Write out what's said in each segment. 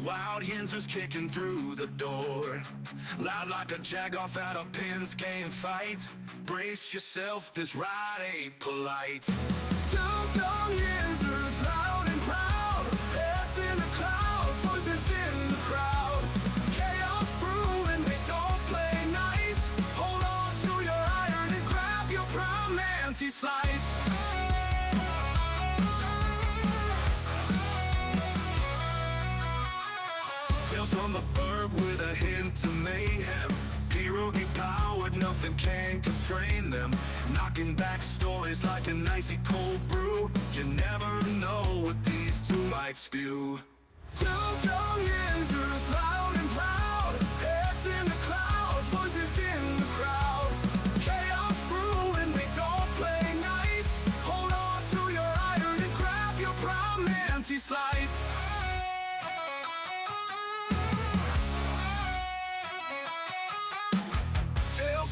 Wild Yinzers kicking through the door, loud like a jag-off at a pins game fight. Brace yourself, this ride ain't polite. Dum Yinzers, loud and proud, heads in the clouds, voices in the crowd. Chaos brewing, they don't play nice. Hold on to your iron and grab your prime anti-slice. Tales from the burg with a hint of mayhem. Pierogi powered, nothing can constrain them. Knocking back stories like an icy cold brew. You never know what these two might spew. Two dumb Yinzers, loud and proud, heads in the clouds, voices in the crowd. Chaos brewing, they don't play nice. Hold on to your iron and grab your prime anti-slice.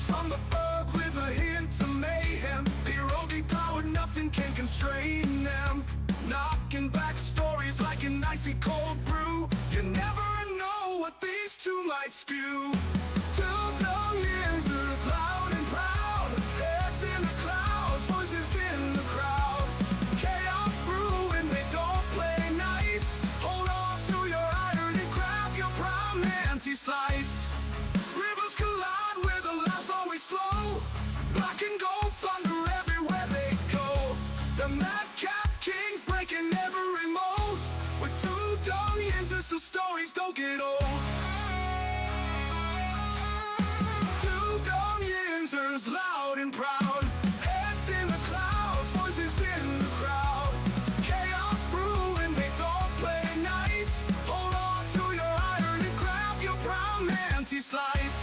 From the burg with a hint of mayhem. Pierogi powered, nothing can constrain them. Knocking back stories like an icy cold brew. You never know what these two might spew. Two dumb Yinzers, loud and proud, heads in the clouds, voices in the crowd. Chaos brewing, they don't play nice. Hold on to your iron and grab your prime anti-slice. Rivers collide where the laughs always flow. Black and gold thunder everywhere they go. The madcap kings breaking every mold. With two dumb Yinzers, the stories don't get old. Two dumb Yinzers, loud and proud, heads in the clouds, voices in the crowd. Chaos brewing, they don't play nice. Hold on to your iron and grab your prime anti-slice.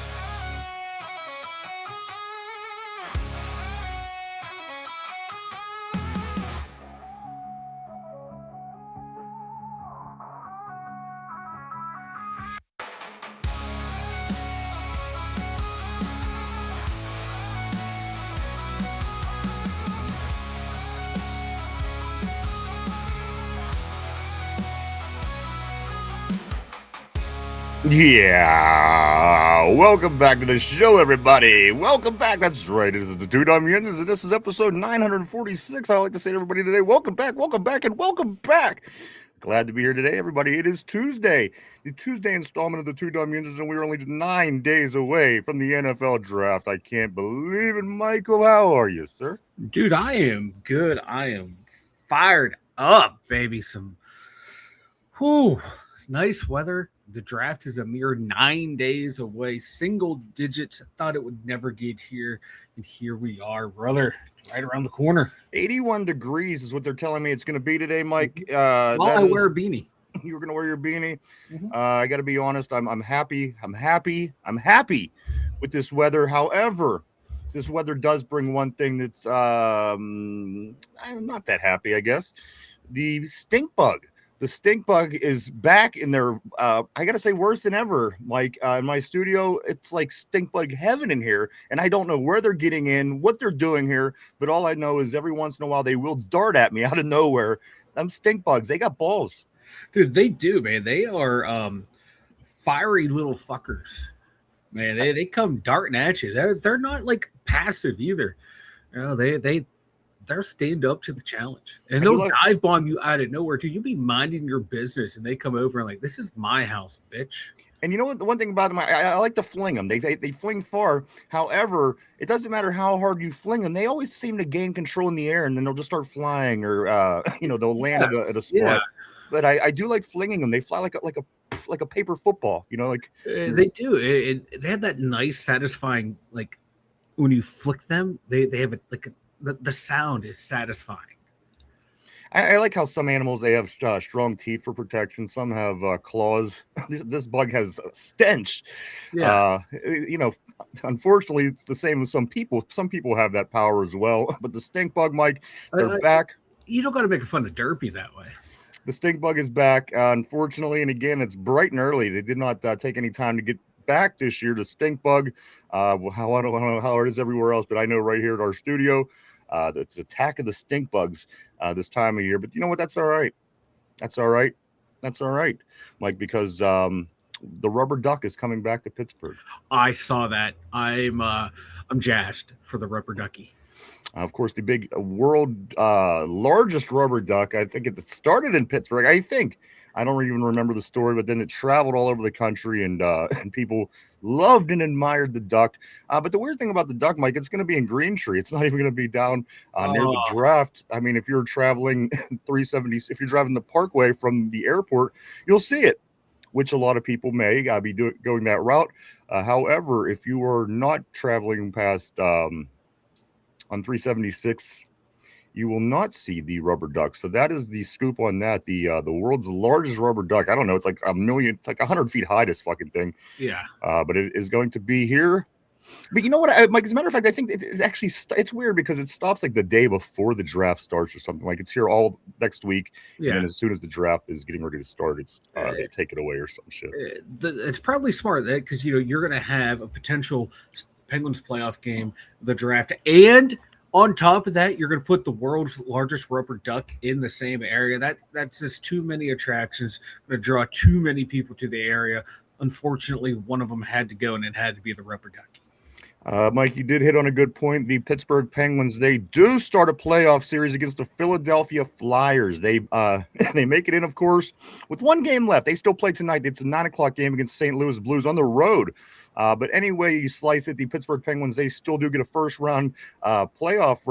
Yeah, welcome back to the show, everybody. Welcome back. That's right. This is the Two Dum Yinzers, and this is episode 946. I like to say to everybody today, welcome back, and welcome back. Glad to be here today, everybody. It is Tuesday, the Tuesday installment of the Two Dum Yinzers, and we are only 9 days away from the NFL draft. I can't believe it. Michael, how are you, sir? Dude, I am good. I am fired up, baby. It's nice weather. The draft is a mere 9 days away, single digits. I thought it would never get here, and here we are, brother. It's right around the corner. 81 degrees is what they're telling me it's going to be today, Mike. While I wear a beanie. You're going to wear your beanie. I got to be honest. I'm happy. I'm happy with this weather. However, this weather does bring one thing that's I'm not that happy, I guess. The stink bug. The stink bug is back in there. I got to say, worse than ever. Like in my studio, it's like stink bug heaven in here. And I don't know where they're getting in, what they're doing here. But all I know is every once in a while, they will dart at me out of nowhere. Them stink bugs, they got balls. Dude, they do, man. They are fiery little fuckers. Man, they come darting at you. They're not like passive either. You know, they'll stand up to the challenge, and they'll dive bomb you out of nowhere too. You'll be minding your business, and they come over and like, "This is my house, bitch." And you know what? The one thing about them, I like to fling them. They fling far. However, it doesn't matter how hard you fling them. They always seem to gain control in the air, and then they'll just start flying, or they'll land at a spot. Yeah. But I do like flinging them. They fly like a paper football. They do. They have that nice, satisfying, like when you flick them. They have the sound is satisfying. I like how some animals, they have strong teeth for protection. Some have claws. This bug has a stench. Yeah. Unfortunately, it's the same with some people. Some people have that power as well. But the stink bug, Mike, they're back. You don't got to make fun of Derpy that way. The stink bug is back, unfortunately. And again, it's bright and early. They did not take any time to get back this year. The stink bug, I don't know how it is everywhere else, but I know right here at our studio, it's attack of the stink bugs this time of year. But you know what? That's all right. That's all right. That's all right, Mike, because the rubber duck is coming back to Pittsburgh. I saw that. I'm jazzed for the rubber ducky. Of course, the big world largest rubber duck. I think it started in Pittsburgh. I don't even remember the story, but then it traveled all over the country, and and people loved and admired the duck. But the weird thing about the duck, Mike, it's going to be in Green Tree. It's not even going to be down near the Oh, draft. I mean, if you're traveling 370, if you're driving the Parkway from the airport, you'll see it, which a lot of people may be going that route. However, if you are not traveling past on 376, you will not see the rubber duck. So that is the scoop on that. The world's largest rubber duck. I don't know. It's like a million. It's like 100 feet high. This fucking thing. yeah. But it is going to be here. But you know what, Mike? As a matter of fact, I think it actually it's weird because it stops like the day before the draft starts or something. Like it's here all next week, Yeah. and then as soon as the draft is getting ready to start, it's they take it away or some shit. It's probably smart that because you're going to have a potential Penguins playoff game, the draft, and on top of that, you're going to put the world's largest rubber duck in the same area. That's just too many attractions. Going to draw too many people to the area. Unfortunately, one of them had to go, and it had to be the rubber duck. Mike, you did hit on a good point. The Pittsburgh Penguins, they do start a playoff series against the Philadelphia Flyers. They they make it in, of course, with one game left. They still play tonight. It's a 9:00 game against St. Louis Blues on the road. But anyway you slice it, the Pittsburgh Penguins, they still do get a first round playoff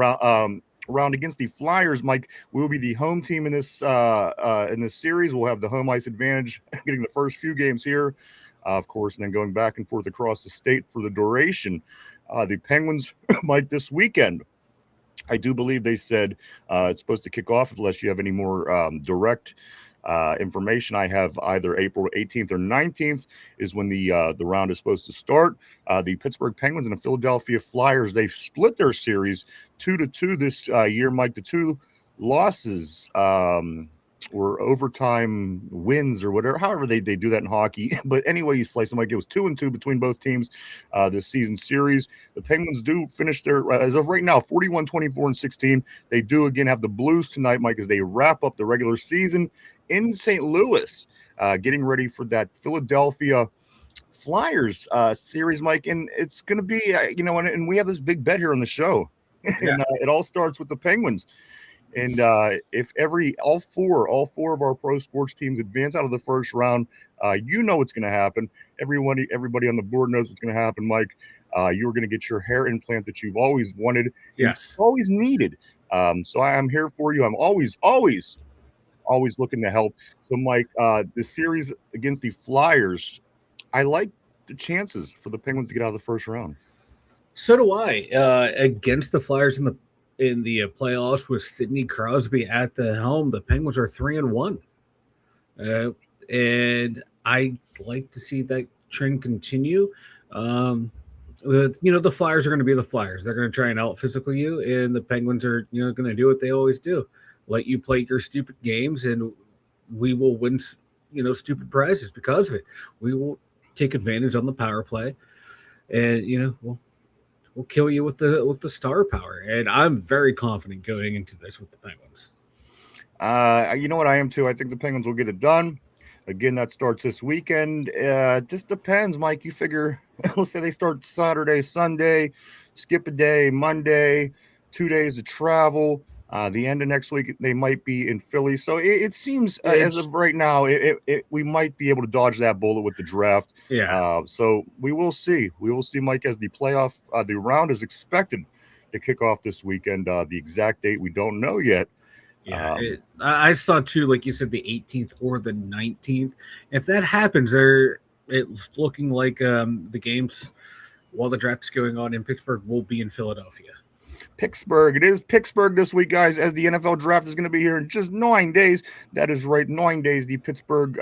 round against the Flyers. Mike, we'll be the home team in this series. We'll have the home ice advantage, getting the first few games here. Of course, and then going back and forth across the state for the duration. The Penguins, Mike, this weekend, I do believe they said it's supposed to kick off unless you have any more direct information. I have either April 18th or 19th is when the round is supposed to start. The Pittsburgh Penguins and the Philadelphia Flyers, they've split their series 2-2 this year, Mike. The two losses or overtime wins or whatever, however they do that in hockey. But anyway, you slice them, like it was 2-2 between both teams this season series. The Penguins do finish their, as of right now, 41-24-16. They do again have the Blues tonight, Mike, as they wrap up the regular season in St. Louis, getting ready for that Philadelphia Flyers series, Mike. And it's going to be, and we have this big bet here on the show. Yeah. And it all starts with the Penguins. And if all four of our pro sports teams advance out of the first round, you know what's going to happen. Everybody on the board knows what's going to happen, Mike. You're going to get your hair implant that you've always wanted, Yes, always needed. So I am here for you. I'm always looking to help. So, Mike, the series against the Flyers, I like the chances for the Penguins to get out of the first round. so do I. Against the Flyers in the playoffs with Sidney Crosby at the helm, the Penguins are 3-1, and I like to see that trend continue. The Flyers are going to be the Flyers. They're going to try and out physical you, and the Penguins are going to do what they always do: let you play your stupid games, and we will win stupid prizes because of it. We will take advantage on the power play, and we'll kill you with the star power. And I'm very confident going into this with the Penguins. You know what, I am too. I think the Penguins will get it done. Again, that starts this weekend. Just depends, Mike. You figure, let's say they start Saturday, Sunday, skip a day, Monday, 2 days of travel. The end of next week, they might be in Philly. So it seems, as of right now, we might be able to dodge that bullet with the draft. Yeah. So we will see. We will see, Mike, as the playoff, the round is expected to kick off this weekend. The exact date, we don't know yet. Yeah, I saw too, like you said, the 18th or the 19th. If that happens, it's looking like the games while the draft is going on in Pittsburgh will be in Philadelphia. Pittsburgh. It is Pittsburgh this week, guys, as the NFL draft is going to be here in just 9 days. That is right, 9 days. The Pittsburgh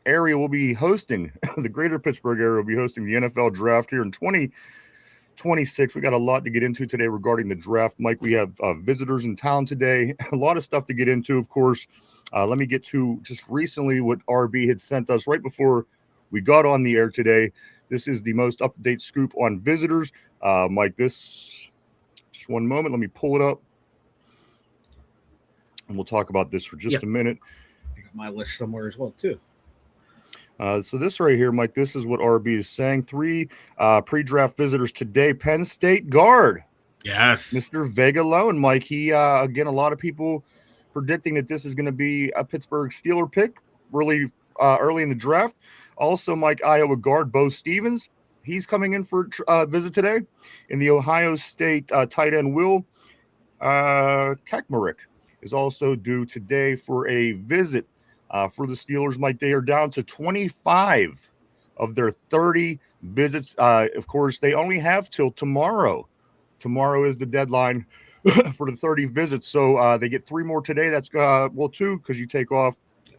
area will be hosting, the greater Pittsburgh area will be hosting the NFL draft here in 2026. We got a lot to get into today regarding the draft, Mike. We have visitors in town today, a lot of stuff to get into, of course. Let me get to just recently what RB had sent us right before we got on the air today. This is the most up-to-date scoop on visitors. Mike, just one moment. Let me pull it up, and we'll talk about this for just a minute. my list somewhere as well too. So this right here, Mike, this is what RB is saying. 3 pre-draft visitors today. Penn State guard, Yes. Mr. Vega Lone, Mike. He again, a lot of people predicting that this is going to be a Pittsburgh Steeler pick really early in the draft. Also, Mike, Iowa guard Bo Stevens. He's coming in for a visit today. In the Ohio State tight end Will Kakmarek is also due today for a visit for the Steelers. Mike, they are down to 25 of their 30 visits. Of course, they only have till tomorrow. Tomorrow is the deadline for the 30 visits. So they get 3 more today. That's 2 because you take off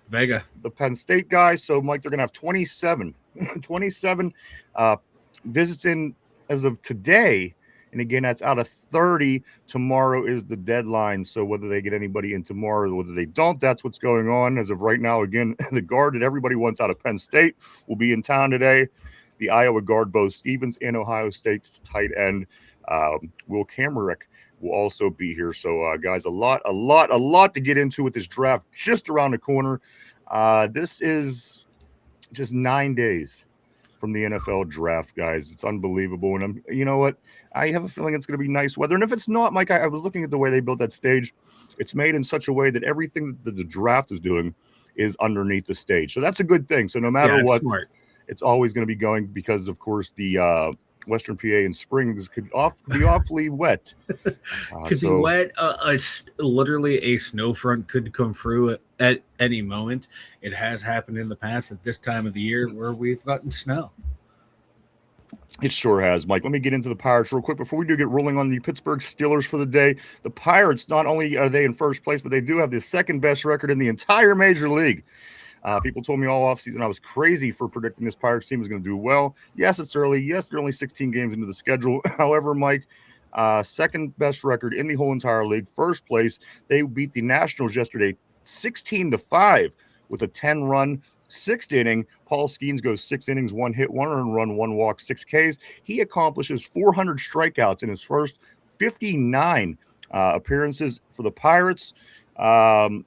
Vega, the Penn State guy. So, Mike, they're going to have 27 visits in as of today. And again, that's out of 30. Tomorrow is the deadline. So whether they get anybody in tomorrow or whether they don't, that's what's going on. As of right now, again, the guard that everybody wants out of Penn State will be in town today. The Iowa guard, Bo Stevens, and Ohio State's tight end, Will Kamarick, will also be here. So, guys, a lot to get into with this draft just around the corner. This is just 9 days from the NFL draft, guys. It's unbelievable. And you know what? I have a feeling it's going to be nice weather. And if it's not, Mike, I was looking at the way they built that stage. It's made in such a way that everything that the draft is doing is underneath the stage. So that's a good thing. So no matter what, smart. It's always going to be going because, of course, the Western PA in springs could be awfully wet. Could be wet. Literally a snow front could come through at any moment. It has happened in the past at this time of the year where we've gotten snow. It sure has, Mike. Let me get into the Pirates real quick before we do get rolling on the Pittsburgh Steelers for the day. The Pirates, not only are they in first place, but they do have the second best record in the entire Major League. People told me all offseason I was crazy for predicting this Pirates team was going to do well. Yes, it's early. Yes, they're only 16 games into the schedule. However, Mike, second best record in the whole entire league. First place, they beat the Nationals yesterday 16-5 with a 10-run sixth inning. Paul Skeens goes 6 innings, 1 hit, 1 earned run, 1 walk, 6 Ks. He accomplishes 400 strikeouts in his first 59 appearances for the Pirates. Brandon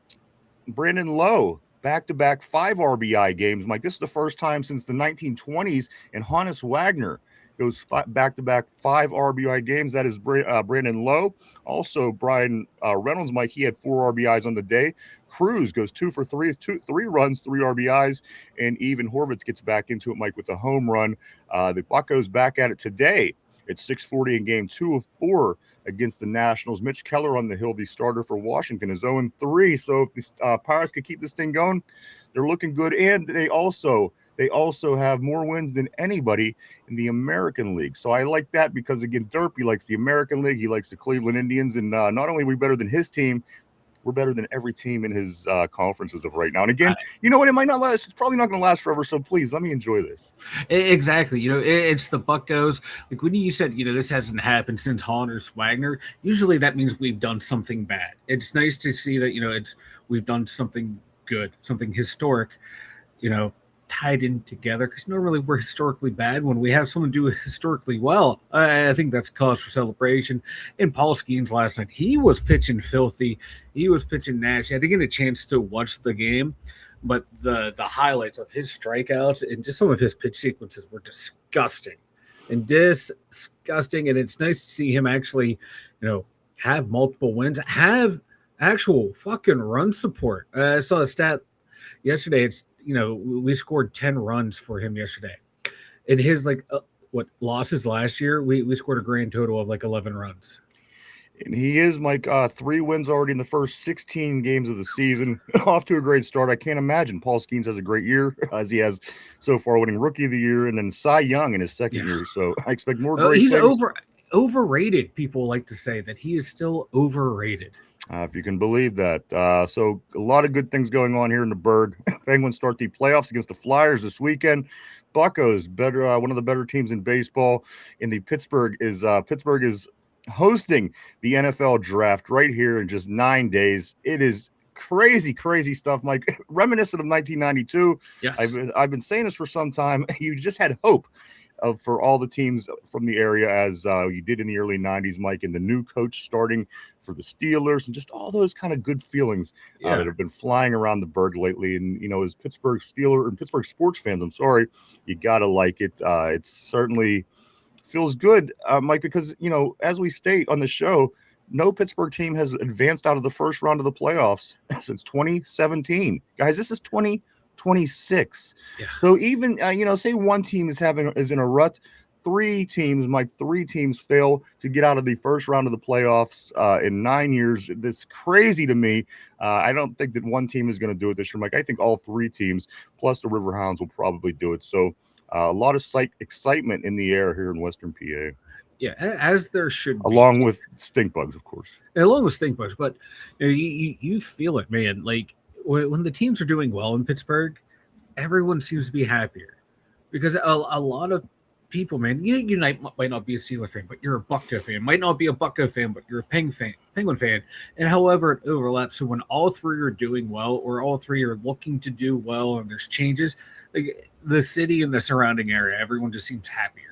Lowe, back-to-back 5 RBI games. Mike, this is the first time since the 1920s, and Honus Wagner goes back-to-back 5 RBI games. That is Brandon Lowe. Also, Brian Reynolds, Mike, he had 4 RBIs on the day. Cruz goes 2 for 3, 3 runs, 3 RBIs, and even Horvitz gets back into it, Mike, with a home run. The Buccos back at it today at 6:40 in game 2 of 4 against the Nationals. Mitch Keller on the hill, the starter for Washington, is 0-3. So if the Pirates could keep this thing going, they're looking good. And they also have more wins than anybody in the American League. So I like that because, again, Derpy likes the American League. He likes the Cleveland Indians. And not only are we better than his team, we're better than every team in his conferences of right now. And again, you know what? It might not last. It's probably not going to last forever. So please let me enjoy this. Exactly. You know, it's the Buccos. Like when you said, you know, this hasn't happened since Honus Wagner. Usually that means we've done something bad. It's nice to see that, you know, we've done something good, something historic, you know, tied in together, because normally we're historically bad. When we have someone do it historically well, I think that's cause for celebration. And Paul Skeens last night, he was pitching filthy. He was pitching nasty. I didn't get a chance to watch the game, but the highlights of his strikeouts and just some of his pitch sequences were disgusting. And it's nice to see him actually, you know, have multiple wins, have actual fucking run support. I saw a stat yesterday. It's, you know, we scored 10 runs for him yesterday. In his, like, losses last year, we scored a grand total of, like, 11 runs. And he is, Mike, 3 wins already in the first 16 games of the season. Off to a great start. I can't imagine Paul Skeens has a great year, as he has so far, winning Rookie of the Year and then Cy Young in his second year. So I expect more great he's things. Overrated. People like to say that he is still overrated. If you can believe that. So a lot of good things going on here in the Bird. Penguins start the playoffs against the Flyers this weekend. Buccos, better, one of the better teams in baseball. In the Pittsburgh is hosting the NFL draft right here in just 9 days. It is crazy stuff, Mike. Reminiscent of 1992. Yes, I've been saying this for some time. You just had hope for all the teams from the area, as you did in the early 90s, Mike, and the new coach starting for the Steelers, and just all those kind of good feelings that have been flying around the burg lately. And, as Pittsburgh Steeler and Pittsburgh sports fans, I'm sorry, you got to like it. It certainly feels good, Mike, because, as we state on the show, no Pittsburgh team has advanced out of the first round of the playoffs since 2017. Guys, this is 2026. Yeah. So even, say one team is in a rut, three teams fail to get out of the first round of the playoffs in 9 years. That's crazy to me. I don't think that one team is going to do it this year, Mike. I think all three teams, plus the Riverhounds, will probably do it. So a lot of excitement in the air here in Western PA. Yeah, as there should be. Along with stink bugs, of course. Along with stink bugs, but you feel it, man. Like when the teams are doing well in Pittsburgh, everyone seems to be happier because a lot of people, man, you might not be a Steeler fan, but you're a Bucko fan. Might not be a Bucko fan, but you're a Penguin fan. And however it overlaps, so when all three are doing well, or all three are looking to do well, and there's changes, like the city and the surrounding area, everyone just seems happier.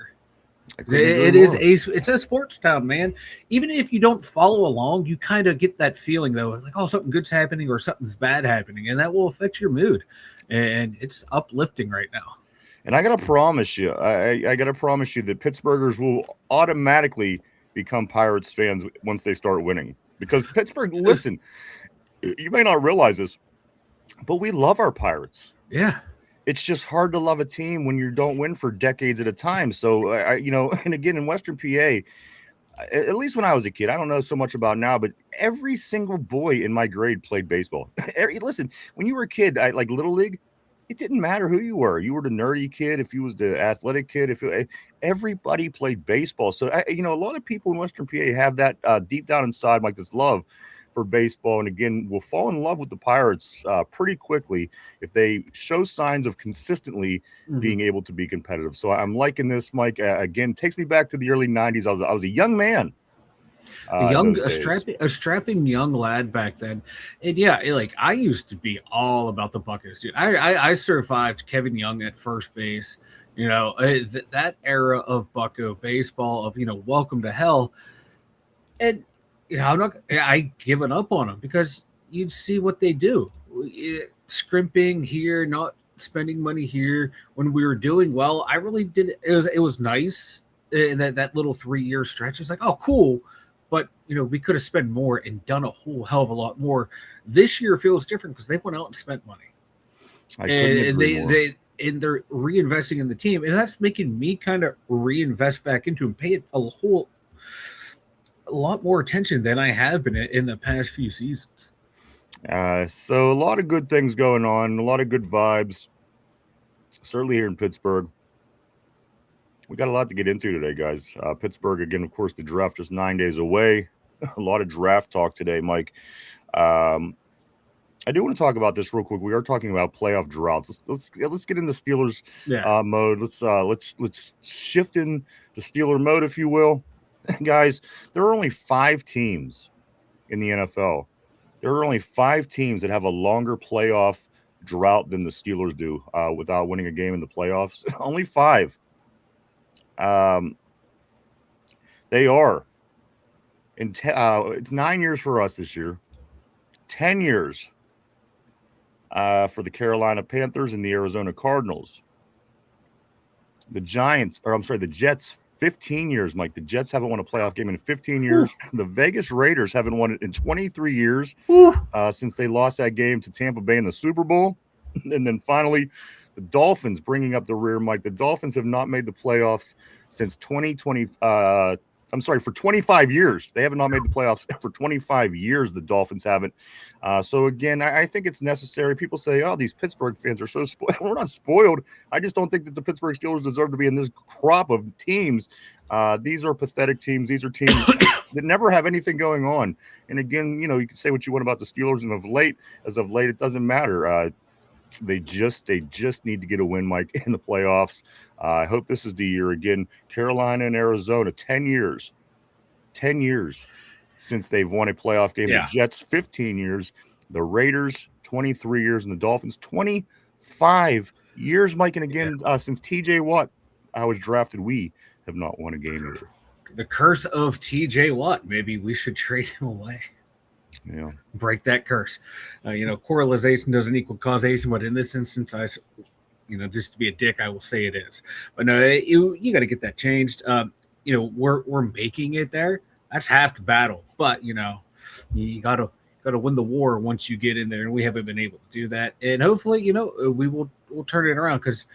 It's a sports town, man. Even if you don't follow along, you kind of get that feeling though, it's like, oh, something good's happening or something's bad happening, and that will affect your mood. And it's uplifting right now. And I got to promise you, I got to promise you that Pittsburghers will automatically become Pirates fans once they start winning. Because Pittsburgh, listen, you may not realize this, but we love our Pirates. Yeah. It's just hard to love a team when you don't win for decades at a time. So, and again, in Western PA, at least when I was a kid, I don't know so much about now, but every single boy in my grade played baseball. Listen, when you were a kid, like Little League, it didn't matter who you were. You were the nerdy kid, if you was the athletic kid, everybody played baseball. So, a lot of people in Western PA have that deep down inside, like this love for baseball. And again, will fall in love with the Pirates pretty quickly if they show signs of consistently being able to be competitive. So I'm liking this, Mike. Again, takes me back to the early 90s. I was a young man. A strapping young lad back then. And yeah, like I used to be all about the Buckeyes, dude. I survived Kevin Young at first base, that era of Bucko baseball of, welcome to hell. And, I given up on them because you'd see what they do. Scrimping here, not spending money here. When we were doing well, I really did. It was nice. In that little 3-year stretch. It's like, oh, cool. But, we could have spent more and done a whole hell of a lot more. This year feels different because they went out and spent money. And they're reinvesting in the team. And that's making me kind of reinvest back into and pay it a lot more attention than I have been in the past few seasons. So a lot of good things going on, a lot of good vibes, certainly here in Pittsburgh. We got a lot to get into today, guys. Pittsburgh, again, of course, the draft just 9 days away. A lot of draft talk today, Mike. I do want to talk about this real quick. We are talking about playoff droughts. Let's get into Steelers mode. Let's shift in the Steeler mode, if you will. Guys, there are only 5 teams in the NFL. There are only 5 teams that have a longer playoff drought than the Steelers do without winning a game in the playoffs. Only 5. They are. It's 9 years for us this year. 10 years for the Carolina Panthers and the Arizona Cardinals. The Jets, 15 years, Mike. The Jets haven't won a playoff game in 15 years. The Vegas Raiders haven't won it in 23 years since they lost that game to Tampa Bay in the Super Bowl. And then finally, the Dolphins bringing up the rear, Mike. The Dolphins have not made the playoffs since 2020. For 25 years. They have not made the playoffs for 25 years. The Dolphins haven't. So, again, I think it's necessary. People say, oh, these Pittsburgh fans are so spoiled. We're not spoiled. I just don't think that the Pittsburgh Steelers deserve to be in this crop of teams. These are pathetic teams. These are teams that never have anything going on. And, again, you can say what you want about the Steelers, and as of late, it doesn't matter. They just need to get a win, Mike, in the playoffs. I hope this is the year again. Carolina and Arizona, 10 years since they've won a playoff game. Yeah. The Jets, 15 years. The Raiders, 23 years. And the Dolphins, 25 years, Mike. And again, since TJ Watt I was drafted, we have not won a game either. The curse of TJ Watt. Maybe we should trade him away. Yeah. Break that curse. Correlation doesn't equal causation, but in this instance, just to be a dick, I will say it is. But no, you got to get that changed. We're making it there. That's half the battle. But you gotta win the war once you get in there, and we haven't been able to do that. And hopefully, we'll turn it around because,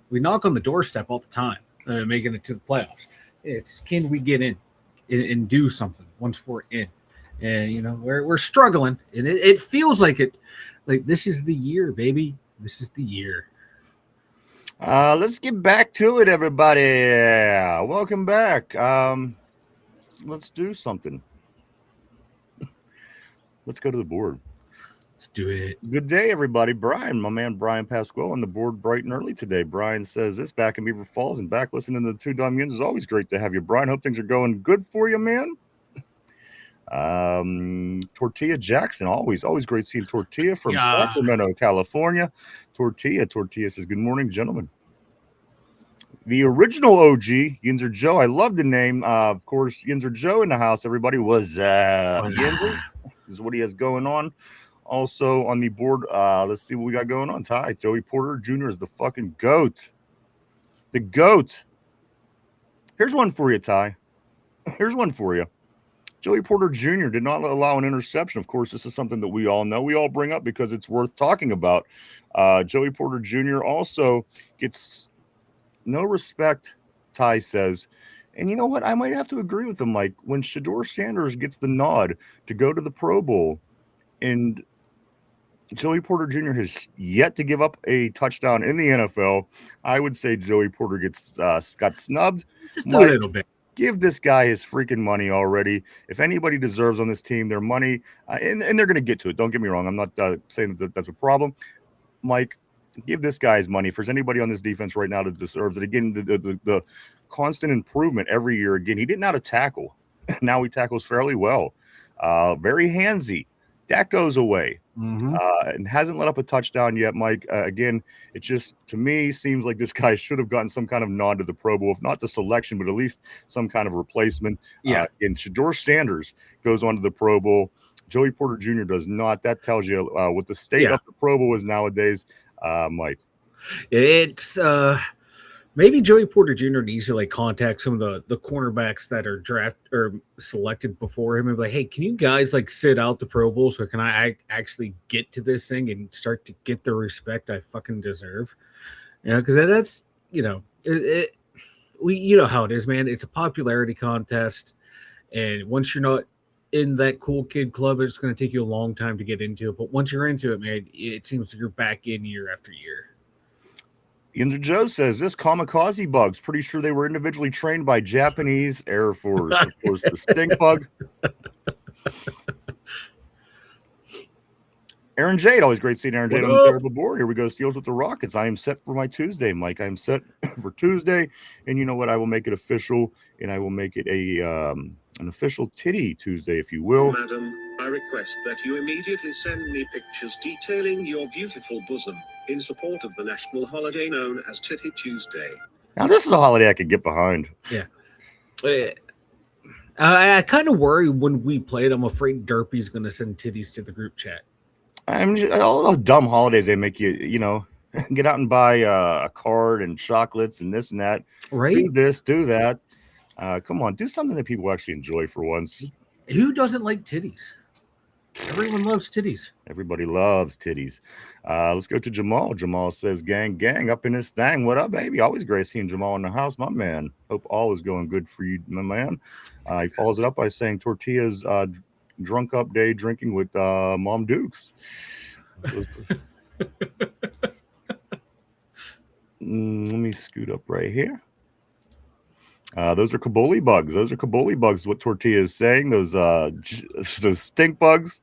we knock on the doorstep all the time, making it to the playoffs. It's can we get in and do something once we're in? And we're struggling, and it feels like it. Like this is the year, baby. This is the year. Let's get back to it, everybody. Welcome back. Let's do something. Let's go to the board. Let's do it. Good day, everybody. Brian, my man Brian Pasquale on the board bright and early today. Brian says this back in Beaver Falls and back listening to the two Dum Yinzers. Always great to have you, Brian. Hope things are going good for you, man. Tortilla Jackson, always great seeing Tortilla from Sacramento, California. Tortilla says, good morning, gentlemen. The original OG, Yinzer Joe. I love the name. Of course, Yinzer Joe in the house. Everybody was Yinzers. This is what he has going on. Also on the board, let's see what we got going on. Ty, Joey Porter Jr. is the fucking GOAT. The GOAT. Here's one for you, Ty. Here's one for you. Joey Porter Jr. did not allow an interception. Of course, this is something that we all know. We all bring up because it's worth talking about. Joey Porter Jr. also gets no respect, Ty says. And you know what? I might have to agree with him, Mike. When Shedeur Sanders gets the nod to go to the Pro Bowl, and Joey Porter Jr. has yet to give up a touchdown in the NFL, I would say Joey Porter got snubbed. Just a little bit. Give this guy his freaking money already. If anybody deserves on this team their money, and they're going to get to it. Don't get me wrong. I'm not saying that that's a problem. Mike, give this guy his money. If there's anybody on this defense right now that deserves it, again, the constant improvement every year. Again, he didn't know how to tackle. Now he tackles fairly well. Very handsy. That goes away. Mm-hmm. And hasn't let up a touchdown yet, Mike. Again, it just, to me, seems like this guy should have gotten some kind of nod to the Pro Bowl, if not the selection, but at least some kind of replacement. Yeah. And Shedeur Sanders goes on to the Pro Bowl. Joey Porter Jr. does not. That tells you what the state of the Pro Bowl is nowadays, Mike. It's maybe Joey Porter Jr. needs to contact some of the cornerbacks that are drafted or selected before him and be like, hey, can you guys sit out the Pro Bowl so can I actually get to this thing and start to get the respect I fucking deserve? Because that's you know how it is, man. It's a popularity contest, and once you're not in that cool kid club, it's going to take you a long time to get into it. But once you're into it, man, it seems like you're back in year after year. Yinzer Joe says this kamikaze bugs. Pretty sure they were individually trained by Japanese Air Force. Of course, the stink bug. Aaron Jade, always great seeing Aaron Jade on the terrible board. Here we go, Steals with the Rockets. I am set for my Tuesday, Mike. I am set for Tuesday, and you know what? I will make it official, and I will make it an official titty Tuesday, if you will. Madam, I request that you immediately send me pictures detailing your beautiful bosom in support of the national holiday known as Titty Tuesday. Now, this is a holiday I could get behind. Yeah. I kind of worry when we play it. I'm afraid Derpy's going to send titties to the group chat. All those dumb holidays they make you, get out and buy a card and chocolates and this and that. Right. Do this, do that. Come on, do something that people actually enjoy for once. Who doesn't like titties? Everyone loves titties. Everybody loves titties. Let's go to Jamal. Jamal says, gang, up in this thing. What up, baby? Always great seeing Jamal in the house, my man. Hope all is going good for you, my man. He follows it up by saying Tortilla's drunk up day drinking with Mom Dukes. Let me scoot up right here. Those are Kabuli bugs. Those are Kabuli bugs. What Tortilla is saying. Those stink bugs.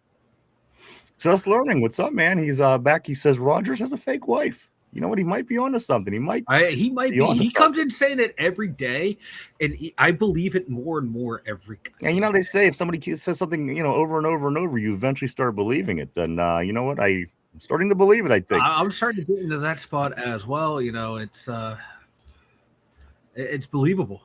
Just learning. What's up, man? He's back. He says Rogers has a fake wife. You know what? He might be onto something. He might be. He comes in saying it every day, and I believe it more and more every. And they say if somebody says something, over and over and over, you eventually start believing it. Then you know what? I I'm starting to believe it, I think. I'm starting to get into that spot as well. You know, it's believable.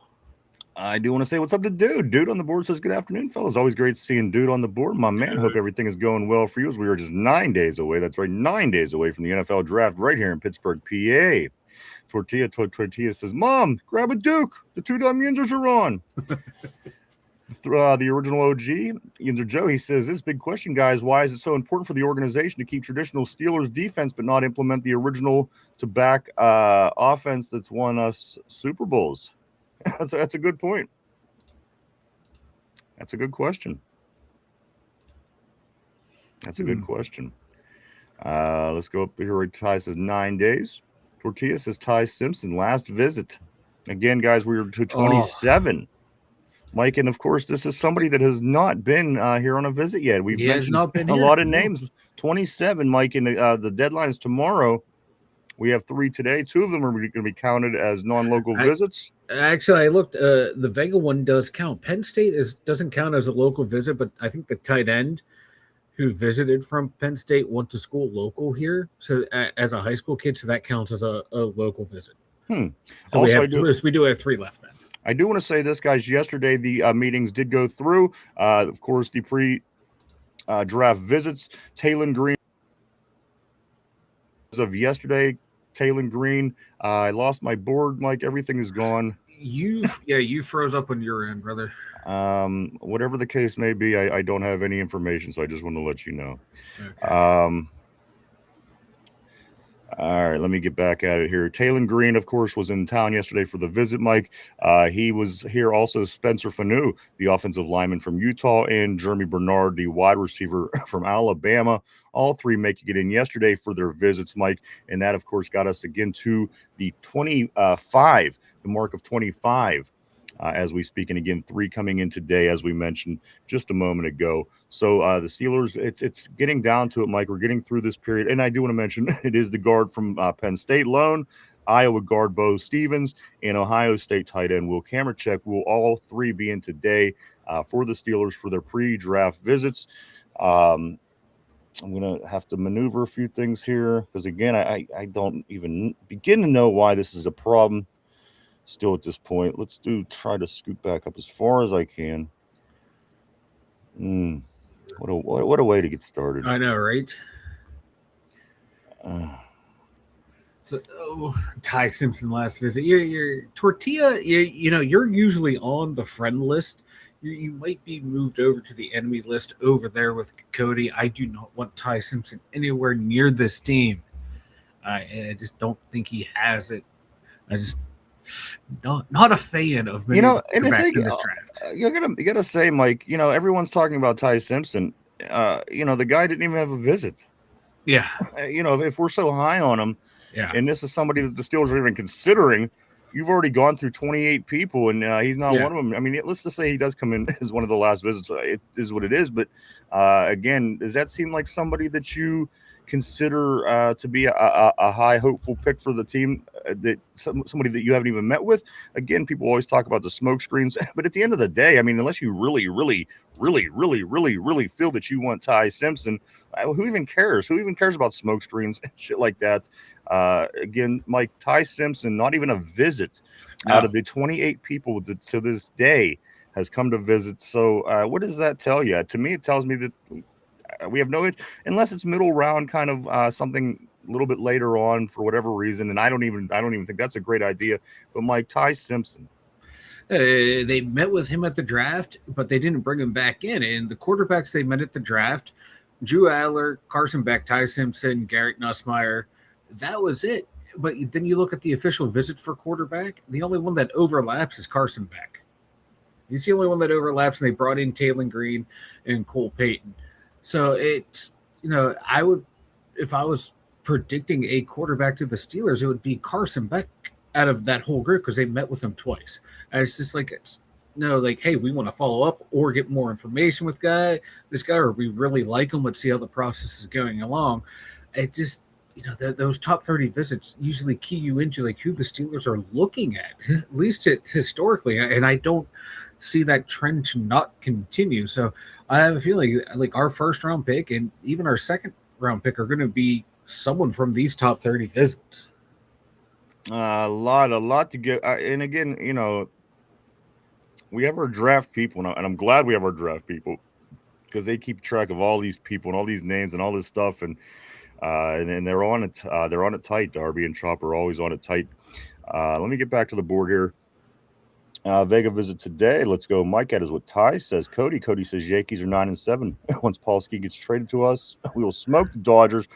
I do want to say what's up to Dude. Dude on the board says, good afternoon, fellas. Always great seeing Dude on the board. My man, hope everything is going well for you as we are just 9 days away. That's right, 9 days away from the NFL draft right here in Pittsburgh, PA. Tortilla says, Mom, grab a Duke. The two Dum Yinzers are on. The original OG, Yinzer Joe, he says, this big question, guys. Why is it so important for the organization to keep traditional Steelers defense but not implement the original to back offense that's won us Super Bowls? That's a good point. That's a good question. That's a good question. Let's go up here. Ty says 9 days. Tortilla says Ty Simpson last visit. Again, guys, we were to 27. Mike, and of course, this is somebody that has not been here on a visit yet. We've mentioned a lot of names. 27, Mike, and the deadline is tomorrow. We have 3 today. 2 of them are going to be counted as non-local visits. Actually, I looked. The Vega one does count. Penn State doesn't count as a local visit, but I think the tight end who visited from Penn State went to school local here, so as a high school kid, so that counts as a local visit. So also, we do have 3 left then. I do want to say this, guys. Yesterday, the meetings did go through. Of course, the pre-draft visits. Taylor Green. As of yesterday, Taylor Green. I lost my board, Mike. Everything is gone. You froze up on your end, brother. Whatever the case may be, I don't have any information, so I just want to let you know. Okay. All right, let me get back at it here. Taylor Green, of course, was in town yesterday for the visit, Mike. He was here also. Spencer Fanu, the offensive lineman from Utah, and Jeremy Bernard, the wide receiver from Alabama. All 3 making it in yesterday for their visits, Mike. And that, of course, got us again to the 25, the mark of 25. As we speak, and again, 3 coming in today, as we mentioned just a moment ago. So the Steelers, it's getting down to it, Mike. We're getting through this period, and I do want to mention it is the guard from Penn State loan, Iowa guard Bo Stevens, and Ohio State tight end Will Kamercheck. Will all 3 be in today for the Steelers for their pre-draft visits. I'm going to have to maneuver a few things here because, again, I don't even begin to know why this is a problem. Still at this point, let's try to scoot back up as far as I can. What a way to get started. I know, right? Ty Simpson last visit. Your Tortilla. You're usually on the friend list. You might be moved over to the enemy list over there with Cody. I do not want Ty Simpson anywhere near this team. I just don't think he has it. Not a fan of many and quarterbacks in this draft. You gotta say, Mike. Everyone's talking about Ty Simpson. The guy didn't even have a visit. Yeah. If we're so high on him, yeah, and this is somebody that the Steelers are even considering, you've already gone through 28 people, and he's not one of them. I mean, let's just say he does come in as one of the last visits. It is what it is. But again, does that seem like somebody that you consider to be a high hopeful pick for the team, that somebody that you haven't even met with? Again, people always talk about the smoke screens, but at the end of the day, I mean, unless you really feel that you want Ty Simpson, who even cares? Who even cares about smoke screens and shit like that? Again, Mike, Ty Simpson, not even a visit out of the 28 people that to this day has come to visit. So what does that tell you? To me, it tells me that we have no, unless it's middle round kind of something a little bit later on for whatever reason. And I don't even think that's a great idea. But Mike, Ty Simpson. They met with him at the draft, but they didn't bring him back in. And the quarterbacks they met at the draft, Drew Adler, Carson Beck, Ty Simpson, Garrett Nussmeier, that was it. But then you look at the official visits for quarterback, the only one that overlaps is Carson Beck. He's the only one that overlaps, and they brought in Taylor Green and Cole Payton. So it's, I would, if I was predicting a quarterback to the Steelers, it would be Carson Beck out of that whole group because they met with him twice. And it's just like, hey, we want to follow up or get more information with this guy, or we really like him. Let's see how the process is going along. It just, those top 30 visits usually key you into like who the Steelers are looking at least historically. And I don't see that trend to not continue. So I have a feeling like our first round pick and even our second round pick are going to be someone from these top 30 visits. A lot to get. And again, we have our draft people, and I'm glad we have our draft people because they keep track of all these people and all these names and all this stuff, and they're on it. They're on it tight. Darby and Chopper are always on it tight. Let me get back to the board here. Vega visit today. Let's go. Mike is what Ty says. Cody says Yankees are 9-7. Once Paul Ski gets traded to us, we will smoke the Dodgers.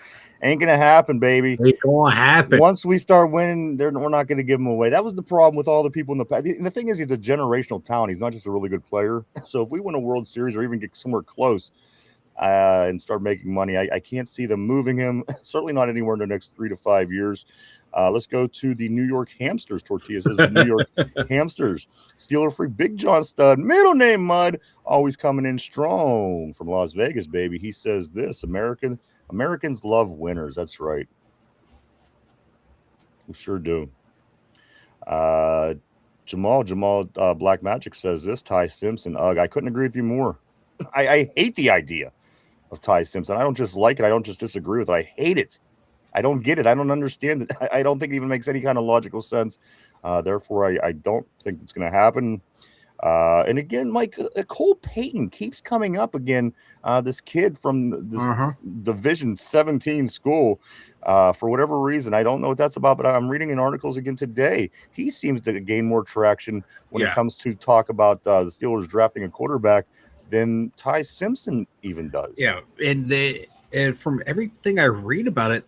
Ain't gonna happen, baby. Ain't gonna happen. Once we start winning, we're not gonna give him away. That was the problem with all the people in the past. And the thing is, he's a generational talent. He's not just a really good player. So if we win a World Series or even get somewhere close and start making money, I can't see them moving him. Certainly not anywhere in the next 3 to 5 years. Let's go to the New York Hamsters. Tortilla says the New York Hamsters. Steeler free Big John Stud. Middle name Mud. Always coming in strong from Las Vegas, baby. He says this. Americans love winners. That's right. We sure do. Jamal Black Magic says this. Ty Simpson. Ugh, I couldn't agree with you more. I hate the idea of Ty Simpson. I don't just like it. I don't just disagree with it. I hate it. I don't get it. I don't understand it. I don't think it even makes any kind of logical sense. Therefore, I don't think it's going to happen. And again, Mike, Cole Payton keeps coming up again. This kid from this Division 17 school, for whatever reason, I don't know what that's about, but I'm reading in articles again today. He seems to gain more traction when it comes to talk about the Steelers drafting a quarterback than Ty Simpson even does. Yeah, and from everything I read about it,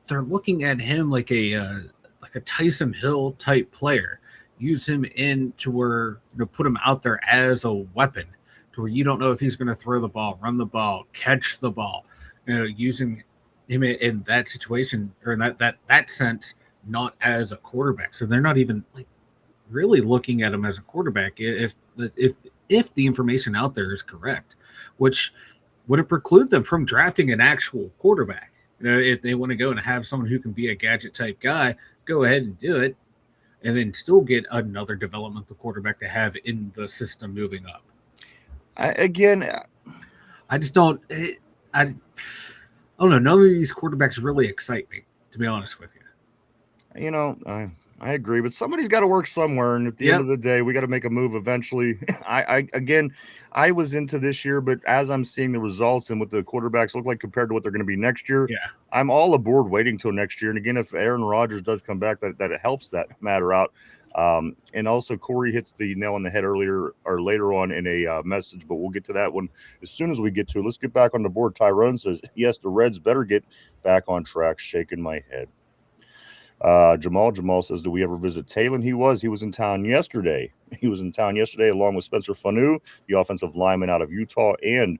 they're looking at him like a Tyson Hill type player. Use him in to where put him out there as a weapon, to where you don't know if he's going to throw the ball, run the ball, catch the ball. Using him in that situation or in that sense, not as a quarterback. So they're not even really looking at him as a quarterback if the information out there is correct, which would it preclude them from drafting an actual quarterback? If they want to go and have someone who can be a gadget type guy, go ahead and do it, and then still get another developmental quarterback to have in the system moving up. I just don't. I don't know. None of these quarterbacks really excite me, to be honest with you. I agree, but somebody's got to work somewhere, and at the end of the day, we got to make a move eventually. I was into this year, but as I'm seeing the results and what the quarterbacks look like compared to what they're going to be next year, I'm all aboard waiting till next year. And again, if Aaron Rodgers does come back, that it helps that matter out. And also Corey hits the nail on the head earlier or later on in a message, but we'll get to that one as soon as we get to it. Let's get back on the board. Tyrone says, yes, the Reds better get back on track. Shaking my head. Jamal says, do we ever visit Talon? He was in town yesterday. Along with Spencer Fanu, the offensive lineman out of Utah, and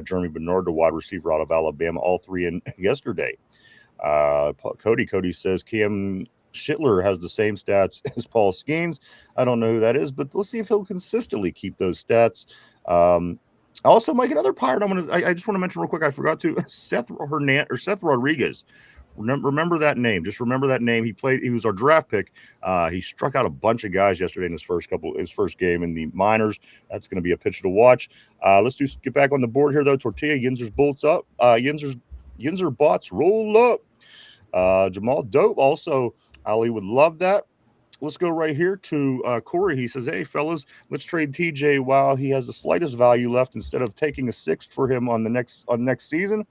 Jeremy Bernard, the wide receiver out of Alabama, all three in yesterday. Cody says Cam Schittler has the same stats as Paul Skeens. I don't know who that is, but let's see if he'll consistently keep those stats. Also, Mike, another Pirate I just want to mention real quick, I forgot to, Seth Rodriguez. Remember that name. Just remember that name. He was our draft pick. He struck out a bunch of guys yesterday in his first game in the minors. That's going to be a pitcher to watch. Let's get back on the board here though. Tortilla Yinzers bolts up. Yinzer bots roll up. Jamal dope. Also, Ali would love that. Let's go right here to Corey. He says, hey, fellas, let's trade TJ while he has the slightest value left instead of taking a sixth for him on next season.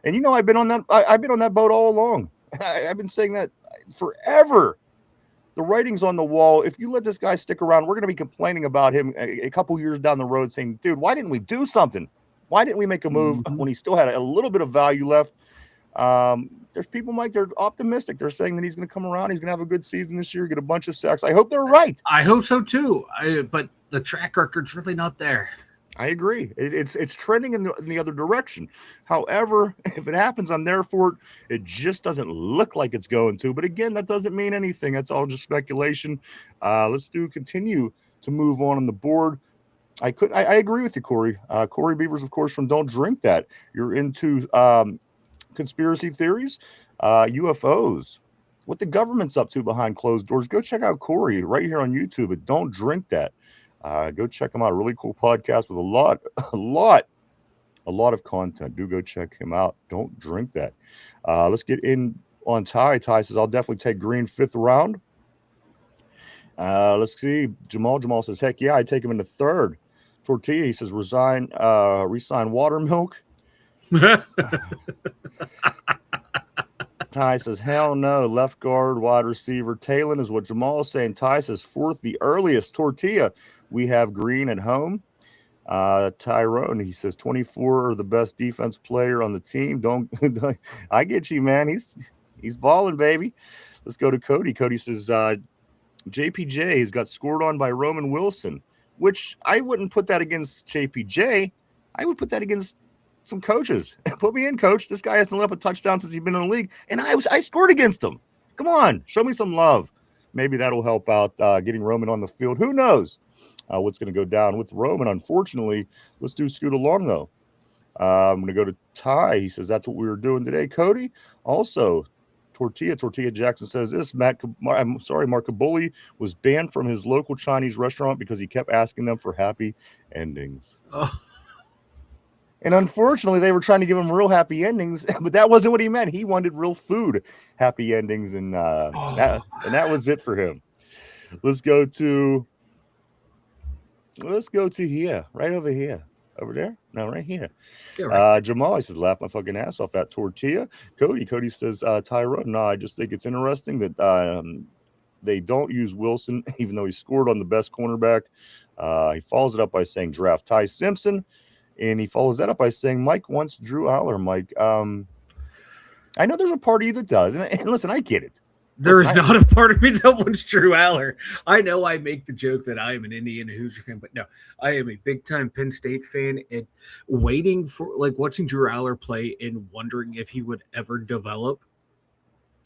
And I've been on that boat all along. I've been saying that forever. The writing's on the wall. If you let this guy stick around, we're going to be complaining about him a couple years down the road saying, dude, why didn't we do something? Why didn't we make a move when he still had a little bit of value left? There's people, Mike, they're optimistic. They're saying that he's going to come around. He's going to have a good season this year, get a bunch of sacks. I hope they're right. I hope so too. But the track record's really not there. I agree. It's trending in the other direction. However, if it happens, I'm there for it. It just doesn't look like it's going to. But again, that doesn't mean anything. That's all just speculation. Let's continue to move on the board. I agree with you, Corey. Corey Beavers, of course, from Don't Drink That. You're into conspiracy theories, UFOs, what the government's up to behind closed doors. Go check out Corey right here on YouTube at Don't Drink That. Go check him out. A really cool podcast with a lot A lot of content. Do go check him out. Don't drink that. Let's get in on Ty. Ty says, I'll definitely take green 5th round. Let's see. Jamal says, heck yeah, I take him in the 3rd. Tortilla, he says, resign Watermilk. Ty says, hell no. Left guard, wide receiver. Talon is what Jamal is saying. Ty says, 4th, the earliest. Tortilla, we have green at home. Tyrone, he says, 24, the best defense player on the team. Don't I get you, man. He's balling, baby. Let's go to Cody. Cody says, JPJ has got scored on by Roman Wilson, which I wouldn't put that against JPJ. I would put that against some coaches. Put me in, coach. This guy hasn't let up a touchdown since he's been in the league, and I scored against him. Come on, show me some love. Maybe that'll help out getting Roman on the field. Who knows what's going to go down with Roman? Unfortunately, let's do Scoot Along, though. I'm going to go to Ty. He says that's what we were doing today. Cody, also, Tortilla Jackson says this. Mark Kabuli was banned from his local Chinese restaurant because he kept asking them for happy endings. Oh. And unfortunately, they were trying to give him real happy endings, but that wasn't what he meant. He wanted real food happy endings, and that was it for him. Let's go to here, right over here. Over there? No, right here. Yeah, right. Jamal, he says, laugh my fucking ass off at Tortilla. Cody says, Tyrone, no, I just think it's interesting that they don't use Wilson, even though he scored on the best cornerback. He follows it up by saying draft Ty Simpson, and he follows that up by saying Mike wants Drew Aller. Mike, I know there's a part of you that does, and listen, I get it. There is not a part of me that wants Drew Aller. I know I make the joke that I am an Indiana Hoosier fan, but no, I am a big-time Penn State fan, and waiting for, like, watching Drew Aller play and wondering if he would ever develop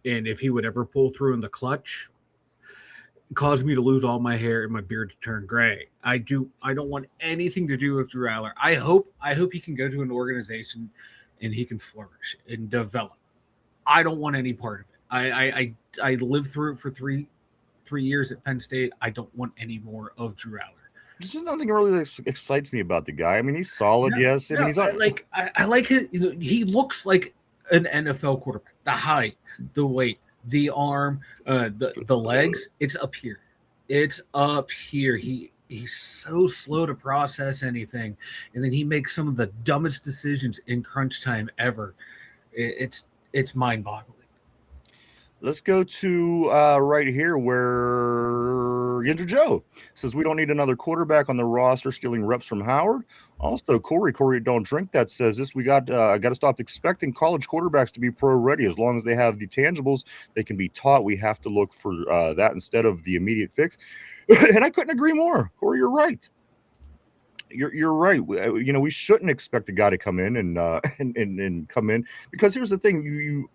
and if he would ever pull through in the clutch caused me to lose all my hair and my beard to turn gray. I don't want anything to do with Drew Aller. I hope he can go to an organization and he can flourish and develop. I don't want any part of it. I lived through it for three years at Penn State. I don't want any more of Drew Aller. There's just nothing really that excites me about the guy. I mean, he's solid, yes. I mean, he's I like it. You know, he looks like an NFL quarterback. The height, the weight, the arm, the legs. It's up here. It's up here. He's so slow to process anything, and then he makes some of the dumbest decisions in crunch time ever. It's mind-boggling. Let's go to right here where Yinzer Joe says we don't need another quarterback on the roster stealing reps from Howard. Also, Corey Don't Drink That says this. We got to stop expecting college quarterbacks to be pro ready. As long as they have the tangibles, they can be taught. We have to look for that instead of the immediate fix. And I couldn't agree more. Corey, you're right. You're right. You know, we shouldn't expect a guy to come in and come in, because here's the thing: you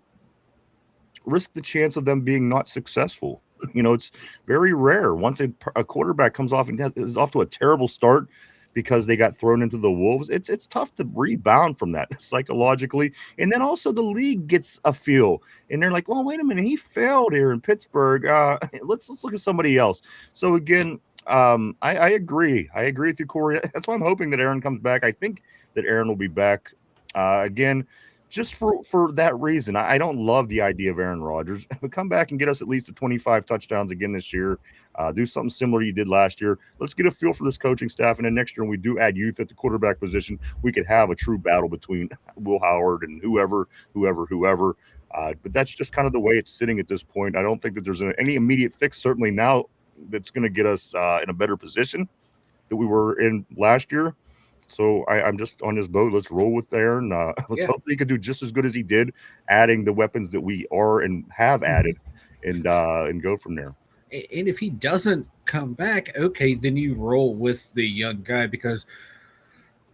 risk the chance of them being not successful. You know, it's very rare. Once a quarterback comes off and is off to a terrible start because they got thrown into the wolves, it's tough to rebound from that psychologically. And then also the league gets a feel, and they're like, well, wait a minute, he failed here in Pittsburgh. Let's look at somebody else. So again, I agree. I agree with you, Corey. That's why I'm hoping that Aaron comes back. I think that Aaron will be back again. Just for that reason. I don't love the idea of Aaron Rodgers, but come back and get us at least 25 touchdowns again this year. Do something similar you did last year. Let's get a feel for this coaching staff. And then next year, when we do add youth at the quarterback position, we could have a true battle between Will Howard and whoever. But that's just kind of the way it's sitting at this point. I don't think that there's any immediate fix, certainly now, that's going to get us in a better position that we were in last year. So I'm just on his boat. Let's roll with Aaron. Let's hope he can do just as good as he did, adding the weapons that we are and have added, and go from there. And if he doesn't come back, okay, then you roll with the young guy, because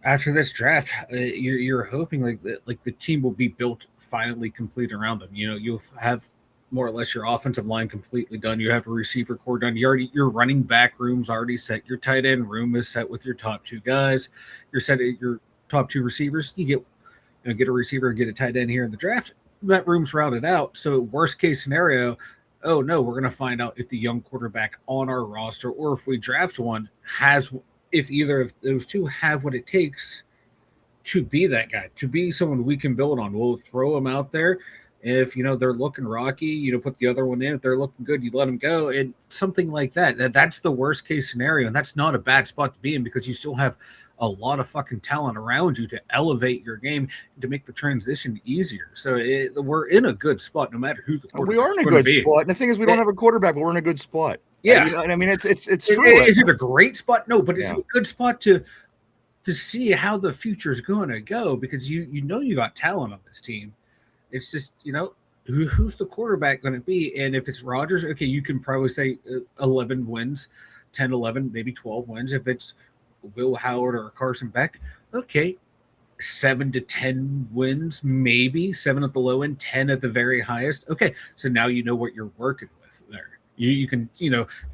after this draft, you're hoping like the team will be built finally complete around them. You know, you'll have more or less your offensive line completely done. You have a receiver core done. Your running back room's already set. Your tight end room is set with your top two guys. You're set at your top two receivers. You get a receiver and get a tight end here in the draft. That room's routed out. So worst case scenario, oh no, we're going to find out if the young quarterback on our roster, or if we draft one, if either of those two have what it takes to be that guy, to be someone we can build on. We'll throw them out there. If they're looking rocky, put the other one in. If they're looking good, you let them go, and something like that. That's the worst case scenario, and that's not a bad spot to be in because you still have a lot of fucking talent around you to elevate your game to make the transition easier. So we're in a good spot, no matter who the quarterback. We are in a good spot. And the thing is, we don't have a quarterback, but we're in a good spot. Yeah, I mean, it's true. Is it a great spot? No, but it's a good spot to see how the future's going to go because you got talent on this team. It's just, who's the quarterback going to be? And if it's Rodgers, okay, you can probably say 11 wins, 10, 11, maybe 12 wins. If it's Will Howard or Carson Beck, okay, 7 to 10 wins, maybe 7 at the low end, 10 at the very highest. Okay, so now you know what you're working with there. You can,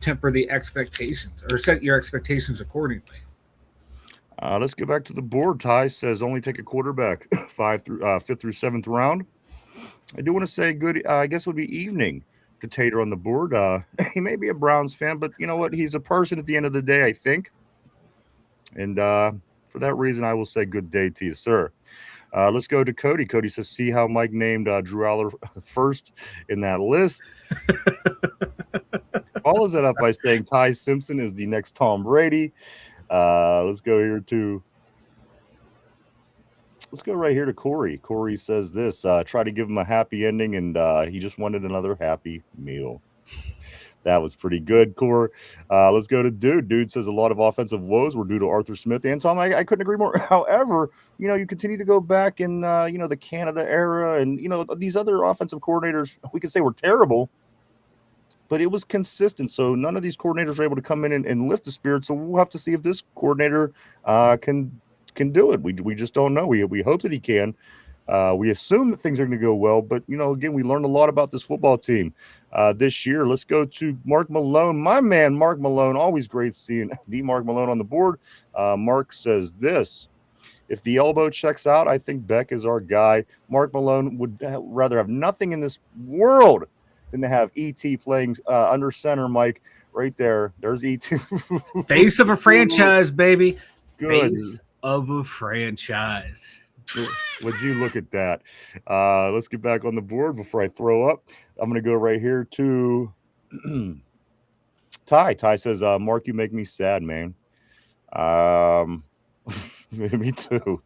temper the expectations or set your expectations accordingly. Let's get back to the board. Ty says only take a quarterback, 5th through 7th round. I do want to say good, I guess it would be evening to Tater on the board. He may be a Browns fan, but you know what? He's a person at the end of the day, I think. And for that reason, I will say good day to you, sir. Let's go to Cody. Cody says, see how Mike named Drew Aller first in that list. Follows that up by saying Ty Simpson is the next Tom Brady. Let's go right here to Corey. Corey says this, try to give him a happy ending, and he just wanted another happy meal. That was pretty good, Corey. Let's go to Dude. Dude says a lot of offensive woes were due to Arthur Smith. And Tom, I couldn't agree more. However, you continue to go back in, the Canada era and, these other offensive coordinators, we could say were terrible, but it was consistent. So none of these coordinators were able to come in and lift the spirit. So we'll have to see if this coordinator can do it. We just don't know. We hope that he can. We assume that things are going to go well, but again, we learned a lot about this football team this year. Let's go to Mark Malone, my man, Mark Malone. Always great seeing the Mark Malone on the board. Mark says this: if the elbow checks out, I think Beck is our guy. Mark Malone would rather have nothing in this world than to have ET playing under center. Mike, right there. There's ET. Face of a franchise, baby. Good. Face of a franchise. Would you look at that? Let's get back on the board before I throw up. I'm going to go right here to Ty. Ty says, Mark, you make me sad, man. Me too.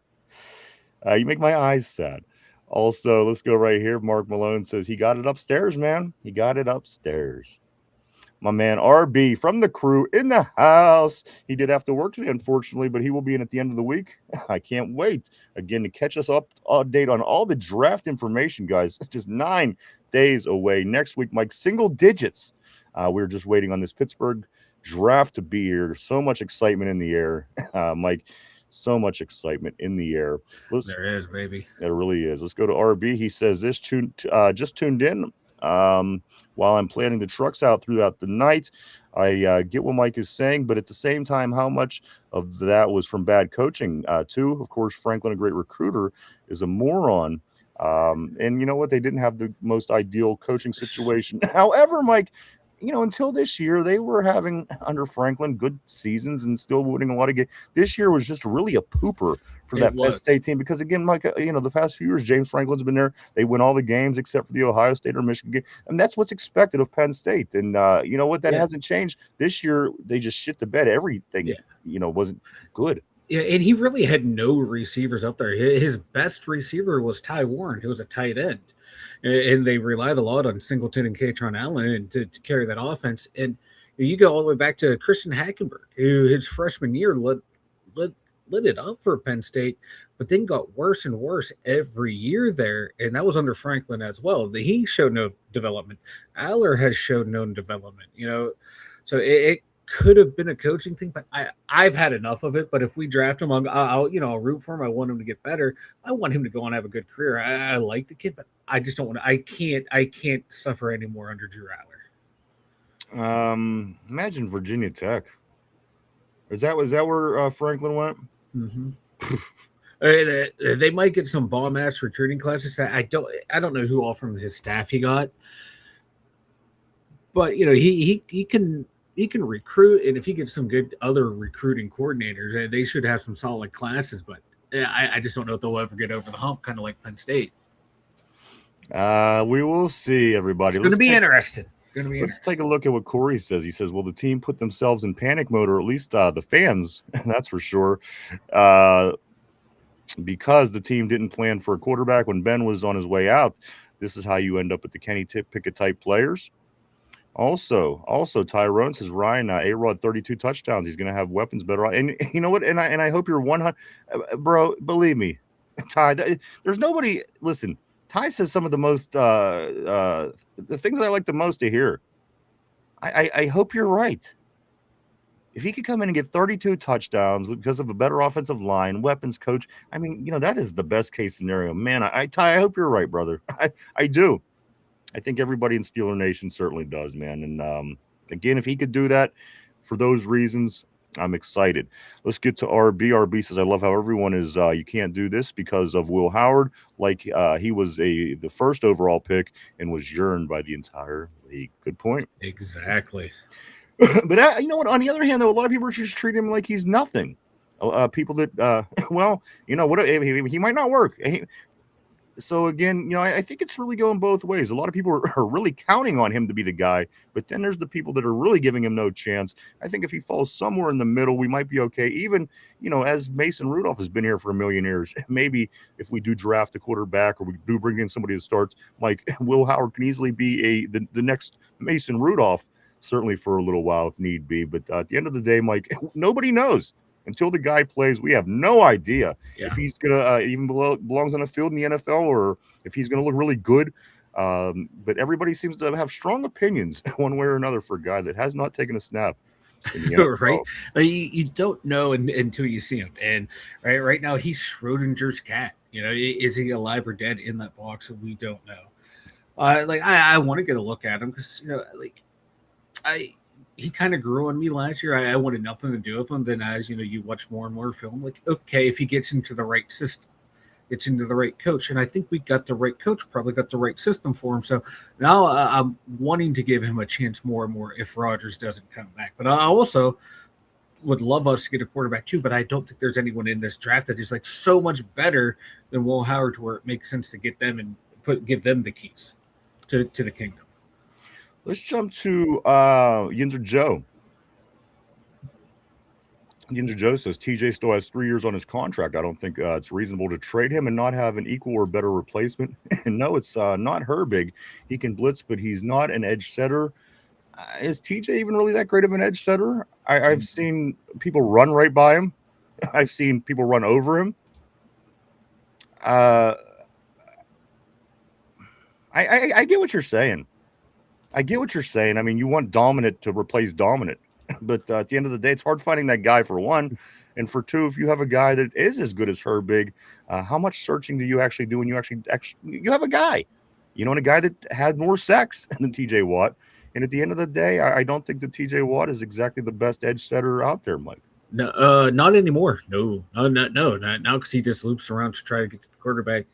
You make my eyes sad. Also, let's go right here. Mark Malone says he got it upstairs, man. He got it upstairs. My man RB from the crew in the house. He did have to work today, unfortunately, but he will be in at the end of the week. I can't wait again to catch us up date on all the draft information, guys. It's just 9 days away. Next week, Mike, single digits. We're just waiting on this Pittsburgh draft to be here. So much excitement in the air, Mike. So much excitement in the air. There is, baby. There really is. Let's go to RB. He says this just tuned in. While I'm planning the trucks out throughout the night, I get what Mike is saying, but at the same time, how much of that was from bad coaching too? Of course, Franklin, a great recruiter, is a moron. And you know what? They didn't have the most ideal coaching situation. However, Mike, until this year, they were having, under Franklin, good seasons and still winning a lot of games. This year was just really a pooper for that Penn State team because, again, Mike, the past few years, James Franklin's been there. They win all the games except for the Ohio State or Michigan game. And that's what's expected of Penn State. And you know what? That hasn't changed. This year, they just shit the bed. Everything, wasn't good. Yeah, and he really had no receivers up there. His best receiver was Ty Warren, who was a tight end. And they relied a lot on Singleton and Katron Allen to carry that offense. And you go all the way back to Christian Hackenberg, who his freshman year lit it up for Penn State, but then got worse and worse every year there. And that was under Franklin as well. He showed no development. Aller has showed no development, So it could have been a coaching thing, but I've had enough of it. But if we draft him, I'll root for him. I want him to get better. I want him to go and have a good career. I like the kid, but I just don't want to. I can't suffer anymore under Drew Aller. Imagine Virginia Tech. Was that where Franklin went? Mm-hmm. They might get some bomb ass recruiting classes. I don't know who all from his staff he got, but he can recruit, and if he gets some good other recruiting coordinators, they should have some solid classes. But I just don't know if they'll ever get over the hump, kind of like Penn State. We will see, everybody. It's going to be interesting. Let's take a look at what Corey says. He says, "Well, the team put themselves in panic mode, or at least the fans, that's for sure, because the team didn't plan for a quarterback when Ben was on his way out. This is how you end up with the Kenny Pickett type players." Also, Tyrone says, Ryan, A-Rod 32 touchdowns. He's going to have weapons better. And you know what? And I hope you're 100, bro. Believe me, Ty. There's nobody. Listen, Ty says some of the most the things that I like the most to hear. I hope you're right. If he could come in and get 32 touchdowns because of a better offensive line, weapons coach, I mean, that is the best case scenario. Man, Ty, I hope you're right, brother. I do. I think everybody in Steeler Nation certainly does, man. And again, if he could do that for those reasons, I'm excited. Let's get to RB. RB says, I love how everyone is, you can't do this because of Will Howard. Like he was the first overall pick and was yearned by the entire league. Good point. Exactly. But you know what? On the other hand, though, a lot of people are just treating him like he's nothing. People that, well, what he might not work. So again, I think it's really going both ways. A lot of people are really counting on him to be the guy, but then there's the people that are really giving him no chance. I think if he falls somewhere in the middle, we might be okay. Even, as Mason Rudolph has been here for a million years, maybe if we do draft a quarterback or we do bring in somebody that starts, Mike, Will Howard can easily be the next Mason Rudolph, certainly for a little while if need be. But at the end of the day, Mike, nobody knows. Until the guy plays, we have no idea if he's going to even belongs on the field in the NFL or if he's going to look really good. But everybody seems to have strong opinions one way or another for a guy that has not taken a snap in the NFL. Right? You don't know until you see him. And right now, he's Schrodinger's cat. Is he alive or dead in that box? We don't know. I want to get a look at him because, he kind of grew on me last year. I wanted nothing to do with him. Then as you watch more and more film, like, okay, if he gets into the right system, gets into the right coach. And I think we got the right coach, probably got the right system for him. So now I'm wanting to give him a chance more and more if Rodgers doesn't come back. But I also would love us to get a quarterback too, but I don't think there's anyone in this draft that is like so much better than Will Howard to where it makes sense to get them and give them the keys to the kingdom. Let's jump to Yinzer Joe. Yinzer Joe says TJ still has 3 years on his contract. I don't think it's reasonable to trade him and not have an equal or better replacement. And no, it's not Herbig. He can blitz, but he's not an edge setter. Is TJ even really that great of an edge setter? I've seen people run right by him. I've seen people run over him. I get what you're saying. I mean, you want dominant to replace dominant, but at the end of the day, it's hard finding that guy for one, and for two, if you have a guy that is as good as Herbig, how much searching do you actually do when you actually you have a guy, and a guy that had more sex than TJ Watt, and at the end of the day, I don't think that TJ Watt is exactly the best edge setter out there, Mike. No, not anymore. No, not now because he just loops around to try to get to the quarterback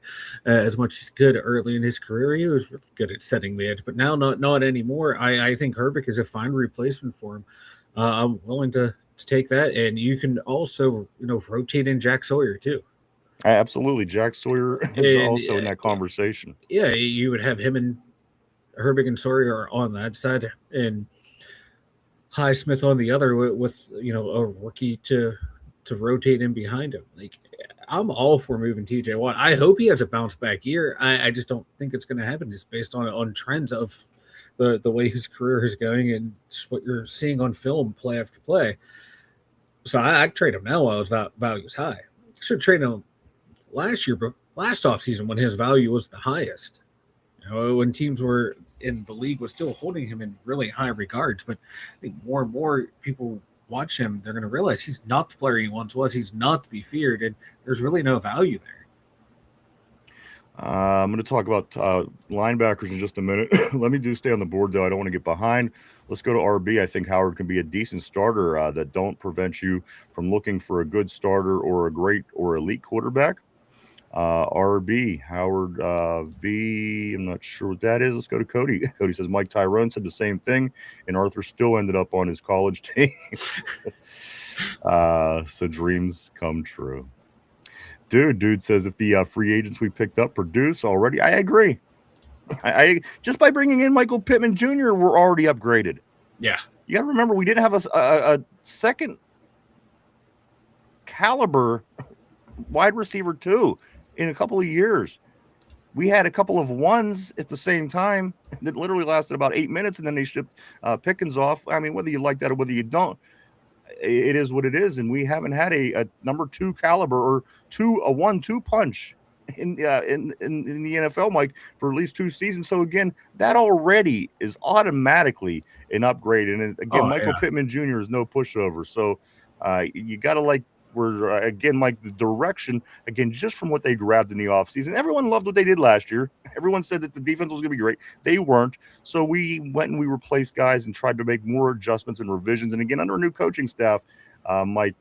as much as he could early in his career. He was really good at setting the edge, but now not anymore. I think Herbig is a fine replacement for him. I'm willing to take that, and you can also rotate in Jack Sawyer too. Absolutely, Jack Sawyer is also in that conversation. Yeah, you would have him and Herbig and Sawyer on that side, and Highsmith on the other with a rookie to rotate in behind him. Like, I'm all for moving TJ Watt. I hope he has a bounce back year. I just don't think it's going to happen just based on trends of the way his career is going and just what you're seeing on film play after play. So I'd trade him now while his value is high. I should trade him last year, but last offseason when his value was the highest. When teams were in the league was still holding him in really high regards, but I think more and more people watch him, they're going to realize he's not the player he once was. He's not to be feared, and there's really no value there. I'm going to talk about linebackers in just a minute. Let me stay on the board, though. I don't want to get behind. Let's go to RB. I think Howard can be a decent starter that don't prevent you from looking for a good starter or a great or elite quarterback. RB, Howard V. I'm not sure what that is. Let's go to Cody. Cody says Mike Tyrone said the same thing, and Arthur still ended up on his college team. So dreams come true. Dude says if the free agents we picked up produce already, I agree. I just by bringing in Michael Pittman Jr., we're already upgraded. Yeah. You got to remember, we didn't have a second caliber wide receiver too in a couple of years. We had a couple of ones at the same time that literally lasted about 8 minutes, and then they shipped Pickens off. I mean, whether you like that or whether you don't, it is what it is. And we haven't had a number 2 caliber or a 1-2 punch in the NFL, Mike, for at least 2 seasons. So again, that already is automatically an upgrade. And again, Michael Pittman Jr. is no pushover. So you got to like. We're again, Mike, the direction, again, just from what they grabbed in the offseason. Everyone loved what they did last year. Everyone said that the defense was going to be great. They weren't. So we went and we replaced guys and tried to make more adjustments and revisions. And again, under a new coaching staff, Mike,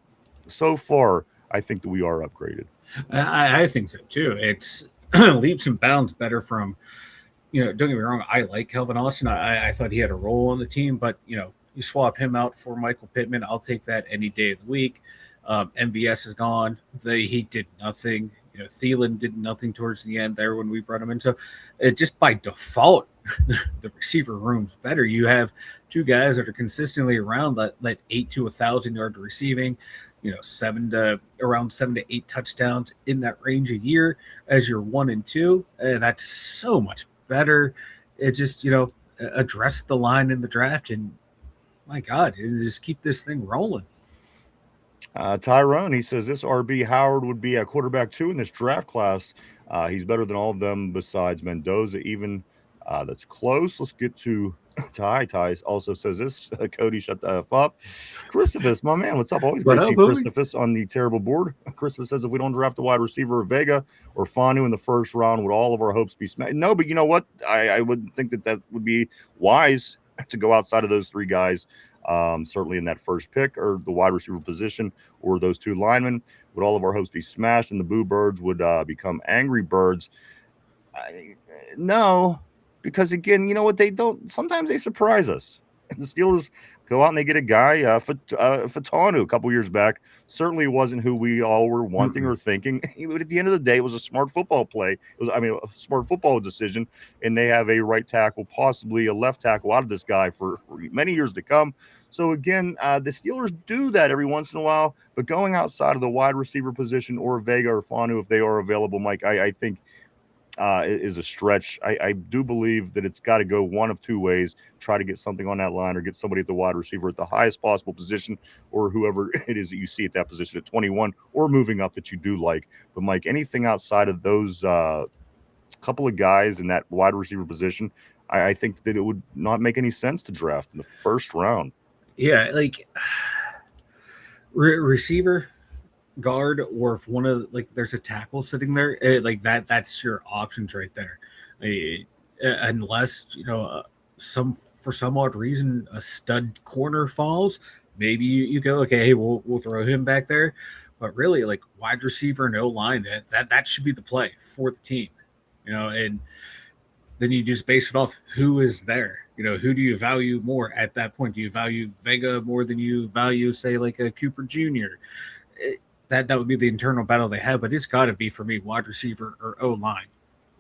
so far, I think that we are upgraded. I think so too. It's leaps and bounds better from, don't get me wrong, I like Calvin Austin. I thought he had a role on the team, but, you swap him out for Michael Pittman. I'll take that any day of the week. MVS is gone. He did nothing. Thielen did nothing towards the end there when we brought him in. So just by default, the receiver room's better. You have 2 guys that are consistently around that 8 to 1,000 yard receiving, around 7 to 8 touchdowns in that range a year as your 1 and 2. That's so much better. It just, address the line in the draft, and my God, just keep this thing rolling. Tyrone, he says this RB Howard would be a quarterback 2 in this draft class. He's better than all of them besides Mendoza, even that's close. Let's get to Ty. Ty also says this. Cody, shut the F up. Christopher, my man, what's up? Always great to see Christopher on the terrible board. Christopher says if we don't draft a wide receiver or Vega or Fanu in the first round, would all of our hopes be smashed? No, but you know what? I wouldn't think that would be wise to go outside of those 3 guys. Certainly in that first pick or the wide receiver position or those 2 linemen. Would all of our hopes be smashed and the Boo Birds would become Angry Birds? No, because again, you know what, they don't. Sometimes they surprise us. The Steelers go out and they get a guy, Fatanu, a couple years back. Certainly wasn't who we all were wanting or thinking. But at the end of the day, it was a smart football play. It was, a smart football decision. And they have a right tackle, possibly a left tackle out of this guy for many years to come. So again, the Steelers do that every once in a while. But going outside of the wide receiver position or Vega or Fanu, if they are available, Mike, I think is a stretch. I do believe that it's got to go one of 2 ways. Try to get something on that line or get somebody at the wide receiver at the highest possible position or whoever it is that you see at that position at 21 or moving up that you do like. But, Mike, anything outside of those couple of guys in that wide receiver position, I think that it would not make any sense to draft in the first round. Yeah, like receiver, guard, or if one of there's a tackle sitting there, that's your options right there. Unless for some odd reason a stud corner falls, maybe you go, okay, we'll throw him back there. But really, wide receiver and O-line, that should be the play for the team, and then you just base it off who is there. Who do you value more at that point? Do you value Vega more than you value, say, like a Cooper Jr.? That would be the internal battle they have, but it's got to be, for me, wide receiver or O-line.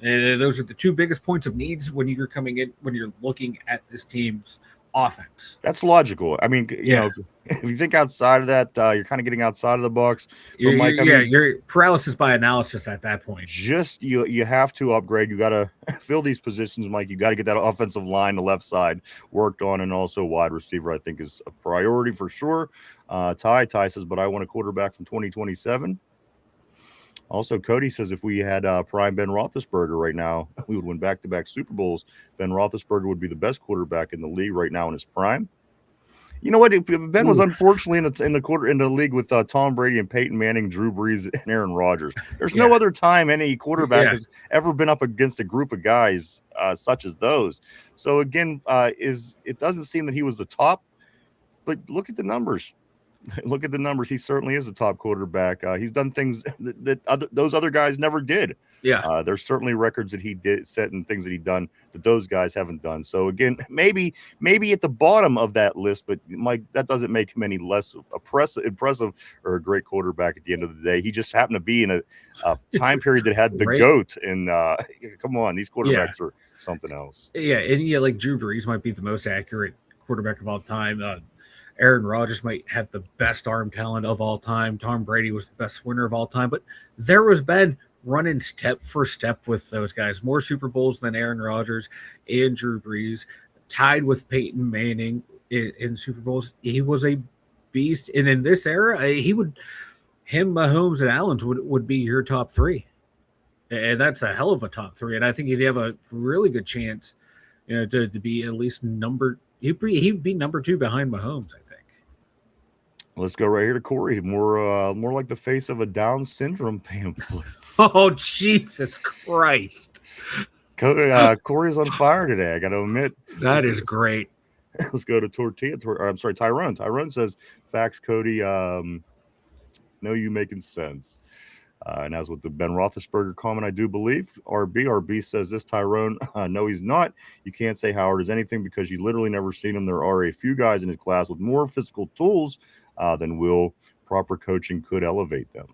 And those are the 2 biggest points of needs when you're coming in, when you're looking at this team's offense. That's logical. I mean, you know, if you think outside of that, you're kind of getting outside of the box. You're paralysis by analysis at that point. Just you have to upgrade. You got to fill these positions, Mike. You got to get that offensive line, the left side, worked on, and also wide receiver, I think, is a priority for sure. Ty says, but I want a quarterback from 2027. Also, Cody says if we had prime Ben Roethlisberger right now, we would win back-to-back Super Bowls. Ben Roethlisberger would be the best quarterback in the league right now in his prime. You know what? Ben was unfortunately in the league with Tom Brady and Peyton Manning, Drew Brees, and Aaron Rodgers. There's no other time any quarterback has ever been up against a group of guys such as those. So again, it doesn't seem that he was the top, but look at the numbers. Look at the numbers. He certainly is a top quarterback. He's done things that those other guys never did. Yeah. There's certainly records that he did set and things that he done that those guys haven't done. So again, maybe at the bottom of that list, but Mike, that doesn't make him any less impressive or a great quarterback at the end of the day. He just happened to be in a time period that had the Right. GOAT. And come on, these quarterbacks are something else. Yeah, and like Drew Brees might be the most accurate quarterback of all time. Aaron Rodgers might have the best arm talent of all time. Tom Brady was the best winner of all time. But there was Ben running step for step with those guys. More Super Bowls than Aaron Rodgers and Drew Brees, tied with Peyton Manning in Super Bowls. He was a beast. And in this era, Mahomes, and Allen would be your top three. And that's a hell of a top three. And I think he'd have a really good chance, to be at least he'd be number two behind Mahomes, I think. Let's go right here to Corey. More like the face of a Down syndrome pamphlet. Oh, Jesus Christ. Corey's on fire today. I got to admit. That is great. Let's go to Tyrone. Tyrone says, facts, Cody. No, you making sense. And as with the Ben Roethlisberger comment, I do believe RB says this, Tyrone. No, he's not. You can't say Howard is anything because you literally never seen him. There are a few guys in his class with more physical tools than Will. Proper coaching could elevate them.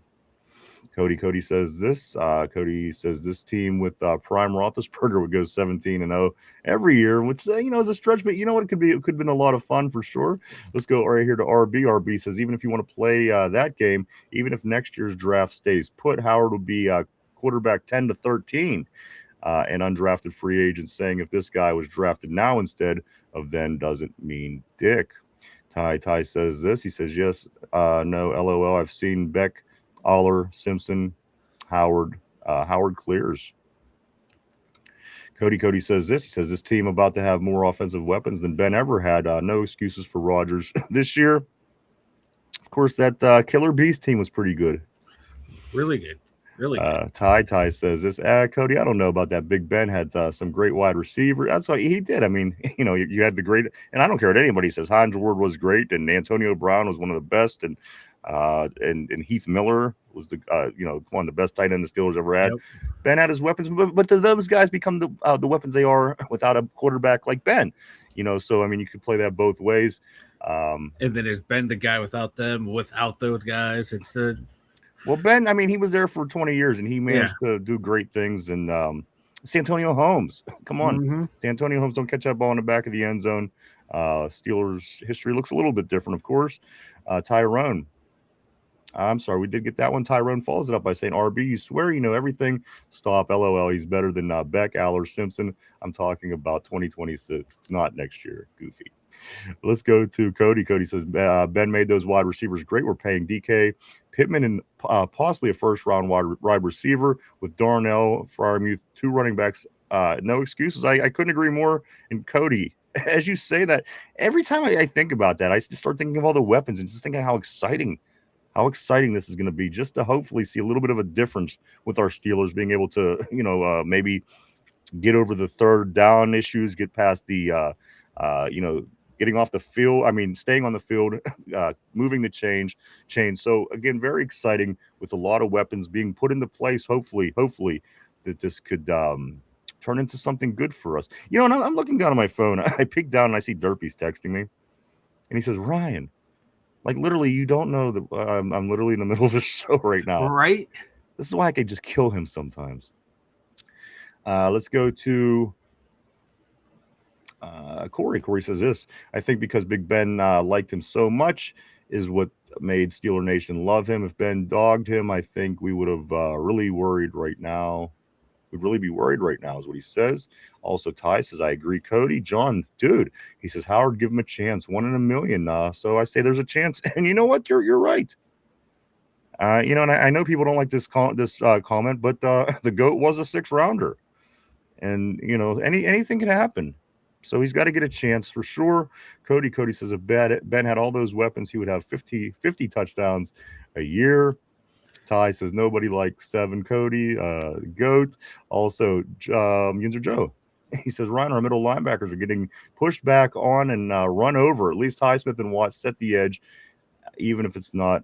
Cody says this. Cody says this team with prime Roethlisberger would go 17-0 every year, which is a stretch, but you know what, it could have been a lot of fun for sure. Let's go right here to RB. RB says even if you want to play that game, even if next year's draft stays put, Howard will be quarterback 10 to 13, and undrafted free agent, saying if this guy was drafted now instead of then doesn't mean dick. Ty says this. He says yes, no, LOL. I've seen Beck, Aller, Simpson, Howard clears. Cody says this. He says this team about to have more offensive weapons than Ben ever had. No excuses for Rodgers this year. Of course, that Killer Bees team was pretty good. Really good. Really good. Ty says this. Cody, I don't know about that. Big Ben had some great wide receiver. That's what he did. I mean, you had the great, and I don't care what anybody says. Hines Ward was great, and Antonio Brown was one of the best, and Heath Miller was one of the best tight end the Steelers ever had. Yep. Ben had his weapons, but do those guys become the weapons they are without a quarterback like Ben? So I mean, you could play that both ways. And then is Ben the guy without them? Without those guys, it's well, Ben. I mean, he was there for 20 years, and he managed to do great things. And Santonio Holmes, come on, Santonio Holmes, don't catch that ball in the back of the end zone. Steelers history looks a little bit different, of course. Tyrone. I'm sorry, we did get that one. Tyrone follows it up by saying, RB, you swear you know everything. Stop, LOL. He's better than Beck, Aller, Simpson. I'm talking about 2026. It's not next year. Goofy. Let's go to Cody. Cody says, Ben made those wide receivers great. We're paying DK, Pittman, and possibly a first-round wide receiver with Darnell, Freiermuth, 2 running backs. No excuses. I couldn't agree more. And Cody, as you say that, every time I think about that, I start thinking of all the weapons and just thinking how exciting this is going to be, just to hopefully see a little bit of a difference with our Steelers being able to, maybe get over the third down issues, get past the, getting off the field. I mean, staying on the field, moving the chain. So again, very exciting with a lot of weapons being put into place. Hopefully that this could turn into something good for us. And I'm looking down at my phone. I peek down and I see Derpy's texting me, and he says, Ryan, like literally, you don't know that I'm literally in the middle of the show right now. Right. This is why I could just kill him sometimes. Let's go to Corey. Corey says this. I think because Big Ben liked him so much is what made Steeler Nation love him. If Ben dogged him, I think we would have really worried right now. We'd really be worried right now is what he says. Also, Ty says, I agree, Cody. John, dude, he says, Howard, give him a chance. 1 in a million. So I say there's a chance. And you know what? You're right. And I know people don't like this comment, but the GOAT was a 6-rounder. And, anything can happen. So he's got to get a chance for sure. Cody says, if Ben had all those weapons, he would have 50 touchdowns a year. Ty says nobody likes 7. Cody, GOAT. Also, Yinzer Joe. He says, Ryan, our middle linebackers are getting pushed back on and run over. At least Highsmith and Watts set the edge. even if it's not.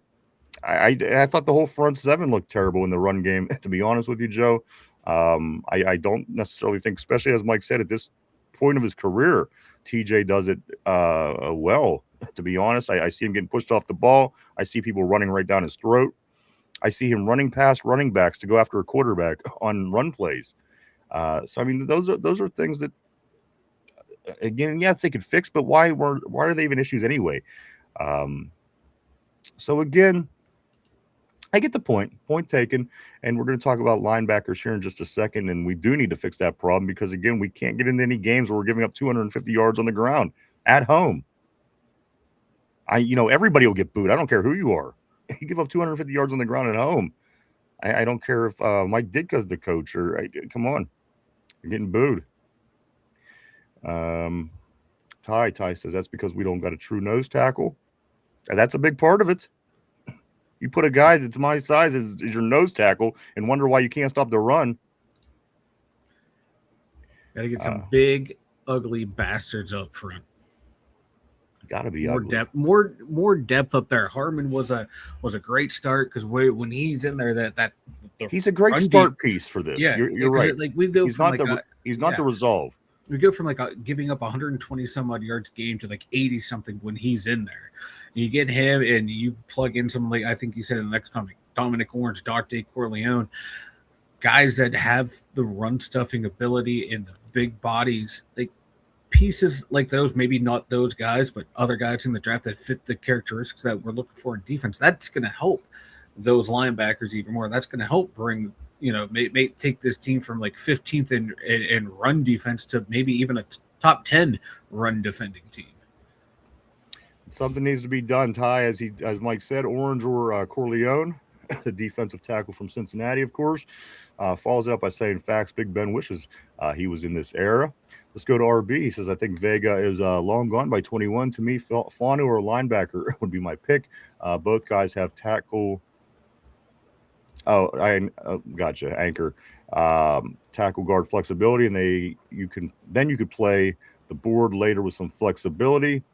I thought the whole front seven looked terrible in the run game, to be honest with you, Joe. I don't necessarily think, especially as Mike said, at this point of his career, TJ does it well. To be honest, I see him getting pushed off the ball. I see people running right down his throat. I see him running past running backs to go after a quarterback on run plays. So I mean, those are things that, again, yes, they could fix, but why are they even issues anyway? So again, I get the point. Point taken. And we're going to talk about linebackers here in just a second. And we do need to fix that problem because, again, we can't get into any games where we're giving up 250 yards on the ground at home. Everybody will get booed. I don't care who you are. You give up 250 yards on the ground at home. I don't care if Mike Ditka's the coach or come on. You're getting booed. Ty says that's because we don't got a true nose tackle. And that's a big part of it. You put a guy that's my size as your nose tackle and wonder why you can't stop the run. Got to get some big, ugly bastards up front. Got to be more ugly. depth, more depth up there. Harmon was a great start because when he's in there, he's a great start piece for this. Yeah, you're right. Like we go he's from not the resolve. We go from giving up 120 some odd yards a game to 80 something when he's in there. You get him and you plug in some, I think you said in the next comment, Dominic Orange, Dante Corleone, guys that have the run stuffing ability and the big bodies, pieces like those, maybe not those guys, but other guys in the draft that fit the characteristics that we're looking for in defense. That's going to help those linebackers even more. That's going to help bring, may take this team from 15th in run defense to maybe even a top 10 run defending team. Something needs to be done, Ty, as Mike said, Orange or Corleone, the defensive tackle from Cincinnati, of course, follows it up by saying, facts, Big Ben wishes he was in this era. Let's go to RB. He says, I think Vega is long gone by 21. To me, Fanu or a linebacker would be my pick. Both guys have tackle. Oh, I gotcha. Anchor. Tackle guard flexibility, and you could play the board later with some flexibility.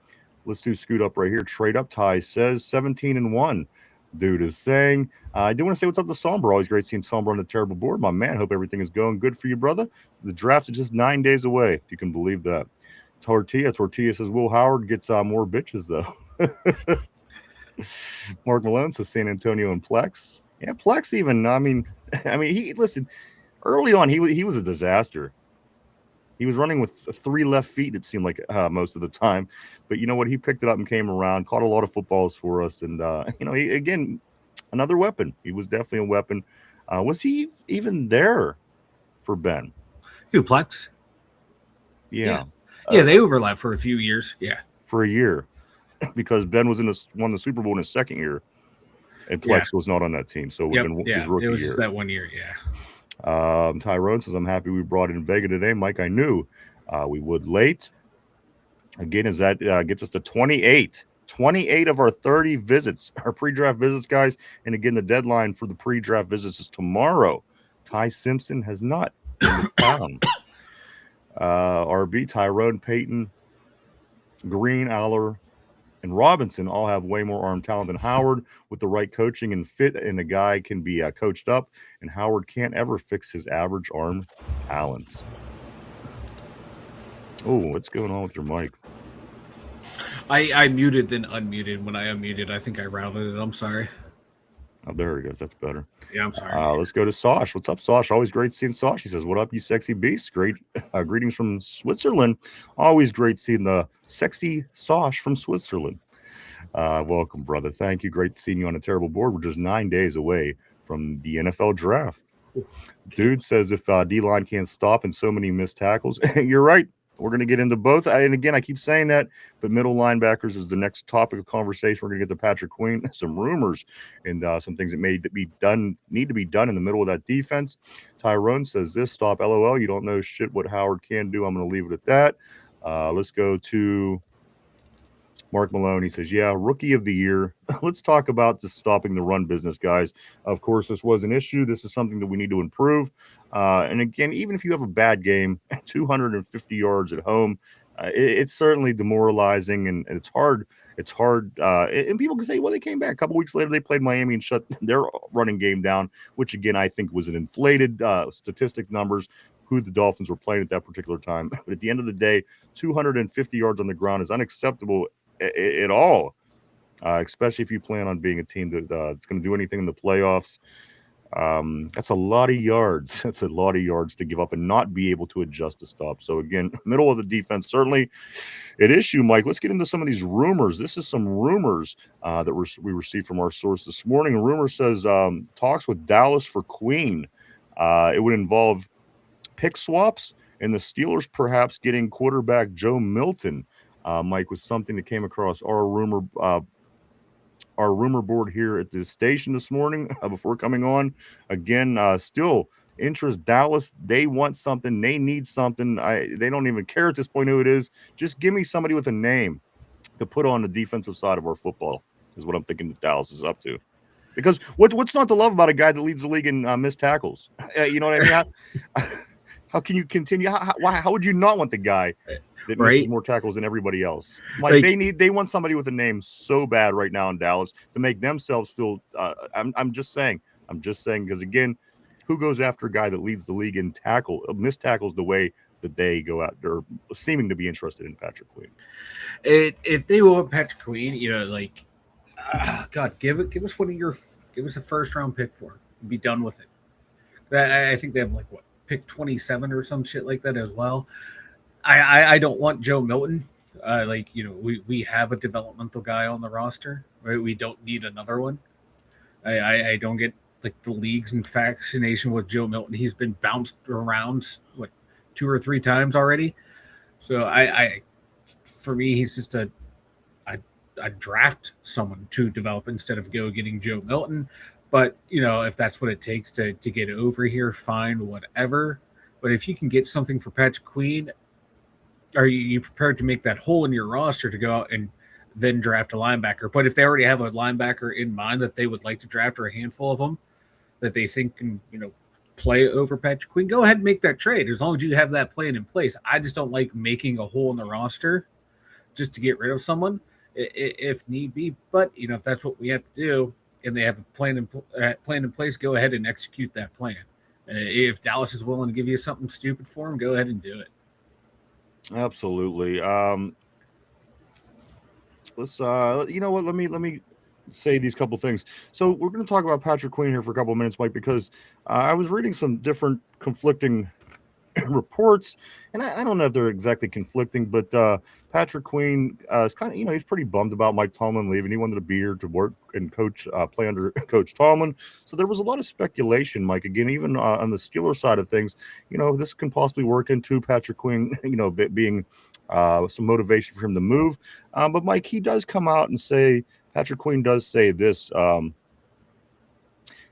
Let's do scoot up right here. Trade up. Ty says 17-1. Dude is saying, I do want to say what's up to Sombra. Always great seeing Sombra on the terrible board. My man, hope everything is going good for you, brother. The draft is just 9 days away, if you can believe that. Tortilla says, Will Howard gets more bitches, though. Mark Malone says San Antonio and Plex. Yeah, Plex even, I mean, listen, early on, he was a disaster. He was running with 3 left feet, it seemed like most of the time. But you know what? He picked it up and came around, caught a lot of footballs for us. And, he, again, another weapon. He was definitely a weapon. Was he even there for Ben? Who, Plex? Yeah. Yeah, they overlapped for a few years. Yeah. For a year. Because Ben was won the Super Bowl in his second year. And Plex was not on that team. So it would have been his rookie year. It was just that 1 year, yeah. Tyrone says, I'm happy we brought in Vega today. Mike, I knew we would late. Again, as that gets us to 28 of our 30 visits, our pre-draft visits, guys. And again, the deadline for the pre-draft visits is tomorrow. Ty Simpson has not been found. RB, Tyrone, Peyton, Green, Aller, and Robinson all have way more arm talent than Howard. With the right coaching and fit, and the guy can be coached up, and Howard can't ever fix his average arm talents. Oh, what's going on with your mic? I muted then unmuted. When I unmuted, I think I routed it. I'm sorry. Oh, there he goes. That's better. Yeah, I'm sorry. Let's go to Sosh. What's up, Sosh? Always great seeing Sosh. He says, what up, you sexy beasts? Great. Greetings from Switzerland. Always great seeing the sexy Sosh from Switzerland. Welcome, brother. Thank you. Great seeing you on a terrible board. We're just 9 days away from the NFL draft. Dude says if D-line can't stop and so many missed tackles. You're right. We're going to get into both. And again, I keep saying that, but middle linebackers is the next topic of conversation. We're going to get to Patrick Queen, some rumors, and some things that need to be done in the middle of that defense. Tyrone says this, stop LOL. You don't know shit what Howard can do. I'm going to leave it at that. Let's go to Mark Malone. He says, yeah, rookie of the year. Let's talk about just stopping the run business, guys. Of course, this was an issue. This is something that we need to improve. And again, even if you have a bad game, 250 yards at home It's certainly demoralizing, and it's hard. It's hard, and people can say, well, they came back a couple weeks later. They played Miami and shut their running game down, which again I think was an inflated statistic numbers who the Dolphins were playing at that particular time. But at the end of the day, 250 yards on the ground is unacceptable at all, especially if you plan on being a team that that's going to do anything in the playoffs. That's a lot of yards. That's a lot of yards to give up and not be able to adjust to stop. So again, middle of the defense, certainly an issue, Mike. Let's get into some of these rumors. This is some rumors that we received from our source this morning. A rumor says talks with Dallas for Queen. It would involve pick swaps and the Steelers perhaps getting quarterback Joe Milton. Mike, was something that came across our rumor board here at the station this morning before coming on. Again, still interest Dallas. They want something. They need something. They don't even care at this point who it is. Just give me somebody with a name to put on the defensive side of our football is what I'm thinking that Dallas is up to. Because what's not to love about a guy that leads the league in missed tackles? You know what I mean? How can you continue? How would you not want the guy that misses more tackles than everybody else? Like they want somebody with a name so bad right now in Dallas to make themselves feel. I'm just saying because again, who goes after a guy that leads the league in missed tackles the way that they go out? They're seeming to be interested in Patrick Queen. If they want Patrick Queen, God, give us a first round pick for it. Be done with it. I think they have pick 27 or some shit like that as well. I don't want Joe Milton. We have a developmental guy on the roster, right? We don't need another one. I don't get the league's fascination with Joe Milton. He's been bounced around 2 or 3 times already. So for me, he's just a draft someone to develop instead of getting Joe Milton. But, if that's what it takes to get over here, fine, whatever. But if you can get something for Patrick Queen, are you prepared to make that hole in your roster to go out and then draft a linebacker? But if they already have a linebacker in mind that they would like to draft, or a handful of them that they think can, play over Patrick Queen, go ahead and make that trade as long as you have that plan in place. I just don't like making a hole in the roster just to get rid of someone if need be. But, if that's what we have to do, and they have a plan in place, go ahead and execute that plan. If Dallas is willing to give you something stupid for him, go ahead and do it. Absolutely. Let's you know what? Let me say these couple things. So we're going to talk about Patrick Queen here for a couple of minutes, Mike, because I was reading some different conflicting reports, and I don't know if they're exactly conflicting, but Patrick Queen is kind of, he's pretty bummed about Mike Tomlin leaving. He wanted to be here to work and play under Coach Tomlin. So there was a lot of speculation, Mike, again, even on the Steelers side of things, this can possibly work into Patrick Queen, being some motivation for him to move. But Mike, he does come out and say, Patrick Queen does say this,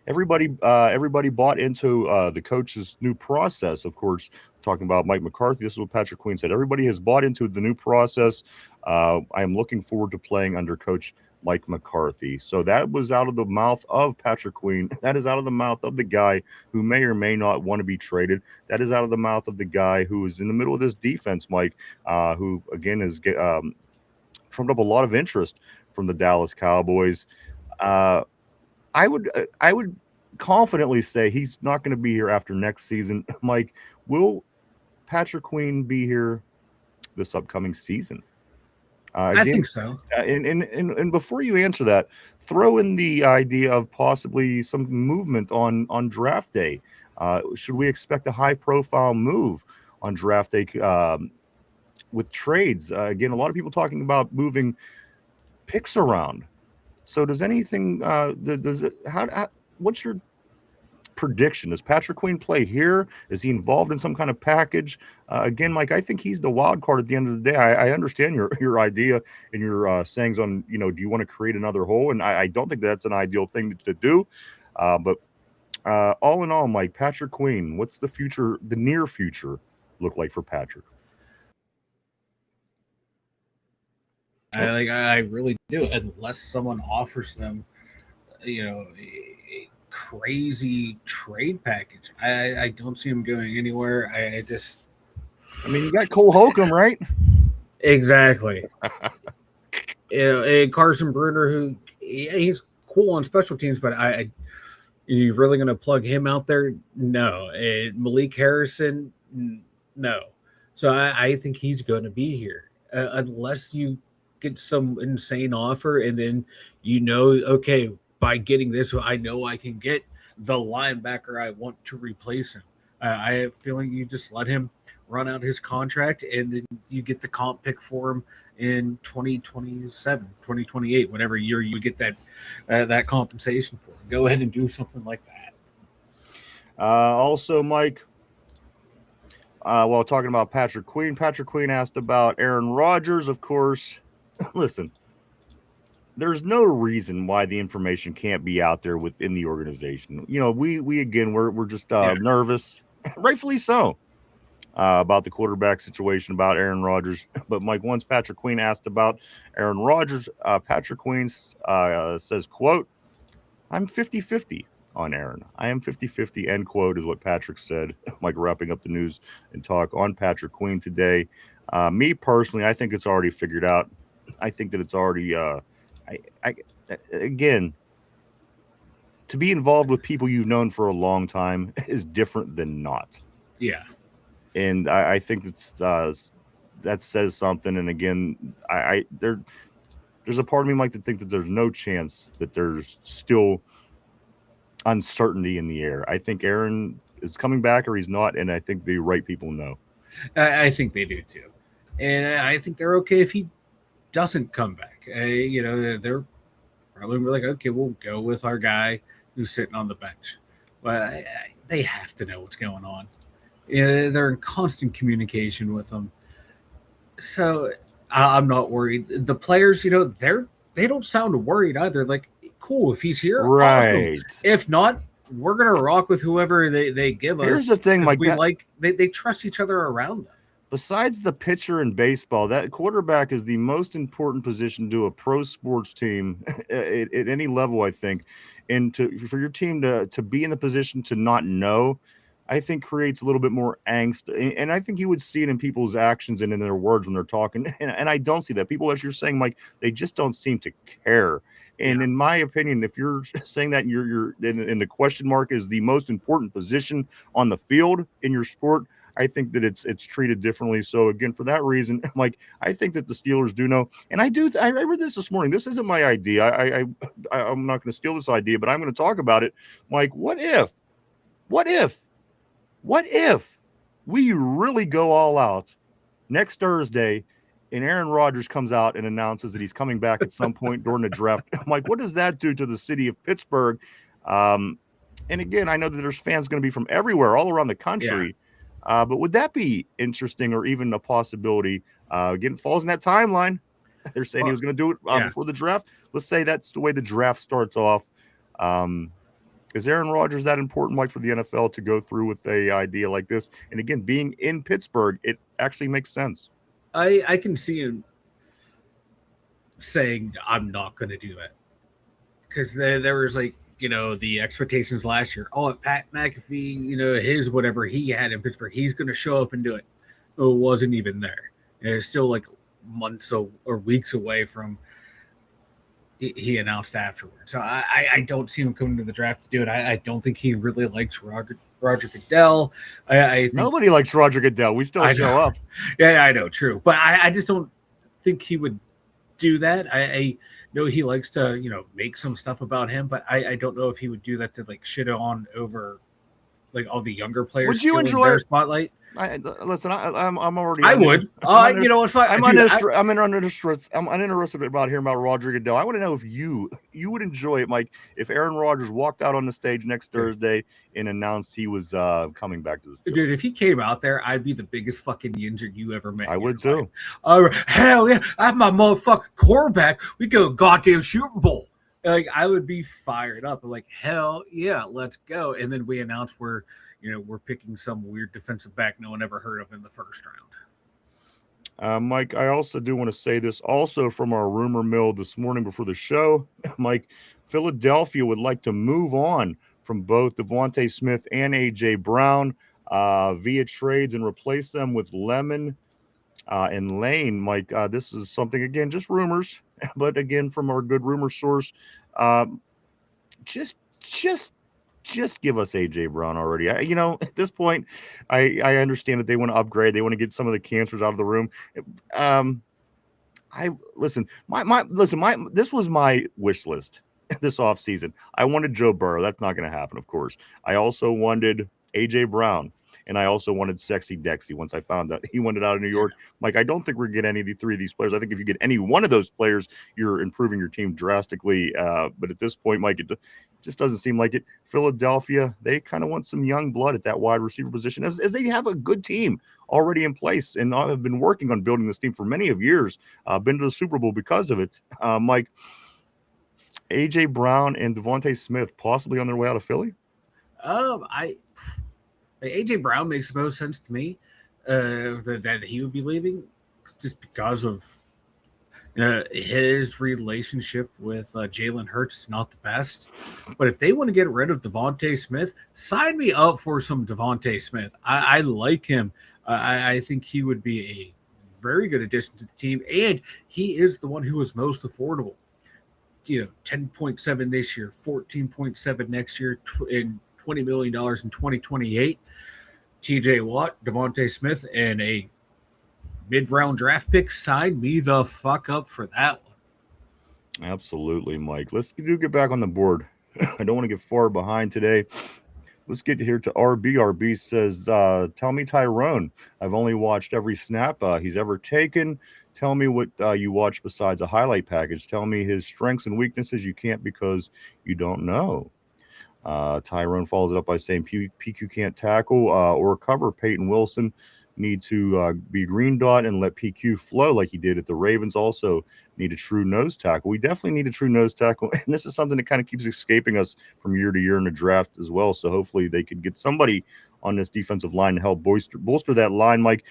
everybody bought into the coach's new process. Of course, talking about Mike McCarthy, this is what Patrick Queen said. Everybody has bought into the new process. I am looking forward to playing under Coach Mike McCarthy. So that was out of the mouth of Patrick Queen. That is out of the mouth of the guy who may or may not want to be traded. That is out of the mouth of the guy who is in the middle of this defense, Mike, who, again, is trumped up a lot of interest from the Dallas Cowboys. I would confidently say he's not going to be here after next season. Mike, will Patrick Queen be here this upcoming season? I think so. And before you answer that, throw in the idea of possibly some movement on draft day. Should we expect a high-profile move on draft day with trades? Again, a lot of people talking about moving picks around. So does anything? What's your prediction? Does Patrick Queen play here? Is he involved in some kind of package? Again, Mike, I think he's the wild card at the end of the day. I understand your idea and your sayings on, do you want to create another hole? And I don't think that's an ideal thing to do. But all in all, Mike, Patrick Queen, what's the near future look like for Patrick? I really do, unless someone offers them, a crazy trade package. I don't see him going anywhere. You got Cole Holcomb, right? Exactly. And Carson Bruner, who he's cool on special teams, but you really going to plug him out there? No. And Malik Harrison, no. So I think he's going to be here unless you get some insane offer, and then okay, by getting this, I know I can get the linebacker I want to replace him. I have a feeling you just let him run out his contract, and then you get the comp pick for him in 2027, 2028, whatever year you get that compensation for him. Go ahead and do something like that. Also, Mike, while talking about Patrick Queen asked about Aaron Rodgers, of course. Listen, there's no reason why the information can't be out there within the organization. We again, we're just nervous, rightfully so, about the quarterback situation, about Aaron Rodgers. But Mike, once Patrick Queen asked about Aaron Rodgers, Patrick Queen says, quote, "I'm 50-50 on Aaron. I am 50-50, end quote," is what Patrick said. Mike, wrapping up the news and talk on Patrick Queen today. Me personally, I think it's already figured out. I think that it's already again, to be involved with people you've known for a long time is different than not. Yeah. And I think that says something. And again, there's a part of me, Mike, to think that there's no chance that there's still uncertainty in the air. I think Aaron is coming back or he's not, and I think the right people know. I think they do too, and I think they're okay if he doesn't come back. They're probably like, okay, we'll go with our guy who's sitting on the bench, but they have to know what's going on. They're in constant communication with them, so I'm not worried. The players, they don't sound worried either. Like, cool, if he's here, right? Awesome. If not, we're gonna rock with whoever they give us. Here's the thing, Mike. They trust each other around them. Besides the pitcher in baseball, that quarterback is the most important position to a pro sports team at any level, I think. And for your team to be in the position to not know, I think creates a little bit more angst. And I think you would see it in people's actions and in their words when they're talking. And I don't see that. People, as you're saying, Mike, they just don't seem to care. And in my opinion, if you're saying that you're in the question mark is the most important position on the field in your sport, I think that it's treated differently. So again, for that reason, Mike, I think that the Steelers do know. And I read this morning. This isn't my idea. I'm not going to steal this idea, but I'm going to talk about it. Mike, what if we really go all out next Thursday and Aaron Rodgers comes out and announces that he's coming back at some point during the draft? Mike, what does that do to the city of Pittsburgh? And again, I know that there's fans going to be from everywhere, all around the country. Yeah. But would that be interesting or even a possibility? Again, falls in that timeline. They're saying he was going to do it before the draft. Let's say that's the way the draft starts off. Is Aaron Rodgers that important, Mike, for the NFL to go through with a idea like this? And again, being in Pittsburgh, it actually makes sense. I can see him saying, "I'm not going to do that," because there was the expectations last year. Oh, Pat McAfee, his whatever he had in Pittsburgh, he's going to show up and do it. It wasn't even there. It's still like months or weeks away from he announced afterwards. So I don't see him coming to the draft to do it. I don't think he really likes Roger Goodell. I think, nobody likes Roger Goodell. We still show up. Yeah, I know, true. But I just don't think he would do that. I know he likes to, make some stuff about him, but I don't know if he would do that to shit on over all the younger players. Would you enjoy their spotlight? Listen, I'm already. I would. You know what? I'm uninterested about hearing about Roger Goodell. I want to know if you would enjoy it, Mike, if Aaron Rodgers walked out on the stage next Thursday and announced he was coming back to the Steelers. Dude, if he came out there, I'd be the biggest fucking Yinzer you ever met. I would too. Hell yeah, I'm my motherfucking quarterback. We go goddamn Super Bowl. I would be fired up. Hell yeah, let's go. And then we announce we're picking some weird defensive back no one ever heard of in the first round. Mike, I also do want to say this also from our rumor mill this morning before the show. Mike, Philadelphia would like to move on from both Devontae Smith and A.J. Brown via trades and replace them with Lemon And Lane, Mike, this is something, again, just rumors, but again, from our good rumor source, um, just, just, just give us AJ Brown already. At this point, I understand that they want to upgrade. They want to get some of the cancers out of the room. Um, I listen, my this was my wish list this offseason. I wanted Joe Burrow. That's not going to happen, of course. I also wanted AJ Brown, and I also wanted Sexy Dexy once I found out he wanted out of New York. Mike, I don't think we're going to get any of the three of these players. I think if you get any one of those players, you're improving your team drastically. But at this point, Mike, it just doesn't seem like it. Philadelphia, they kind of want some young blood at that wide receiver position, as they have a good team already in place and have been working on building this team for many of years. Been to the Super Bowl because of it. Mike, AJ Brown and Devontae Smith possibly on their way out of Philly. I AJ Brown makes the most sense to me. That he would be leaving just because of his relationship with Jalen Hurts is not the best. But if they want to get rid of Devontae Smith, sign me up for some Devontae Smith. I like him. I think he would be a very good addition to the team, and he is the one who is most affordable. 10.7 this year, 14.7 next year, and $20 million in 2028. TJ Watt, Devontae Smith, and a mid-round draft pick. Sign me the fuck up for that one. Absolutely, Mike. Let's get back on the board. I don't want to get far behind today. Let's get here to RB. RB says, tell me Tyrone. I've only watched every snap he's ever taken. Tell me what you watch besides a highlight package. Tell me his strengths and weaknesses. You can't because you don't know. Tyrone follows it up by saying PQ can't tackle or cover. Peyton Wilson need to be green dot and let PQ flow like he did at the Ravens. Also need a true nose tackle. We definitely need a true nose tackle, and this is something that kind of keeps escaping us from year to year in the draft as well. So hopefully they could get somebody on this defensive line to help bolster that line. Mike,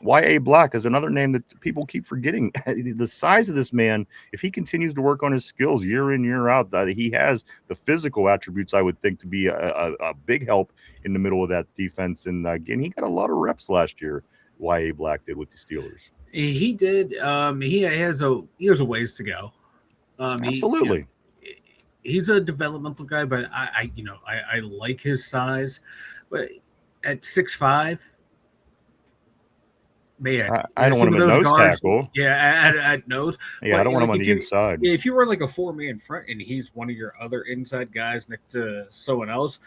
Y.A. Black is another name that people keep forgetting. The size of this man, if he continues to work on his skills year in, year out, he has the physical attributes, I would think, to be a big help in the middle of that defense. And again, he got a lot of reps last year. Y.A. Black did with the Steelers. He did. He has a ways to go. Absolutely. He's a developmental guy, but I like his size. But at 6'5", man, I don't want him at nose tackle. Yeah, at nose. Yeah, but I don't want him on the inside. If you were like a 4-man front and he's one of your other inside guys next to someone else,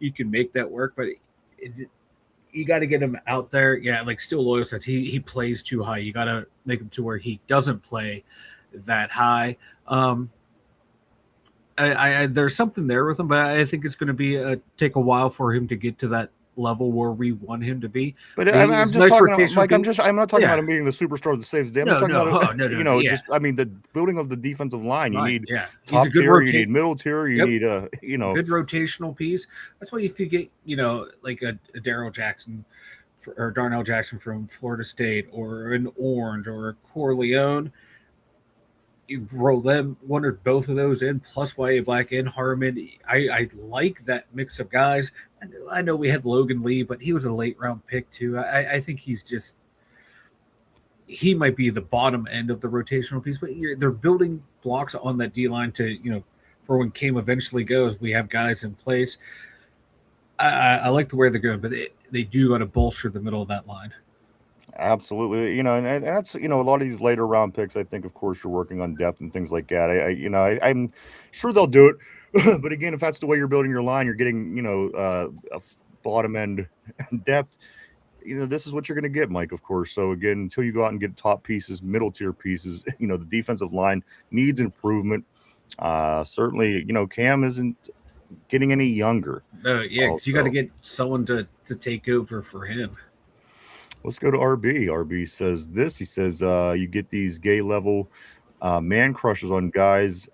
you can make that work. But you got to get him out there. Yeah, like Steel Loyal says, he plays too high. You got to make him to where he doesn't play that high. There's something there with him, but I think it's going to take a while for him to get to that level where we want him to be. But I'm just talking about, Mike. I'm not talking about him being the superstar that saves the day. I'm talking about the building of the defensive line. You need top tier, you need middle tier, you need good rotational piece. That's why if you get like a Darnell Jackson from Florida State, or an Orange, or a Corleone. You roll them, one or both of those in, plus Y.A. Black and Harmon. I like that mix of guys. I know we had Logan Lee, but he was a late round pick too. I think he might be the bottom end of the rotational piece, but they're building blocks on that D line to, for when Cam eventually goes, we have guys in place. I like the way they're going, but they do got to bolster the middle of that line. Absolutely, and that's a lot of these later round picks. I think, of course, you're working on depth and things like that. I'm sure they'll do it, but again, if that's the way you're building your line, you're getting a bottom end depth. This is what you're going to get, Mike. Of course. So again, until you go out and get top pieces, middle tier pieces, the defensive line needs improvement. Certainly, Cam isn't getting any younger. Because you got to get someone to take over for him. Let's go to RB. RB says this. He says, you get these gay level man crushes on guys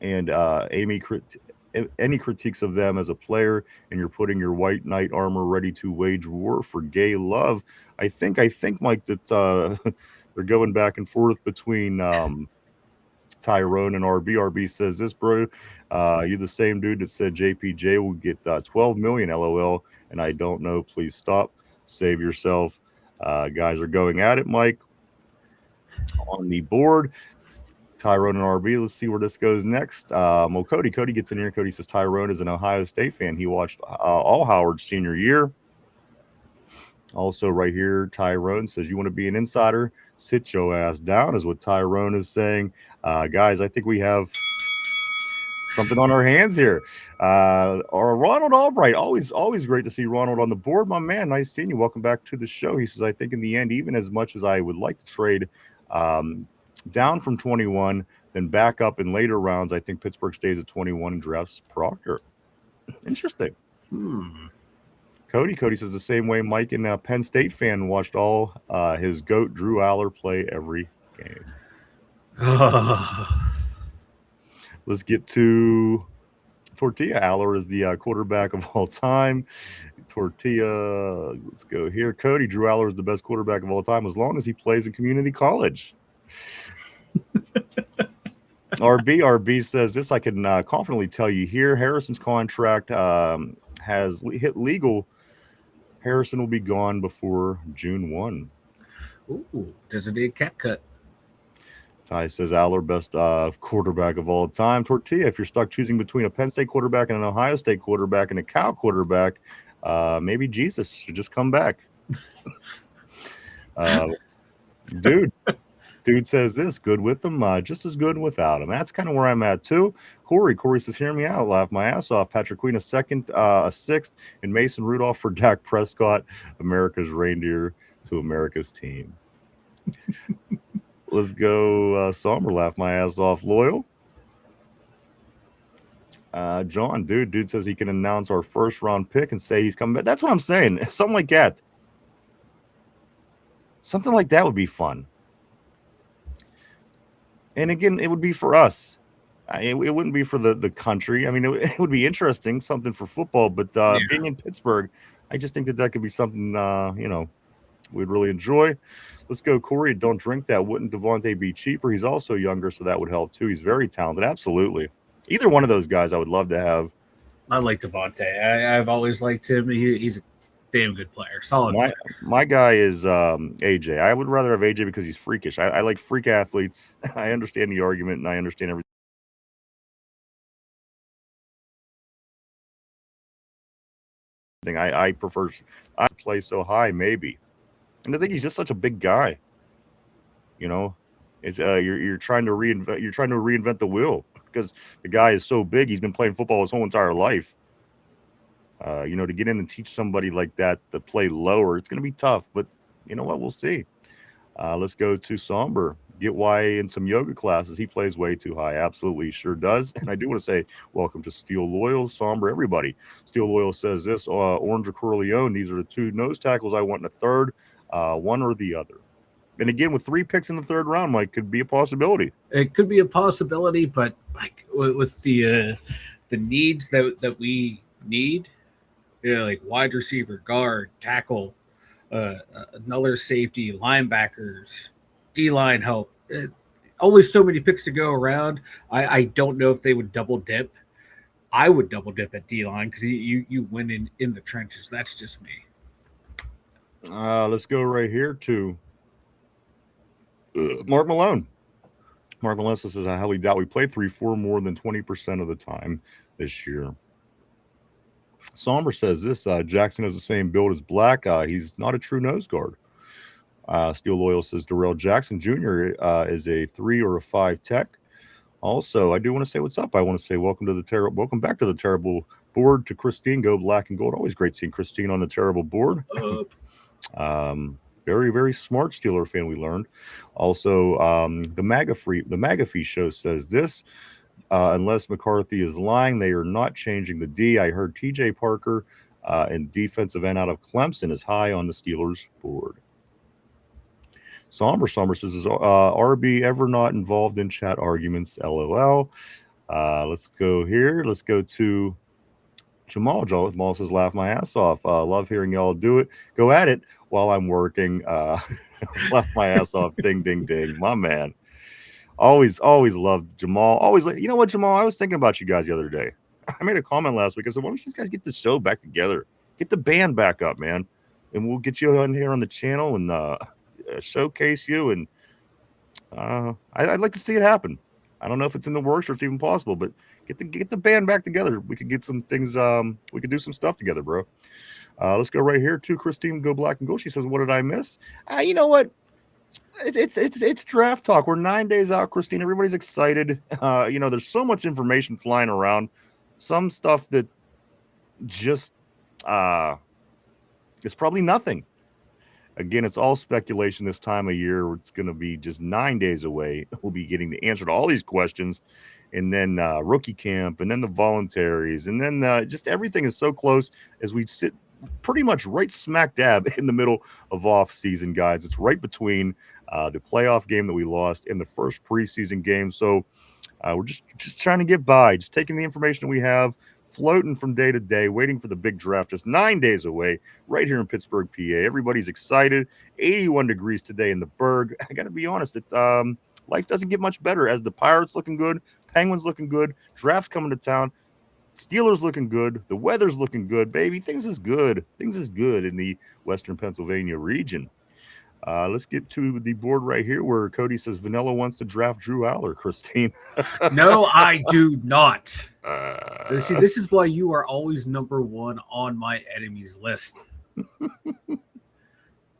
and any critiques of them as a player, and you're putting your white knight armor ready to wage war for gay love. I think, Mike, that they're going back and forth between Tyrone and RB. RB says this, bro. You're the same dude that said JPJ will get 12 million, LOL, and I don't know. Please stop. Save yourself. Guys are going at it, Mike. On the board, Tyrone and RB. Let's see where this goes next. Well, Cody gets in here. Cody says Tyrone is an Ohio State fan. He watched all Howard's senior year. Also, right here, Tyrone says, you want to be an insider? Sit your ass down, is what Tyrone is saying. Guys, I think we have something on our hands here. Or Ronald Albright, always great to see Ronald on the board, my man. Nice seeing you. Welcome back to the show. He says, I think in the end, even as much as I would like to trade down from 21, then back up in later rounds, I think Pittsburgh stays at 21 and drafts Proctor. Interesting. Cody says the same way Mike and Penn State fan watched all his GOAT Drew Aller play every game. Let's get to Tortilla. Aller is the quarterback of all time. Tortilla, let's go here. Cody, Drew Aller is the best quarterback of all time as long as he plays in community college. RB says this, I can confidently tell you here. Harrison's contract has hit legal. Harrison will be gone before June 1. Ooh, does it need a cap cut? Ty says Aller, best quarterback of all time. Tortilla, if you're stuck choosing between a Penn State quarterback and an Ohio State quarterback and a Cal quarterback, maybe Jesus should just come back. Dude says this, good with him, just as good without him. That's kind of where I'm at too. Corey says, hear me out, laugh my ass off. Patrick Queen a sixth, and Mason Rudolph for Dak Prescott, America's reindeer to America's team. Let's go Somber, laugh my ass off. Loyal. John, dude says he can announce our first round pick and say he's coming back. That's what I'm saying. Something like that. Something like that would be fun. And again, it would be for us. It wouldn't be for the country. I mean, it would be interesting, something for football. But being in Pittsburgh, I just think that could be something, we'd really enjoy. Let's go, Corey. Don't drink that. Wouldn't Devontae be cheaper? He's also younger, so that would help too. He's very talented. Absolutely. Either one of those guys I would love to have. I like Devontae. I've always liked him. He's a damn good player. Solid player. My guy is AJ. I would rather have AJ because he's freakish. I like freak athletes. I understand the argument, and I understand everything. I prefer I play so high, maybe. And I think he's just such a big guy. You know, it's you're trying to reinvent the wheel because the guy is so big. He's been playing football his whole entire life. To get in and teach somebody like that to play lower, it's going to be tough. But you know what? We'll see. Let's go to Somber. Get Y in some yoga classes. He plays way too high. Absolutely, sure does. And I do want to say welcome to Steel Loyal, Somber, everybody. Steel Loyal says this, Orange or Corleone, these are the two nose tackles I want in a third, one or the other. And again, with 3 picks in the third round, Mike, could be a possibility. It could be a possibility, but like with the needs that we need, like wide receiver, guard, tackle, another safety, linebackers, D-line help. Always so many picks to go around. I don't know if they would double dip. I would double dip at D-line because you win in the trenches. That's just me. Let's go right here to Mark Malone. Mark Malone says, I highly doubt we play 3-4 more than 20% of the time this year. Somber says this, Jackson has the same build as Black. He's not a true nose guard. Steel Loyal says Darrell Jackson Jr. Is a 3 or a 5 tech. Also, I do want to say what's up. I want to say welcome back to the terrible board to Christine. Go Black and Gold. Always great seeing Christine on the terrible board. Very, very smart Steeler fan, we learned. Also, the MAGAFee show says this. Unless McCarthy is lying, they are not changing the D. I heard TJ Parker and defensive end out of Clemson is high on the Steelers board. Somber says, is RB ever not involved in chat arguments? LOL. Let's go here. Let's go to Jamal. Jamal says, laugh my ass off. Love hearing y'all do it. Go at it while I'm working. Laugh my ass off. Ding, ding, ding. My man. Always loved Jamal. Always, you know what, Jamal? I was thinking about you guys the other day. I made a comment last week. I said, why don't these guys get the show back together? Get the band back up, man. and we'll get you on here on the channel and showcase you. And I'd like to see it happen. I don't know if it's in the works or it's even possible, but get the band back together. We could get some things. We could do some stuff together, bro. Let's go right here to Christine Go Black and Go. She says, "What did I miss? You know what? It's draft talk. We're 9 days out, Christine. Everybody's excited. There's so much information flying around. Some stuff that just it's probably nothing. Again, it's all speculation this time of year. It's going to be just 9 days away. We'll be getting the answer to all these questions, and then rookie camp, and then the voluntaries, and then just everything is so close as we sit pretty much right smack dab in the middle of off season, guys. It's right between the playoff game that we lost and the first preseason game. So we're just trying to get by, just taking the information we have, floating from day to day, waiting for the big draft, just 9 days away, right here in Pittsburgh, PA. Everybody's excited. 81 degrees today in the Berg. I got to be honest, life doesn't get much better as the Pirates looking good, Penguins looking good, draft's coming to town, Steelers looking good, the weather's looking good, baby. Things is good in the Western Pennsylvania region. Let's get to the board right here where Cody says Vanilla wants to draft Drew Aller, Christine. No, I do not. See, this is why you are always number one on my enemies list.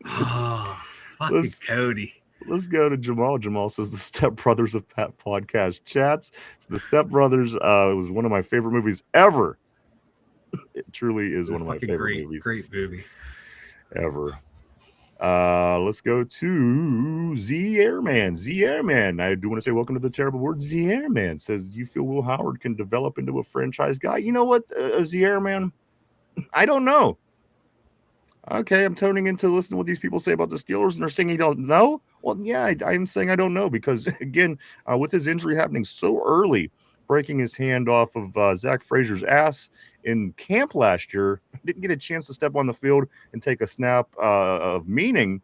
Oh, fucking Cody. Let's go to Jamal. Jamal says the Step Brothers of Pat podcast chats. So the Step Brothers was one of my favorite movies ever. It truly is one of my favorite movies. Great movie. Ever. Let's go to Z Airman. Z Airman. I do want to say welcome to the terrible word. Z Airman says, "Do you feel Will Howard can develop into a franchise guy?" You know what, Z Airman? I don't know. Okay, I'm tuning in to listen to what these people say about the Steelers, and they're saying you don't know. Well, yeah, I'm saying I don't know because, again, with his injury happening so early, breaking his hand off of Zach Frazier's ass in camp last year, didn't get a chance to step on the field and take a snap of meaning.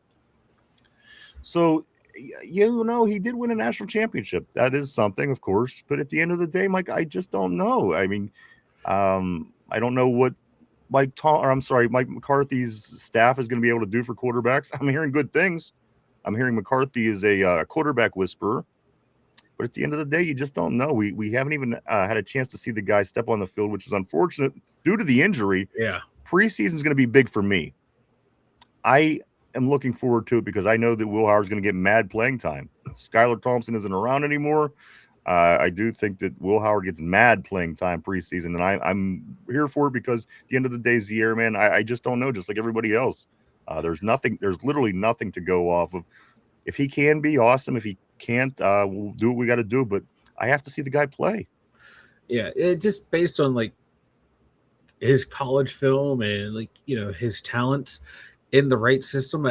So, he did win a national championship. That is something, of course. But at the end of the day, Mike, I just don't know. I mean, I don't know what Mike McCarthy's staff is going to be able to do for quarterbacks. I'm hearing good things. I'm hearing McCarthy is a quarterback whisperer. But at the end of the day, you just don't know. We haven't even had a chance to see the guy step on the field, which is unfortunate due to the injury. Yeah. Preseason is going to be big for me. I am looking forward to it because I know that Will Howard's going to get mad playing time. Skylar Thompson isn't around anymore. I do think that Will Howard gets mad playing time preseason, and I'm here for it because at the end of the day, Z Airman, I just don't know, just like everybody else. There's literally nothing to go off of. If he can be awesome, if he can't, we'll do what we got to do. But I have to see the guy play. Yeah, it just based on like his college film and his talents in the right system,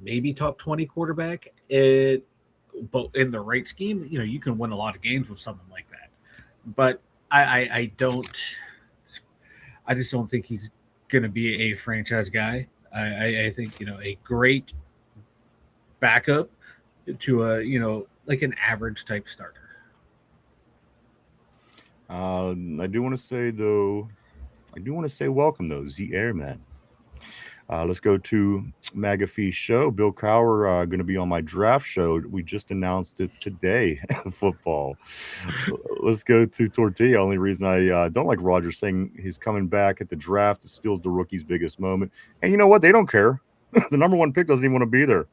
maybe top 20 quarterback. But in the right scheme, you can win a lot of games with someone like that. But I just don't think he's going to be a franchise guy. I think a great backup to like an average type starter. I do want to say welcome though, Z Airman. Let's go to McAfee show. Bill Cowher going to be on my draft show. We just announced it today. Football. Let's go to Tortilla. Only reason I don't like Rodgers saying he's coming back at the draft. It steals the rookie's biggest moment. And you know what? They don't care. The number one pick doesn't even want to be there.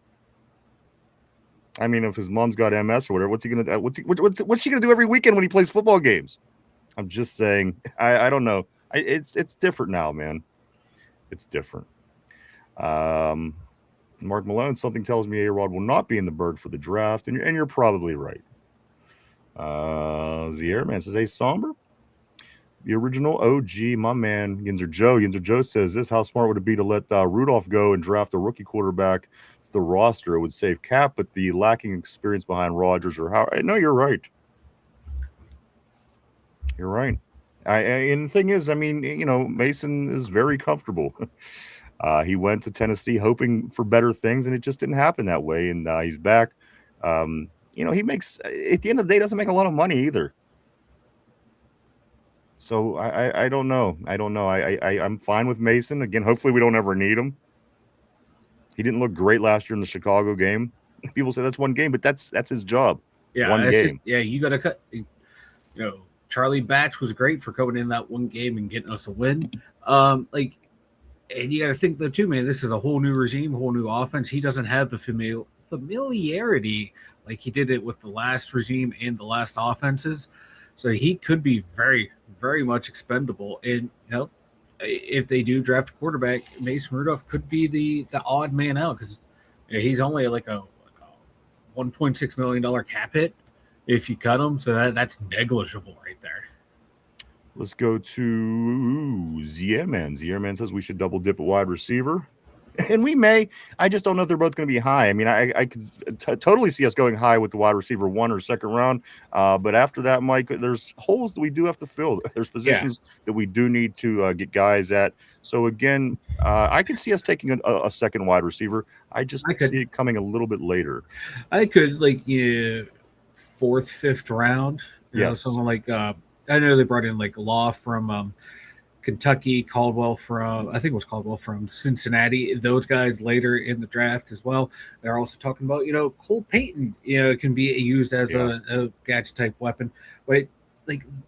I mean, if his mom's got MS or whatever, what's he gonna do? What's she gonna do every weekend when he plays football games? I'm just saying. I don't know. It's different now, man. It's different. Mark Malone, something tells me A-Rod will not be in the Berg for the draft, and you're probably right. The Airman says, "Hey, Somber, the original OG, my man, Yinzer Joe. Yinzer Joe says this: how smart would it be to let Rudolph go and draft a rookie quarterback to the roster? It would save cap, but the lacking experience behind Rodgers or how? No, you're right. You're right. And the thing is, I mean, Mason is very comfortable." He went to Tennessee hoping for better things, and it just didn't happen that way. And he's back. He makes, at the end of the day, doesn't make a lot of money either. So I don't know. I'm fine with Mason. Again, hopefully we don't ever need him. He didn't look great last year in the Chicago game. People say that's one game, but that's his job. Yeah, One game. Yeah, you got to cut. You know, Charlie Batch was great for coming in that one game and getting us a win. Like, and you got to think though too, man. This is a whole new regime, whole new offense. He doesn't have the familiarity like he did it with the last regime and the last offenses. So he could be very, very much expendable. And if they do draft a quarterback, Mason Rudolph could be the odd man out because he's only like a $1.6 million cap hit if you cut him. So that's negligible right there. Let's go to Zierman. Zierman says we should double dip at wide receiver. And we may. I just don't know if they're both going to be high. I mean, I could totally see us going high with the wide receiver 1 or 2nd round. But after that, Mike, there's holes that we do have to fill. There's positions that we do need to get guys at. So, again, I could see us taking a second wide receiver. I could see it coming a little bit later. I could, 4th, 5th round. Someone like I know they brought in, Law from Kentucky, Caldwell from Cincinnati. Those guys later in the draft as well. They're also talking about, Cole Payton, can be used as a gadget type weapon. But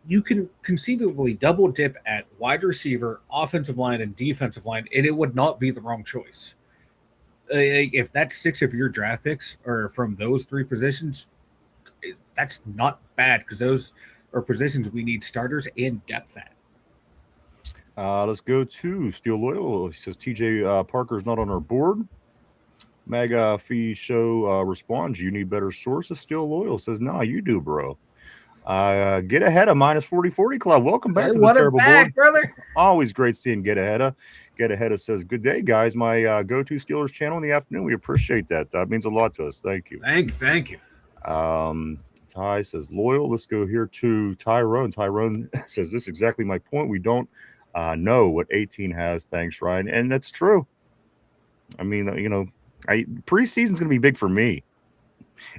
you can conceivably double dip at wide receiver, offensive line, and defensive line, and it would not be the wrong choice. If that's 6 of your draft picks are from those 3 positions, that's not bad because those are positions we need starters and depth at. Let's go to Steel Loyal. He says TJ Parker's not on our board. Mega Fee Show responds, you need better sources. Steel Loyal says, nah, you do, bro. Get ahead of minus 40 Club. Welcome back to the terrible board, brother. Always great seeing Get Ahead of. Get Ahead of says, good day, guys. My go-to Steelers channel in the afternoon. We appreciate that. That means a lot to us. Thank you. Thank you. Ty says, loyal. Let's go here to Tyrone. Tyrone says, this is exactly my point. We don't know what 18 has. Thanks, Ryan. And that's true. I mean, preseason's going to be big for me.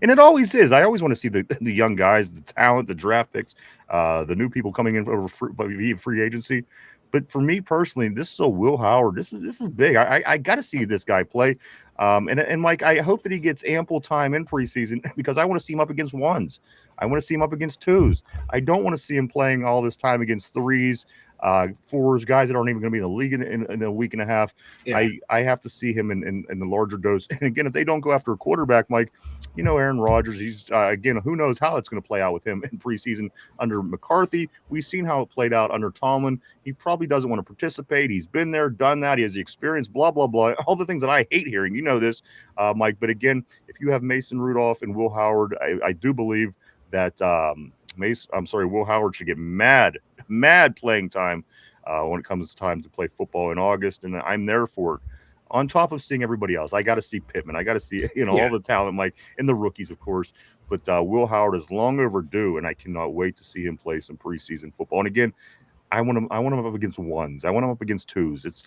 And it always is. I always want to see the young guys, the talent, the draft picks, the new people coming in over free agency. But for me personally, this is a Will Howard. This is big. I got to see this guy play. And Mike, I hope that he gets ample time in preseason because I want to see him up against 1s. I want to see him up against 2s. I don't want to see him playing all this time against 3s. 4s, guys that aren't even going to be in the league in a week and a half. Yeah. I have to see him in the larger dose. And again, if they don't go after a quarterback, Mike, Aaron Rodgers, he's again, who knows how it's going to play out with him in preseason under McCarthy. We've seen how it played out under Tomlin. He probably doesn't want to participate. He's been there, done that. He has the experience, blah, blah, blah. All the things that I hate hearing, this, Mike. But again, if you have Mason Rudolph and Will Howard, I do believe that Will Howard should get mad playing time when it comes time to play football in August, and I'm there for it. On top of seeing everybody else, I got to see Pittman. I got to see all the talent, Mike, and the rookies, of course. But Will Howard is long overdue, and I cannot wait to see him play some preseason football. And again, I want him up against 1s. I want him up against 2s. It's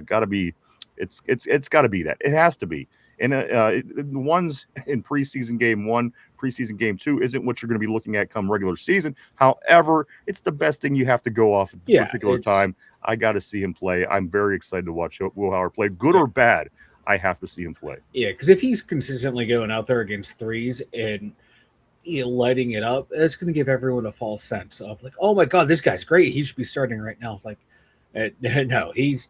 got to be. It's got to be that. It has to be. And the 1s in preseason game 1, preseason game 2 isn't what you're going to be looking at come regular season. However, it's the best thing you have to go off at the particular time. I got to see him play. I'm very excited to watch Will Howard play. Good or bad, I have to see him play. Yeah, because if he's consistently going out there against 3s and lighting it up, it's going to give everyone a false sense of oh my God, this guy's great. He should be starting right now. It's no, he's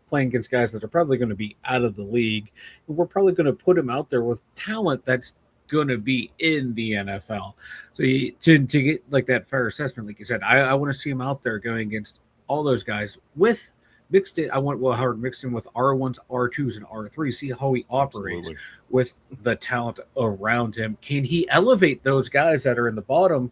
playing against guys that are probably going to be out of the league. We're probably going to put him out there with talent that's going to be in the NFL. So to get that fair assessment, like you said, I want to see him out there going against all those guys with mixed it. I want Will Howard mixed in with R1s, R2s, and R3s. See how he operates with the talent around him. Can he elevate those guys that are in the bottom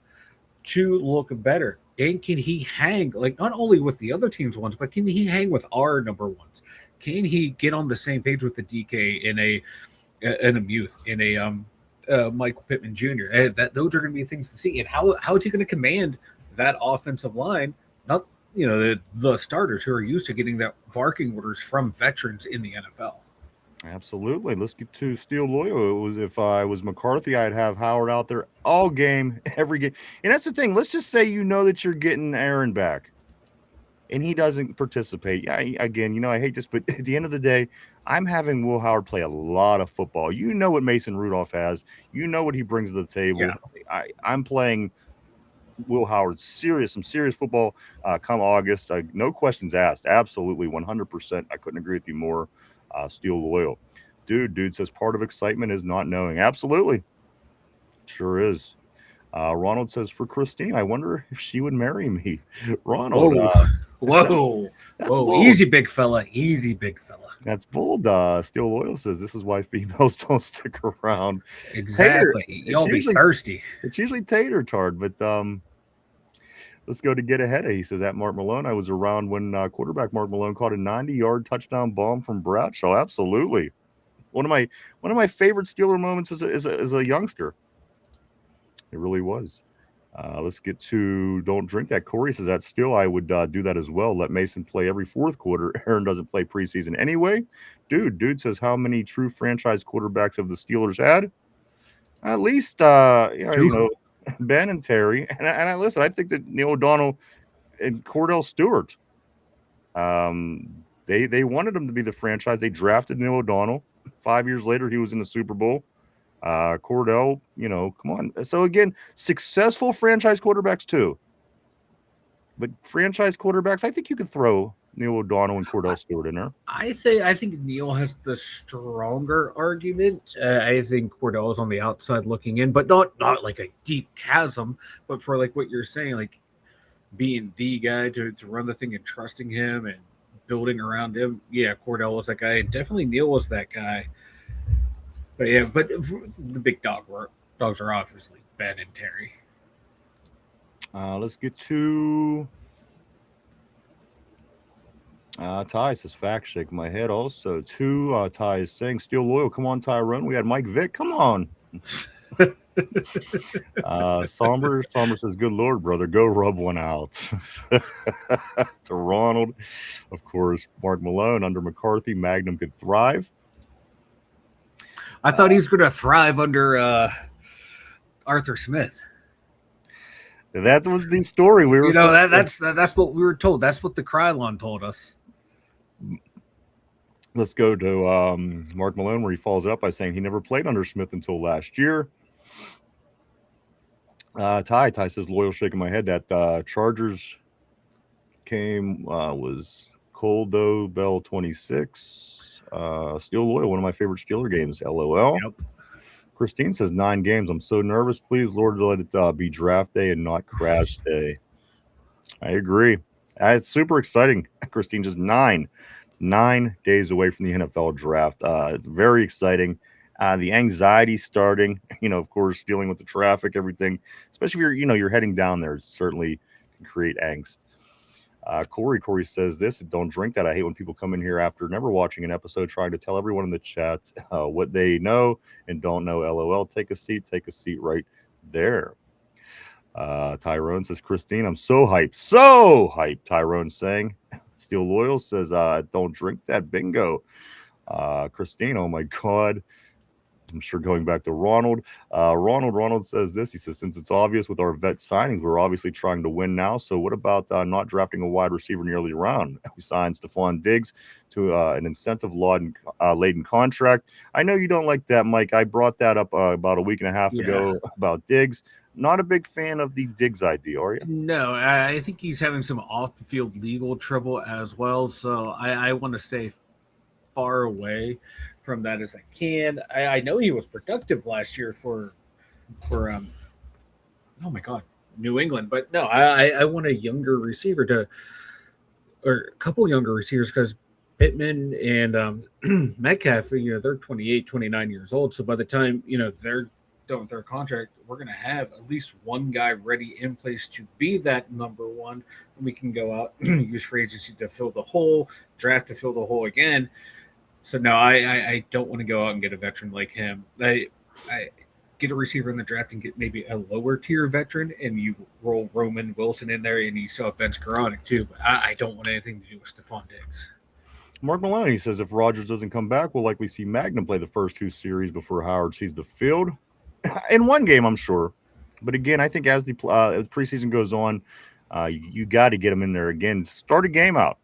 to look better? And can he hang not only with the other team's 1s, but can he hang with our number 1s? Can he get on the same page with the DK in a Muth, in a Michael Pittman Jr.? Those are going to be things to see. And how is he going to command that offensive line? Not the starters who are used to getting that barking orders from veterans in the NFL. Absolutely. Let's get to Steel Loyal. It was if I was McCarthy, I'd have Howard out there all game, every game. And that's the thing. Let's just say that you're getting Aaron back, and he doesn't participate. I hate this, but at the end of the day, I'm having Will Howard play a lot of football. You know what Mason Rudolph has. You know what he brings to the table. I'm playing Will Howard some serious football come August. No questions asked. Absolutely, 100%. I couldn't agree with you more. Steel loyal. Dude says part of excitement is not knowing. Absolutely. Sure is. Ronald says, for Christine, I wonder if she would marry me. Ronald, Whoa. that's bold. Easy, big fella. Easy, big fella. That's bold. Steel Loyal says this is why females don't stick around. Exactly. Y'all be thirsty. It's usually Tater Tard, but let's go to Get Ahead. He says at Mark Malone, I was around when quarterback Mark Malone caught a 90-yard touchdown bomb from Bradshaw. Absolutely. One of my favorite Steeler moments as a youngster. It really was. Let's get to Don't Drink That. Corey says that still I would do that as well. Let Mason play every fourth quarter. Aaron doesn't play preseason anyway. Dude says how many true franchise quarterbacks have the Steelers had? At least Ben and Terry. And I listen, I think that Neil O'Donnell and Cordell Stewart, they wanted him to be the franchise. They drafted Neil O'Donnell. 5 years later, he was in the Super Bowl. Cordell, come on. So again, successful franchise quarterbacks too. But franchise quarterbacks, I think you could throw Neil O'Donnell and Cordell Stewart in there. I think Neil has the stronger argument. I think Cordell is on the outside looking in, but not like a deep chasm. But for like what you're saying, like being the guy to run the thing and trusting him and building around him. Yeah, Cordell was that guy, and definitely Neil was that guy. But yeah, but the big dogs are obviously Ben and Terry. Let's get to Ty says fact shake my head also. Ty is saying Steel Loyal. Come on, Tyrone. We had Mike Vick. Come on. Somber says, good Lord, brother, go rub one out. To Ronald, of course, Mark Malone under McCarthy, Magnum could thrive. I thought he was going to thrive under Arthur Smith. That was the story we were. That's what we were told. That's what the Krylon told us. Let's go to Mark Malone, where he follows it up by saying he never played under Smith until last year. Ty says loyal, shaking my head. That Chargers came was cold though. Bell 26. Steel Loyal, one of my favorite Steeler games. LOL. Yep. Christine says 9 games. I'm so nervous. Please, Lord, let it be draft day and not crash day. I agree. It's super exciting. Christine, just 9 days away from the NFL draft. It's very exciting. The anxiety starting, of course, dealing with the traffic, everything, especially if you're heading down there, it certainly can create angst. Corey says this, don't drink that. I hate when people come in here after never watching an episode trying to tell everyone in the chat what they know and don't know. LOL. Take a seat right there. Tyrone says, Christine, I'm so hyped. Tyrone saying. Steel Loyal says, don't drink that. Bingo. Christine, oh my God. I'm sure going back to Ronald. Ronald says this. He says, since it's obvious with our vet signings, we're obviously trying to win now. So what about not drafting a wide receiver in the early round? We signed Stephon Diggs to an incentive-laden contract. I know you don't like that, Mike. I brought that up about a week and a half ago about Diggs. Not a big fan of the Diggs idea, are you? No, I think he's having some off-the-field legal trouble as well. So I want to stay far away from that as I can. I know he was productive last year for oh my God, New England, but no, I want a younger receiver or a couple younger receivers because Pittman and Metcalf, they're 28, 29 years old. So by the time, they're done with their contract, we're going to have at least one guy ready in place to be that number one. And we can go out, use free agency to fill the hole, draft to fill the hole again. So no, I don't want to go out and get a veteran like him. I get a receiver in the draft and get maybe a lower tier veteran, and you roll Roman Wilson in there, and you still have Ben Skoranek too. But I don't want anything to do with Stephon Diggs. Mark Maloney says if Rodgers doesn't come back, we'll likely see Magnum play the first 2 series before Howard sees the field. In one game, I'm sure. But again, I think as the preseason goes on, you got to get him in there again. Start a game out.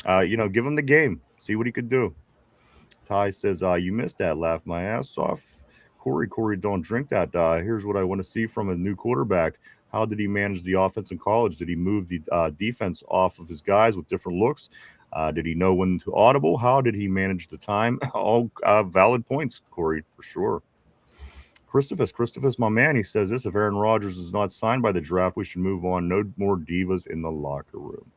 Give him the game. See what he could do. Ty says, you missed that. Laugh my ass off. Corey, don't drink that. Here's what I want to see from a new quarterback. How did he manage the offense in college? Did he move the defense off of his guys with different looks? Did he know when to audible? How did he manage the time? All valid points, Corey, for sure. Christophus, my man, he says this: if Aaron Rodgers is not signed by the draft, we should move on. No more divas in the locker room.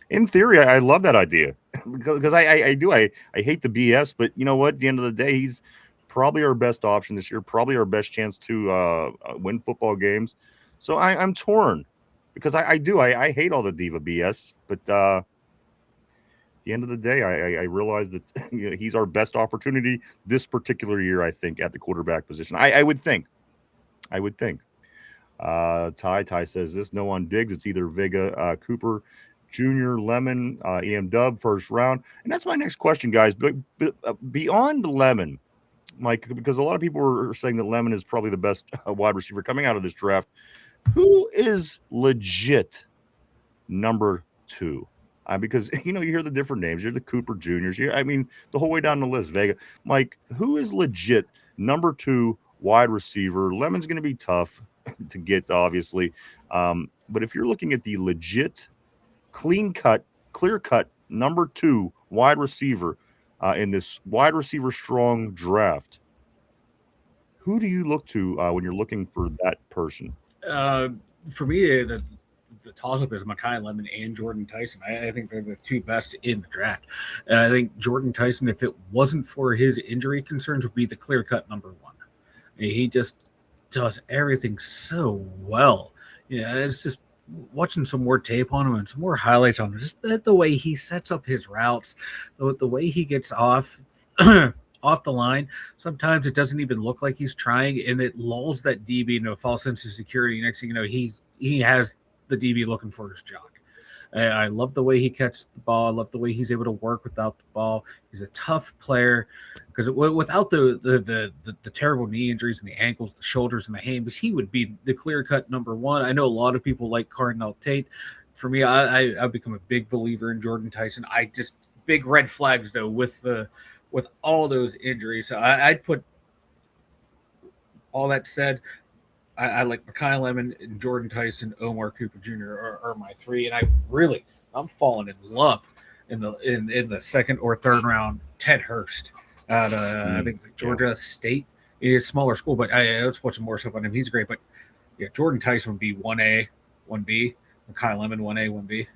In theory, I love that idea because I hate the BS, but you know what? At the end of the day, he's probably our best option this year, probably our best chance to win football games. So I'm torn because I hate all the diva BS, but at the end of the day, I realize that he's our best opportunity this particular year, I think, at the quarterback position. I would think. Ty says this: no on Diggs. It's either Vega, Cooper Jr., Lemon, EM Dub, first round. And that's my next question, guys. But beyond Lemon, Mike, because a lot of people are saying that Lemon is probably the best wide receiver coming out of this draft. Who is legit number 2? Because you hear the different names. You're the Cooper Juniors. The whole way down the list. Vega, Mike, who is legit number 2 wide receiver? Lemon's going to be tough to get, obviously. But if you're looking at the legit, clear cut number 2 wide receiver in this wide receiver strong draft, who do you look to when you're looking for that person? For me, the toss-up is Mekhi Lemon and Jordan Tyson. I think they're the 2 best in the draft. I think Jordan Tyson, if it wasn't for his injury concerns, would be the clear-cut number 1. He just does everything so well. Yeah, it's just watching some more tape on him and some more highlights on him. Just the way he sets up his routes, the way he gets off off the line. Sometimes it doesn't even look like he's trying, and it lulls that DB into a false sense of security. Next thing you know, he has the DB looking for his jock. I love the way he catches the ball. I love the way he's able to work without the ball. He's a tough player because without the terrible knee injuries and the ankles, the shoulders, and the hams, he would be the clear-cut number 1. I know a lot of people like Cardinal Tate. For me, I've become a big believer in Jordan Tyson. Big red flags though with all those injuries. So I'd put all that said. I like Mekhi Lemon and Jordan Tyson, Omar Cooper Jr. are my 3, and I'm falling in love in the second or third round. Ted Hurst out I think Georgia State. He's a smaller school, but let's watch some more stuff on him. He's great, but yeah, Jordan Tyson would be 1A, 1B. Mekhi Lemon 1A, 1B.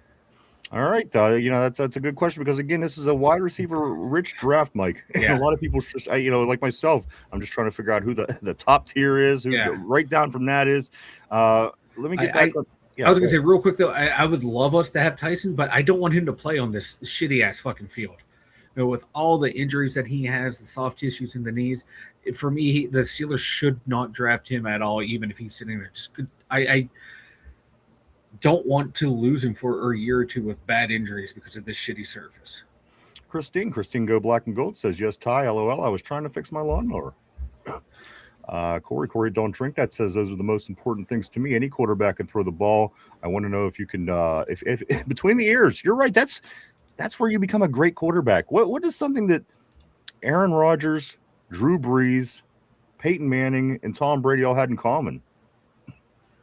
All right, that's a good question because again, this is a wide receiver rich draft, Mike. Yeah. A lot of people just, like myself, I'm just trying to figure out who the top tier is, who right down from that is. Let me get back up. Yeah, I was gonna say real quick though, I would love us to have Tyson, but I don't want him to play on this shitty ass fucking field. With all the injuries that he has, the soft tissues in the knees, for me, the Steelers should not draft him at all, even if he's sitting there. I don't want to lose him for a year or 2 with bad injuries because of this shitty surface. Christine Go Black and Gold says, yes, Ty, LOL, I was trying to fix my lawnmower. Corey, don't drink that says those are the most important things to me. Any quarterback can throw the ball. I want to know if you can, if between the ears, you're right. That's where you become a great quarterback. What is something that Aaron Rodgers, Drew Brees, Peyton Manning, and Tom Brady all had in common?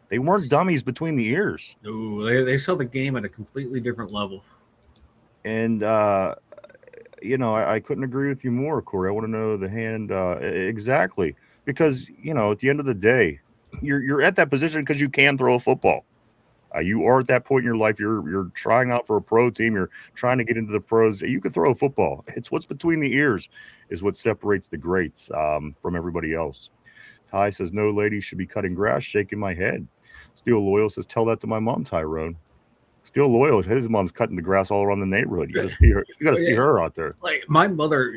They weren't dummies between the ears. No, they saw the game at a completely different level. And, I couldn't agree with you more, Corey. I want to know the hand exactly. Because, at the end of the day, you're at that position because you can throw a football. You are at that point in your life. You're trying out for a pro team. You're trying to get into the pros. You can throw a football. It's what's between the ears is what separates the greats from everybody else. Ty says, no lady should be cutting grass, shaking my head. Steel Loyal says, tell that to my mom, Tyrone. Steel Loyal, his mom's cutting the grass all around the neighborhood. You got to see her. You got to see her out there. Like my mother,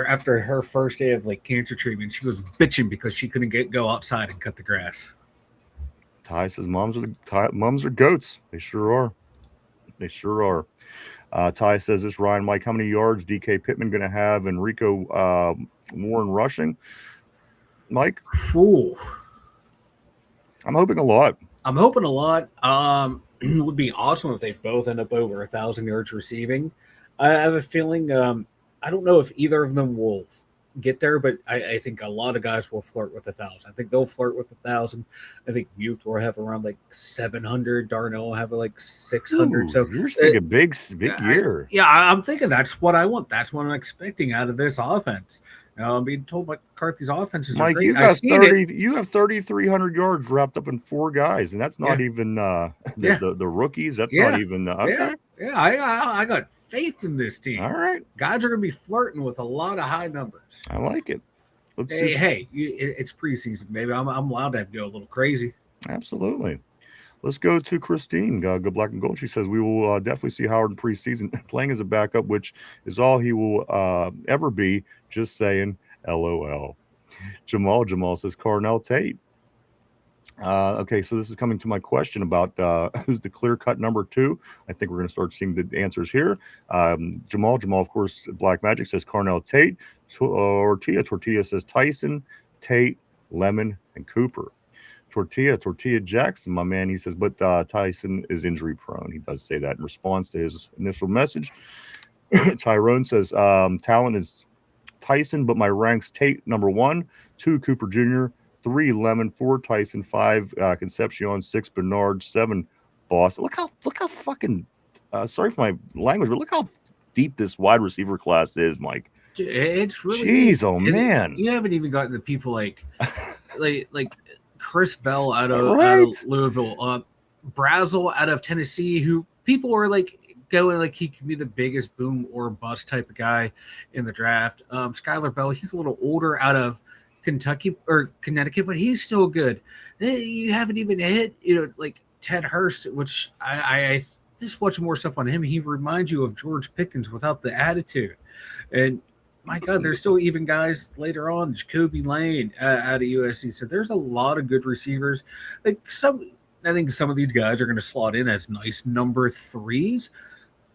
after her first day of cancer treatment, she was bitching because she couldn't go outside and cut the grass. Ty says, moms are goats. They sure are. They sure are. Ty says, this Ryan, Mike, how many yards DK Pittman going to have and Rico Warren rushing? Mike? Ooh. I'm hoping a lot. It would be awesome if they both end up over 1,000 yards receiving. I have a feeling I don't know if either of them will get there, but I think a lot of guys will flirt with 1,000. I think they'll flirt with 1,000. I think Muth will have around like 700. Darnell will have like 600. So you're thinking big year. I'm thinking that's what I want. That's what I'm expecting out of this offense. I'm being told by McCarthy's offenses Mike, are great. you got 30. You have 3,300 yards wrapped up in 4 guys, and that's not even the rookies. That's not even okay. I got faith in this team. All right, guys are going to be flirting with a lot of high numbers. I like it. It's preseason, maybe I'm allowed to go a little crazy. Absolutely. Let's go to Christine. Good Black and Gold. She says we will definitely see Howard in preseason playing as a backup, which is all he will ever be. Just saying, LOL. Jamal says Carnell Tate. Okay, so this is coming to my question about who's the clear-cut number 2. I think we're going to start seeing the answers here. Jamal, of course, Black Magic says Carnell Tate. Tortilla says Tyson, Tate, Lemon, and Cooper. Tortilla Jackson, my man, he says, but Tyson is injury prone. He does say that in response to his initial message. Tyrone says, talent is Tyson, but my ranks Tate number 1, 2 Cooper Jr., 3 Lemon, 4 Tyson, 5 Concepcion, 6 Bernard, 7 Boss. Look how fucking sorry for my language, but look how deep this wide receiver class is, Mike. It's really jeez, oh man. You haven't even gotten the people like Chris Bell out of Louisville, Brazel out of Tennessee, who people were like going like he could be the biggest boom or bust type of guy in the draft. Skylar Bell, he's a little older out of Kentucky or Connecticut, but he's still good. You haven't even hit, like Ted Hurst, which I just watching more stuff on him. He reminds you of George Pickens without the attitude. And my God, there's still even guys later on, Jacoby Lane out of USC. So there's a lot of good receivers. I think some of these guys are going to slot in as nice number 3s,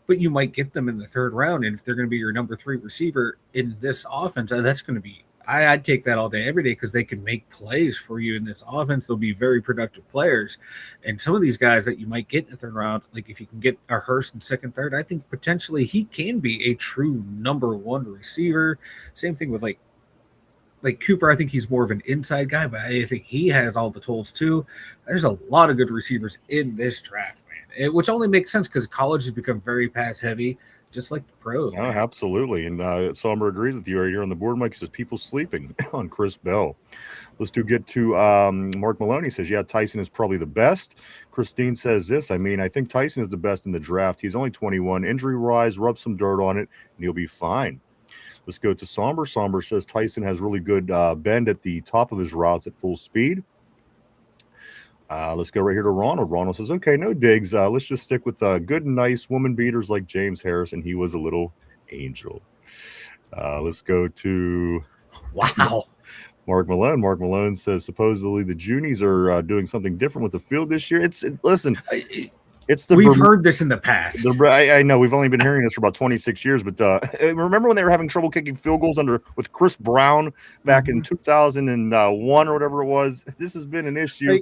but you might get them in the 3rd round. And if they're going to be your number 3 receiver in this offense, that's going to be, I'd take that all day, every day, because they can make plays for you in this offense. They'll be very productive players. And some of these guys that you might get in the 3rd round, like if you can get a Hurst in 2nd, 3rd, I think potentially he can be a true number 1 receiver. Same thing with like Cooper. I think he's more of an inside guy, but I think he has all the tools too. There's a lot of good receivers in this draft, man, which only makes sense because college has become very pass heavy, just like the pros. Oh, absolutely. And Somber agrees with you right here on the board. Mike says people sleeping on Chris Bell. Let's get to Mark Maloney says, yeah, Tyson is probably the best. Christine says this, I think Tyson is the best in the draft. He's only 21. Injury rise, rub some dirt on it, and he'll be fine. Let's go to Somber. Somber says Tyson has really good bend at the top of his routes at full speed. Let's go right here to Ronald. Ronald says, okay, no digs. Let's just stick with good, nice woman beaters like James Harrison. He was a little angel. Let's go to Mark Malone. Mark Malone says, supposedly the Junies are doing something different with the field this year. We've heard this in the past. I know we've only been hearing this for about 26 years, but remember when they were having trouble kicking field goals with Chris Brown back in 2001 or whatever it was? This has been an issue.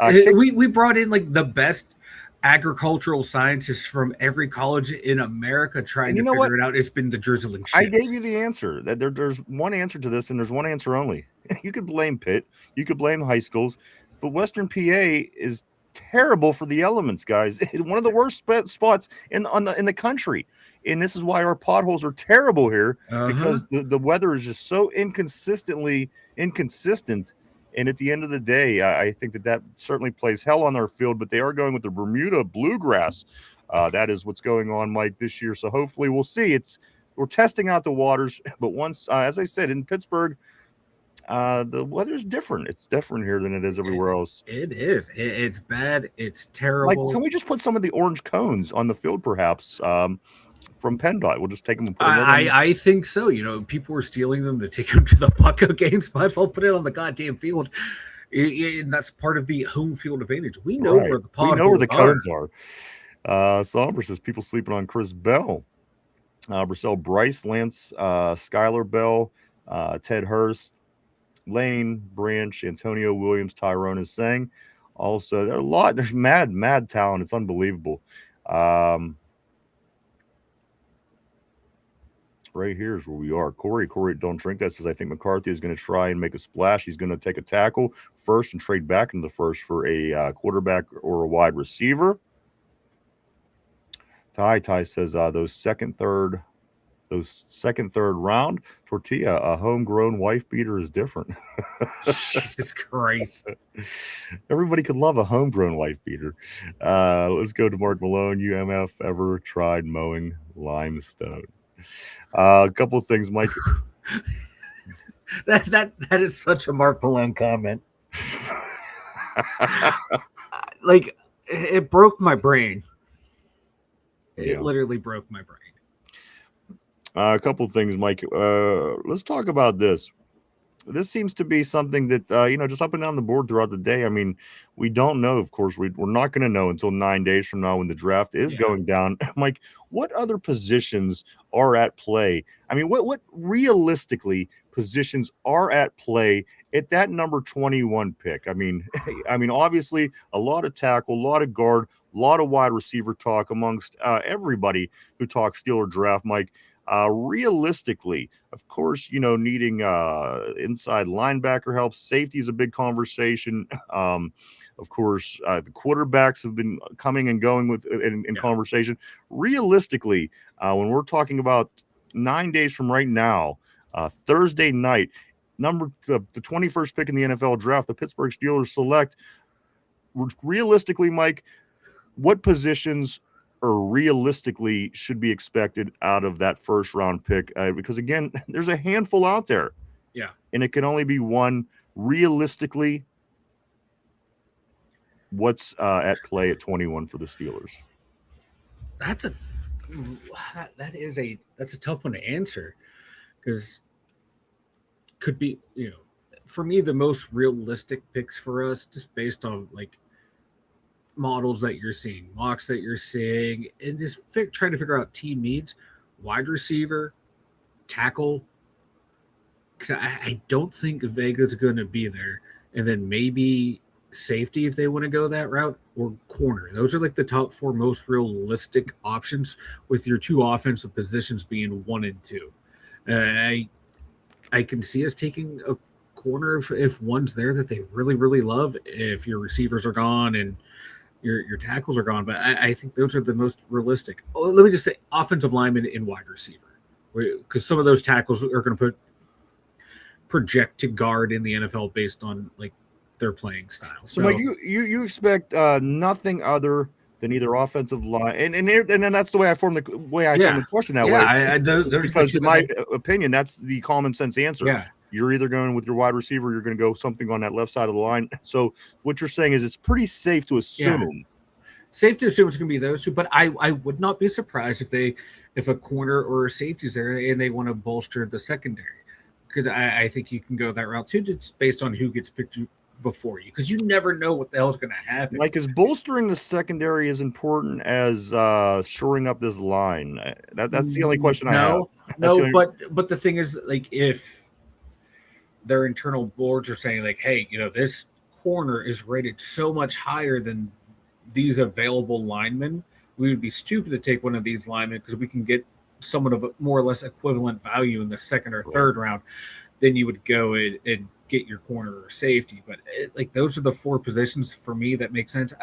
We brought in like the best agricultural scientists from every college in America trying to figure it out. It's been the drizzling shit. I gave you the answer. That there's one answer to this, and there's one answer only. You could blame Pitt, you could blame high schools, but Western PA is terrible for the elements, guys. One of the worst spots in the country, and this is why our potholes are terrible here, because the weather is just so inconsistent. And at the end of the day, I think that certainly plays hell on our field, but they are going with the Bermuda bluegrass. That is what's going on, Mike, this year. So hopefully we'll see. We're testing out the waters, but once, as I said, in Pittsburgh, the weather's different. It's different here than it is everywhere else. It is. It's bad. It's terrible. Like, can we just put some of the orange cones on the field, perhaps? From PennDOT, we'll just take them and put them I think so. People were stealing them to take them to the Bucco games. Might as well put it on the goddamn field. And that's part of the home field advantage. We know where the potholes are. We know where the cones are. Somber says people sleeping on Chris Bell. Brissell Bryce, Lance, Skylar Bell, Ted Hurst, Lane, Branch, Antonio Williams, Tyrone is saying. Also, there's mad talent. It's unbelievable. Right here is where we are. Corey, don't drink that, says, I think McCarthy is going to try and make a splash. He's going to take a tackle first and trade back into the first for a quarterback or a wide receiver. Ty says those second, third round tortilla, a homegrown wife beater is different. Jesus Christ. Everybody could love a homegrown wife beater. Let's go to Mark Malone. UMF ever tried mowing limestone? A couple of things, Mike. that is such a Mark Malone comment. Like, it broke my brain. It literally broke my brain. A couple of things, Mike. Let's talk about this. This seems to be something that, just up and down the board throughout the day. I mean, we don't know, of course. We're not going to know until 9 days from now when the draft is going down. Mike, what other positions are at play? I mean, what realistically positions are at play at that number 21 pick? I mean, obviously, a lot of tackle, a lot of guard, a lot of wide receiver talk amongst everybody who talks Steeler draft, Mike. Realistically, of course, needing inside linebacker help. Safety is a big conversation. Of course, the quarterbacks have been coming and going in conversation. Realistically, when we're talking about 9 days from right now, Thursday night, the 21st pick in the NFL draft, the Pittsburgh Steelers select. Realistically, Mike, what positions or realistically should be expected out of that first round pick? Because again, there's a handful out there. Yeah. And it can only be one. Realistically, what's at play at 21 for the Steelers? That's a tough one to answer, because could be, for me, the most realistic picks for us, just based on like models that you're seeing, mocks that you're seeing, and just trying to figure out team needs. Wide receiver, tackle, because I don't think Vega's going to be there, and then maybe safety if they want to go that route, or corner. Those are like the top four most realistic options, with your two offensive positions being 1 and 2. I can see us taking a corner if one's there that they really, really love, if your receivers are gone and your tackles are gone. But I think those are the most realistic. Let me just say offensive lineman and wide receiver, because some of those tackles are going to project to guard in the NFL based on like their playing style. So Mike, you expect nothing other than either offensive line, and then that's the way I formed the question that way. Because in my opinion, that's the common sense answer. Yeah. You're either going with your wide receiver, or you're going to go something on that left side of the line. So what you're saying is it's pretty safe to assume. Yeah. Safe to assume it's going to be those two, but I would not be surprised if a corner or a safety's there and they want to bolster the secondary, because I think you can go that route too, just based on who gets picked before you, because you never know what the hell's going to happen. Like, is bolstering the secondary as important as shoring up this line? That's the only question I have. But the thing is, like, if their internal boards are saying like, hey, this corner is rated so much higher than these available linemen, we would be stupid to take one of these linemen because we can get someone of a more or less equivalent value in the second or third round, then you would go and get your corner or safety. But those are the four positions for me that make sense.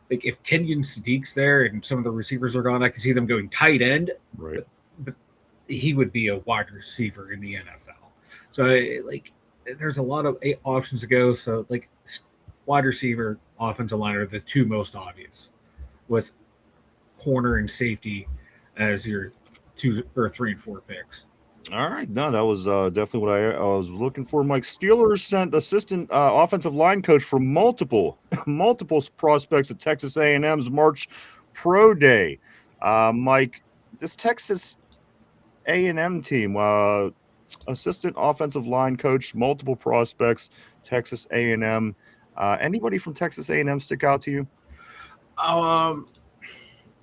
If Kenyon Sadiq's there and some of the receivers are gone, I can see them going tight end. Right. But he would be a wide receiver in the NFL. So there's a lot of options to go. So wide receiver, offensive line are the two most obvious, with corner and safety as your 2 or 3 and 4 picks. All right, no, that was definitely what I was looking for. Mike, Steelers sent assistant offensive line coach for multiple prospects at Texas A&M's March Pro Day. Mike, this Texas A&M team, assistant offensive line coach, multiple prospects, Texas A&M. Anybody from Texas A&M stick out to you?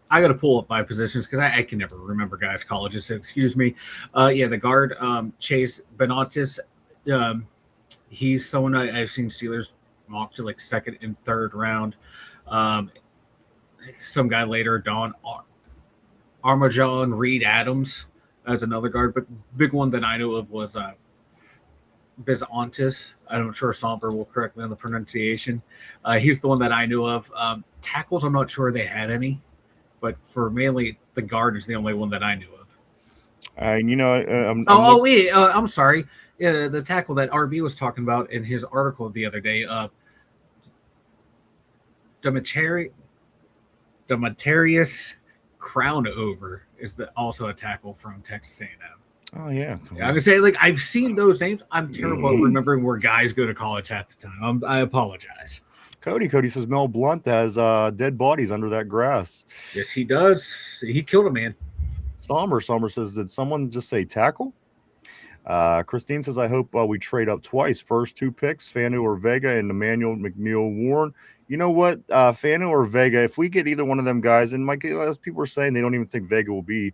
I got to pull up my positions because I can never remember guys' colleges, so excuse me. The guard, Chase Benatis, he's someone I've seen Steelers mock to second and third round. Some guy later, Don Armajon Reed Adams, as another guard. But big one that I knew of was Bizantis. I'm sure Somber will correct me on the pronunciation. He's the one that I knew of. Tackles, I'm not sure they had any, but for mainly the guard is the only one that I knew of. Wait, I'm sorry. Yeah, the tackle that RB was talking about in his article the other day. Demetrius Crownover is also a tackle from Texas A&M. Oh yeah. I'm gonna say, like, I've seen those names. I'm terrible at remembering where guys go to college half the time. I apologize. Cody says Mel Blunt has dead bodies under that grass. Yes, he does. He killed a man. Somber says, did someone just say tackle? Christine says, I hope we trade up twice. First 2 picks, Fanu or Vega, and Emmanuel McNeil Warren. You know what, Fanu or Vega, if we get either one of them guys, and Mike, as people are saying, they don't even think Vega will be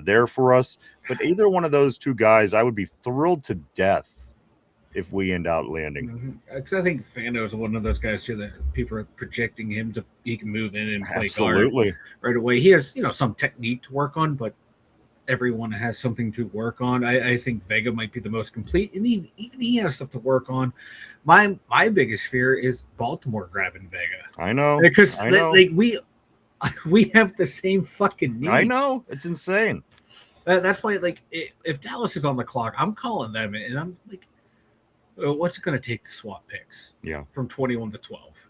there for us. But either one of those 2 guys, I would be thrilled to death if we end out landing. Because I think Fano is one of those guys too that people are projecting him to he can move in and play Absolutely. guard right away. He has some technique to work on, but everyone has something to work on. I think Vega might be the most complete, and even he has stuff to work on. My biggest fear is Baltimore grabbing Vega. I know, because like we have the same fucking needs. I know, it's insane. That's why, like, if Dallas is on the clock, I'm calling them, and I'm like, what's it going to take to swap picks? Yeah, from 21 to 12.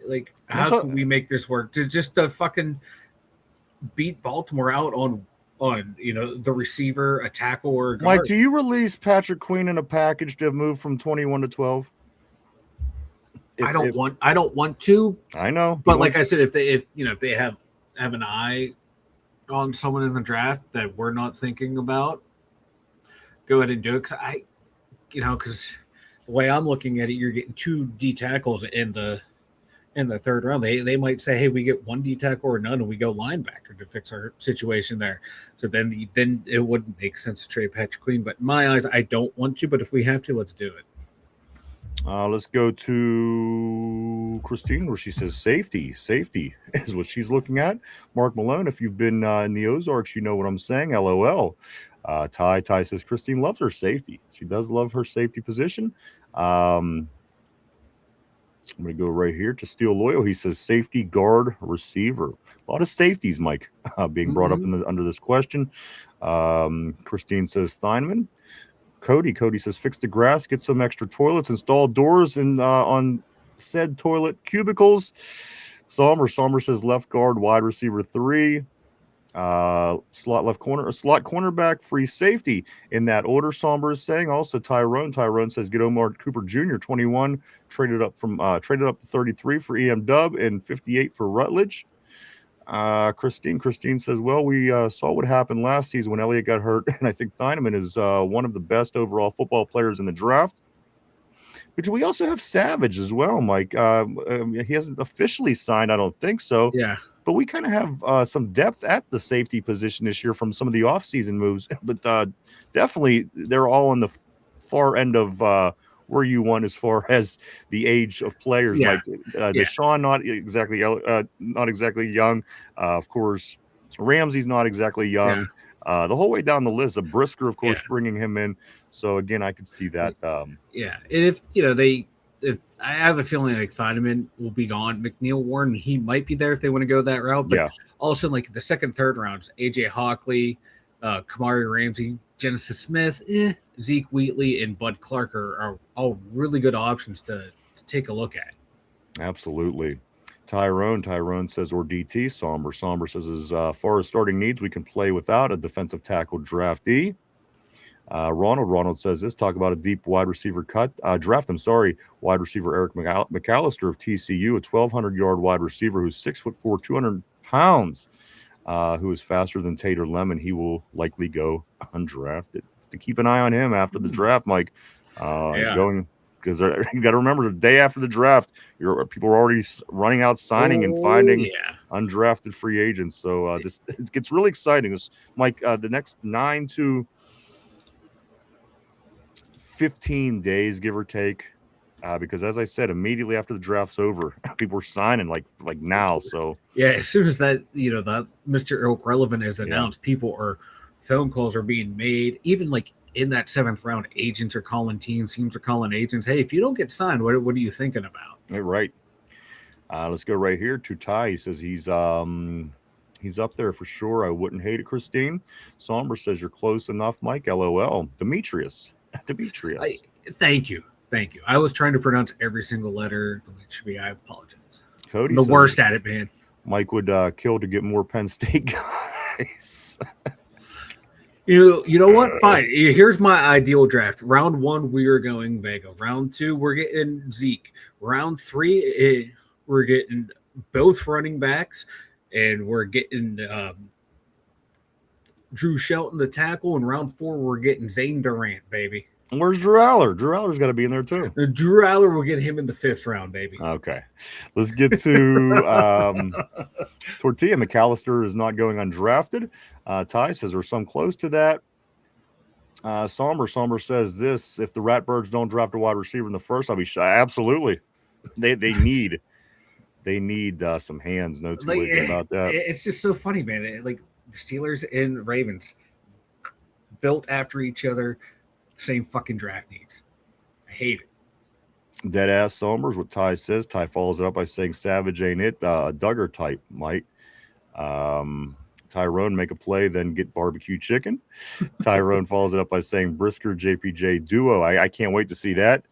Like how can we make this work? Just to fucking beat Baltimore out on the receiver, a tackle, or a guard. Mike, do you release Patrick Queen in a package to move from 21 to 12? I don't want to. I know, but like I said, if they have an eye on someone in the draft that we're not thinking about, go ahead and do it. Because the way I'm looking at it, you're getting 2 D tackles in the 3rd round. They might say, hey, we get 1 D tackle or none, and we go linebacker to fix our situation there. So then it wouldn't make sense to trade Patrick Queen. But in my eyes, I don't want to. But if we have to, let's do it. Let's go to Christine, where she says safety is what she's looking at. Mark Malone, if you've been in the Ozarks, you know what I'm saying. LOL. Ty says Christine loves her safety. She does love her safety position. I'm going to go right here to Steel Loyal. He says safety, guard, receiver. A lot of safeties, Mike, being brought up under this question. Christine says Steinman. Cody says fix the grass, get some extra toilets, install doors on said toilet cubicles. Somber says left guard, wide receiver 3. Slot left corner, a slot cornerback, free safety in that order. Somber is saying also Tyrone says get Omar Cooper Jr. 21 traded up to 33 for EM Dub and 58 for Rutledge. Christine says, well, we saw what happened last season when Elliott got hurt, and I think Thieneman is one of the best overall football players in the draft. But we also have Savage as well, Mike. He hasn't officially signed, I don't think so. Yeah. But we kind of have some depth at the safety position this year from some of the offseason moves. But definitely they're all on the far end of where you want as far as the age of players. Yeah. Like Deshaun, not exactly young. Of course, Ramsey's not exactly young. Yeah. The whole way down the list, Brisker, of course, bringing him in. So again, I could see that. And if I have a feeling like Thieneman will be gone, McNeil Warren, he might be there if they want to go that route. But also like the 2nd, 3rd rounds, AJ Hockley, Kamari Ramsey, Genesis Smith, Zeke Wheatley, and Bud Clark are all really good options to take a look at. Absolutely. Tyrone says, or DT. Somber says, as far as starting needs, we can play without a defensive tackle draftee. Ronald says this, talk about a deep wide receiver draft. Wide receiver Eric McAllister of TCU, a 1,200-yard wide receiver who's 6'4", 200 pounds, who is faster than Tater Lemon. He will likely go undrafted. To keep an eye on him after the draft, Mike. Going because you got to remember the day after the draft, people are already running out signing and finding undrafted free agents. So it gets really exciting. This, Mike, the next 9 to 15 days, give or take, because as I said, immediately after the draft's over, people are signing like now. So as soon as that that Mr. Irrelevant is announced, people are phone calls are being made. Even like in that 7th round, agents are calling teams are calling agents. Hey, if you don't get signed, what are you thinking about? You're right. Let's go right here to Ty. He says he's up there for sure. I wouldn't hate it, Christine. Somber says you're close enough, Mike. LOL. Demetrius. Thank you. I was trying to pronounce every single letter the way it should be. I apologize. Cody I'm the says worst at it, man. Mike would kill to get more Penn State guys. You know what? Fine. Here's my ideal draft. Round 1, we are going Vega. Round 2, we're getting Zeke. Round 3, we're getting both running backs, and we're getting Drew Shelton, the tackle. And round 4, we're getting Zane Durant, baby. Where's Drew Aller? Drew Aller's got to be in there too. Drew Aller will get him in the 5th round, baby. Okay. Let's get to Tortilla. McAllister is not going undrafted. Ty says there's some close to that. Somber says this: if the Ratbirds don't draft a wide receiver in the first, I'll be shy. Absolutely. They need some hands. No two ways about that. It's just so funny, man. Like the Steelers and Ravens built after each other. Same fucking draft needs. I hate it. Deadass Somers, what Ty says. Ty follows it up by saying Savage ain't it. Duggar type, Mike. Tyrone, make a play, then get barbecue chicken. Tyrone follows it up by saying Brisker JPJ duo. I can't wait to see that.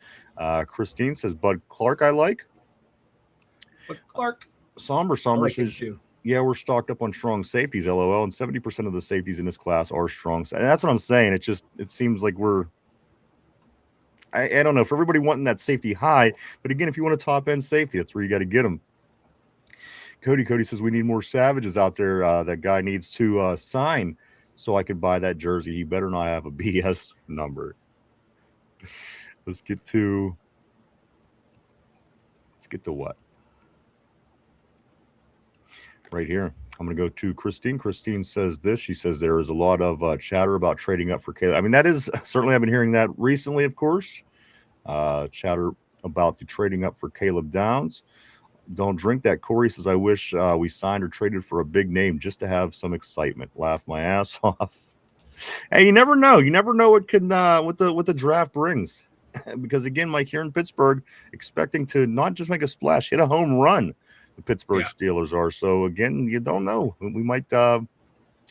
Christine says Bud Clark I like. But Clark. Somber like says, yeah, we're stocked up on strong safeties, LOL, and 70% of the safeties in this class are strong. And that's what I'm saying. It seems like I don't know, for everybody wanting that safety high, but again, if you want a top-end safety, that's where you got to get them. Cody says we need more Savages out there. That guy needs to sign so I could buy that jersey. He better not have a BS number. Let's get to what? Right here. I'm going to go to Christine. Christine says this. She says there is a lot of chatter about trading up for Caleb. I mean, that is certainly, I've been hearing that recently, of course. Chatter about the trading up for Caleb Downs. Don't drink that. Corey says, I wish we signed or traded for a big name just to have some excitement. Laugh my ass off. Hey, you never know. You never know what the draft brings. Because again, Mike, here in Pittsburgh, expecting to not just make a splash, hit a home run. The Pittsburgh Steelers are. So again, you don't know. We might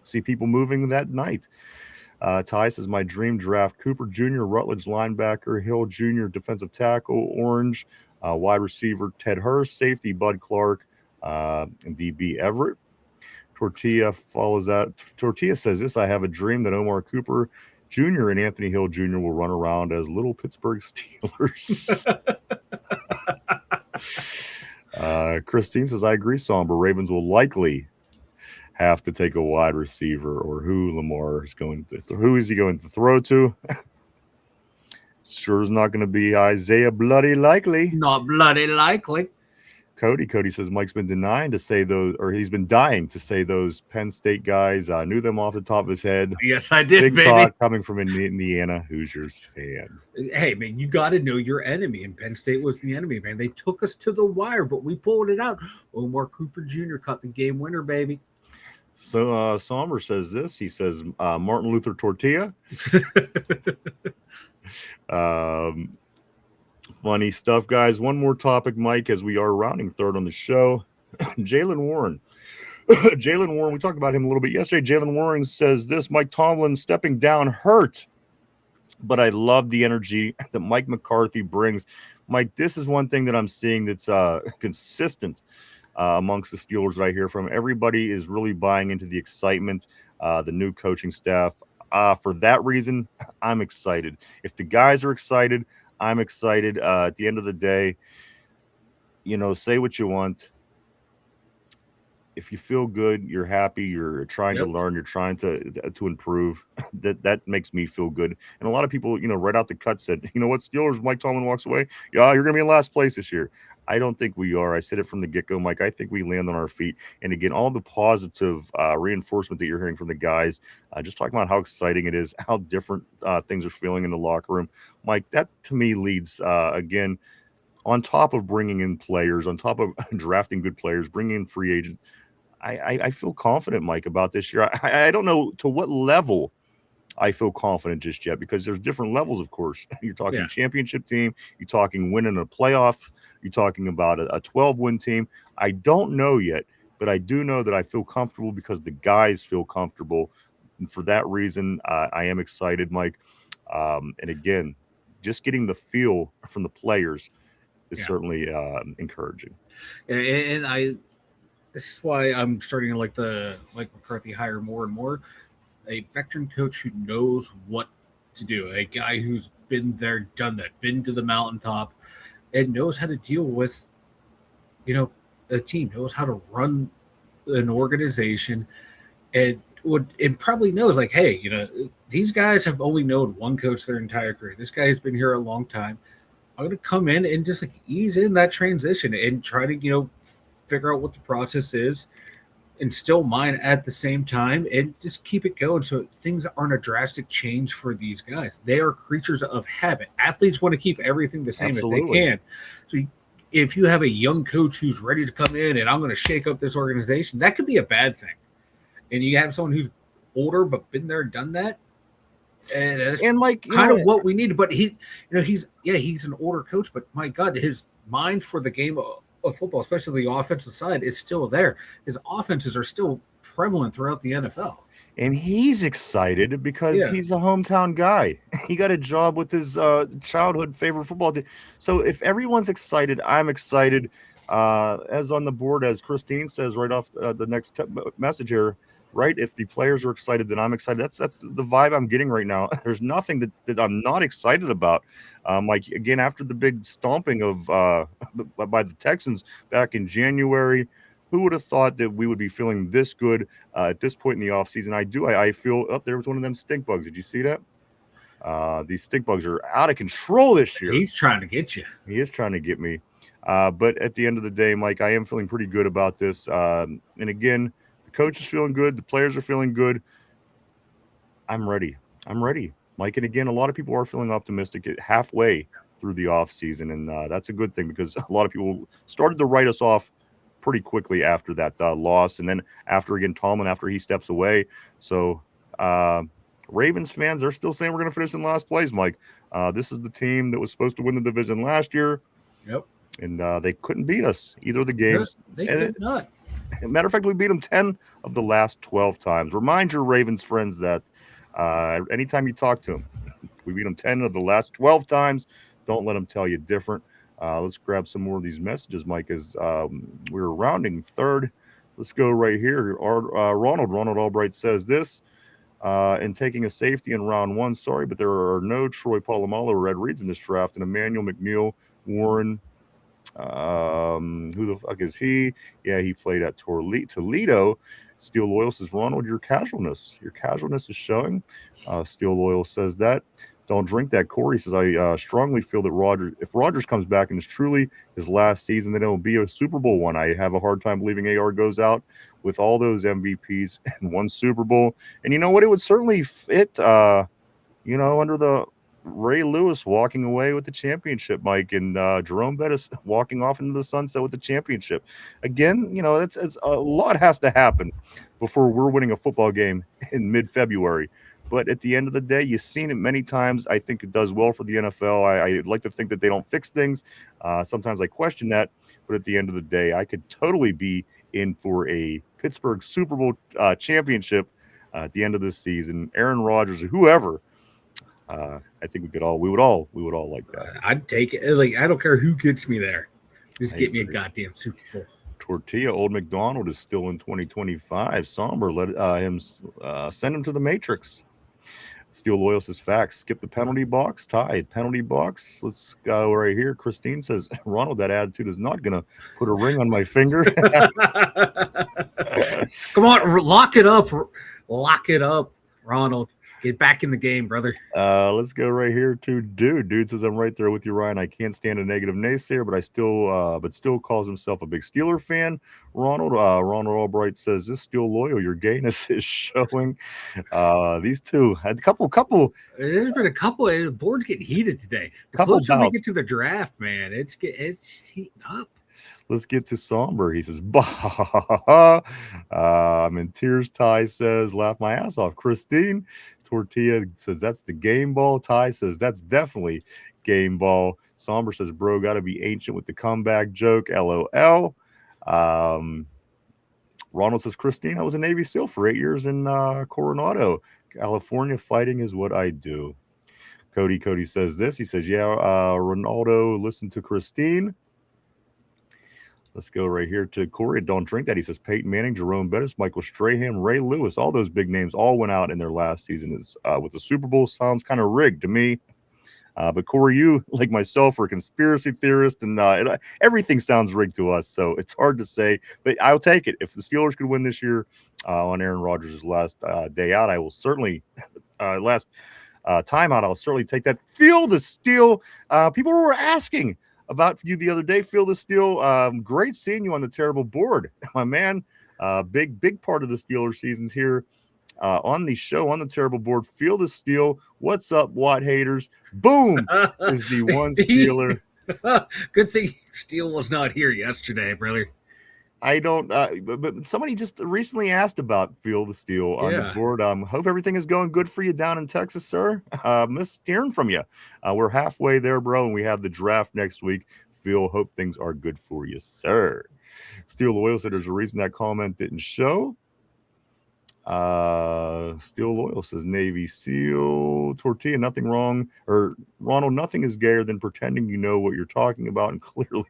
see people moving that night. Ty says my dream draft: Cooper Jr., Rutledge linebacker, Hill Jr., defensive tackle, Orange, wide receiver Ted Hurst, safety Bud Clark, and DB Everett. Tortilla follows that. Tortilla says this: I have a dream that Omar Cooper Jr. and Anthony Hill Jr. will run around as little Pittsburgh Steelers. Christine says, I agree, Somber. Ravens will likely have to take a wide receiver, or who Lamar is going to who is he going to throw to? Sure is not going to be Isaiah Bloody Likely. Not bloody likely. Cody says Mike's been denying to say those, or he's been dying to say those Penn State guys. Knew them off the top of his head. Yes, I did, Big baby. talk coming from an Indiana Hoosiers fan. Hey, man, you got to know your enemy, and Penn State was the enemy, man. They took us to the wire, but we pulled it out. Omar Cooper Jr. caught the game winner, baby. So Somber says this. He says Martin Luther Tortilla. Funny stuff, guys. One more topic, Mike, as we are rounding third on the show. Jaylen Warren. Jaylen Warren, we talked about him a little bit yesterday. Jaylen Warren says this: Mike Tomlin stepping down hurt, but I love the energy that Mike McCarthy brings. Mike, this is one thing that I'm seeing that's consistent amongst the Steelers that I hear from. Everybody is really buying into the excitement, the new coaching staff. For that reason, I'm excited. If the guys are excited, I'm excited. At the end of the day, say what you want. If you feel good, you're happy, you're trying to learn, you're trying to improve, that makes me feel good. And a lot of people, right out the cut said, you know what, Steelers, Mike Tomlin walks away, yeah, you're going to be in last place this year. I don't think we are. I said it from the get-go, Mike. I think we land on our feet. And again, all the positive reinforcement that you're hearing from the guys, just talking about how exciting it is, how different things are feeling in the locker room. Mike, that to me leads, again, on top of bringing in players, on top of drafting good players, bringing in free agents, I feel confident, Mike, about this year. I don't know to what level I feel confident just yet because there's different levels, of course. You're talking Yeah. championship team, you're talking winning a playoff, you're talking about a 12-win team. I don't know yet, but I do know that I feel comfortable because the guys feel comfortable. And for that reason, I am excited, Mike. And again, just getting the feel from the players is Yeah. certainly encouraging. And I this is why I'm starting to like the Mike McCarthy hire more and more. A veteran coach who knows what to do, a guy who's been there, done that, been to the mountaintop, and knows how to deal with, a team, knows how to run an organization, and probably knows like, hey, these guys have only known one coach their entire career. This guy has been here a long time. I'm going to come in and just like ease in that transition and try to, figure out what the process is, instill mine at the same time, and just keep it going so things aren't a drastic change for these guys. They are creatures of habit. Athletes want to keep everything the same if they can. So if you have a young coach who's ready to come in and I'm going to shake up this organization, that could be a bad thing. And you have someone who's older but been there, done that, and that's Mike, kind of what we need. But he's an older coach, but my God, his mind for the game of football, especially the offensive side, is still there. His offenses are still prevalent throughout the NFL. And he's excited because he's a hometown guy. He got a job with his childhood favorite football team. So if everyone's excited, I'm excited. As on the board, as Christine says right off the next message here, right? If the players are excited, then I'm excited. That's the vibe I'm getting right now. There's nothing that I'm not excited about. Like, again, after the big stomping of by the Texans back in January, who would have thought that we would be feeling this good at this point in the offseason? I feel there was one of them stink bugs. Did you see that? These stink bugs are out of control this year. He's trying to get you. He is trying to get me. But at the end of the day, Mike, I am feeling pretty good about this. And again, the coach is feeling good. The players are feeling good. I'm ready. Mike, and again, a lot of people are feeling optimistic at halfway through the offseason, and that's a good thing because a lot of people started to write us off pretty quickly after that loss, and then after Tomlin, after he steps away. So Ravens fans are still saying we're going to finish in last place, Mike. This is the team that was supposed to win the division last year. Yep. And they couldn't beat us either of the games. They could not. Matter of fact, we beat them 10 of the last 12 times. Remind your Ravens friends that anytime you talk to them, we beat them 10 of the last 12 times. Don't let them tell you different. Let's grab some more of these messages, Mike, as we're rounding third. Let's go right here. Ronald Albright says this, in taking a safety in round one, sorry, but there are no Troy Polamalu or Ed Reeds in this draft, and Emmanuel McNeil, Warren, who the fuck is he? Yeah, he played at Toledo. Steel Loyal says, Ronald, your casualness is showing. Steel Loyal says that. Don't drink that. Corey says, I strongly feel that if Rodgers comes back and it's truly his last season, then it will be a Super Bowl one. I have a hard time believing AR goes out with all those MVPs and one Super Bowl. And you know what? It would certainly fit, under the Ray Lewis walking away with the championship, Mike, and Jerome Bettis walking off into the sunset with the championship. Again, it's a lot has to happen before we're winning a football game in mid-February. But at the end of the day, you've seen it many times. I think it does well for the NFL. I like to think that they don't fix things. Sometimes I question that. But at the end of the day, I could totally be in for a Pittsburgh Super Bowl championship at the end of this season. Aaron Rodgers or whoever. I think we would all like that. I'd take it. Like, I don't care who gets me there. Just get me a goddamn Super Bowl. Tortilla, Old McDonald is still in 2025. Somber, let him send him to the Matrix. Steel Loyal says facts. Skip the penalty box. Tied penalty box. Let's go right here. Christine says, Ronald, that attitude is not going to put a ring on my finger. Come on, lock it up. Lock it up, Ronald. Get back in the game, brother. Let's go right here to Dude. Dude says, I'm right there with you, Ryan. I can't stand a negative naysayer, but still calls himself a big Steeler fan. Ronald Albright says, this Steel Loyal, your gayness is showing. These two had a couple. There's been a couple. The board's getting heated today. The closer we get to the draft, man, it's heating up. Let's get to Somber. He says, bah, I'm in tears, Ty says, laugh my ass off. Christine Tortilla says, that's the game ball. Ty says, that's definitely game ball. Somber says, bro, got to be ancient with the comeback joke. LOL. Ronald says, Christine, I was a Navy SEAL for 8 years in Coronado, California. Fighting is what I do. Cody says this. He says, yeah, Ronaldo, listen to Christine. Let's go right here to Corey. Don't drink that. He says Peyton Manning, Jerome Bettis, Michael Strahan, Ray Lewis. All those big names all went out in their last season. Is with the Super Bowl sounds kind of rigged to me. But Corey, you like myself are a conspiracy theorist, and everything sounds rigged to us. So it's hard to say. But I'll take it. If the Steelers could win this year on Aaron Rodgers' last day out, I will certainly last time out. I'll certainly take that. Feel the steel. People were asking about you the other day. Feel the steel. Great seeing you on the terrible board, my man. Big part of the Steelers seasons here on the show on the terrible board. Feel the steel. What's up, Watt haters? Boom is the one Steeler. Good thing Steel was not here yesterday, brother. I don't, but somebody just recently asked about Feel the Steel on the board. Hope everything is going good for you down in Texas, sir. Miss hearing from you. We're halfway there, bro, and we have the draft next week. Phil, hope things are good for you, sir. Steel Loyal said there's a reason that comment didn't show. Steel Loyal says Navy SEAL Tortilla, nothing wrong. Or Ronald, nothing is gayer than pretending you know what you're talking about and clearly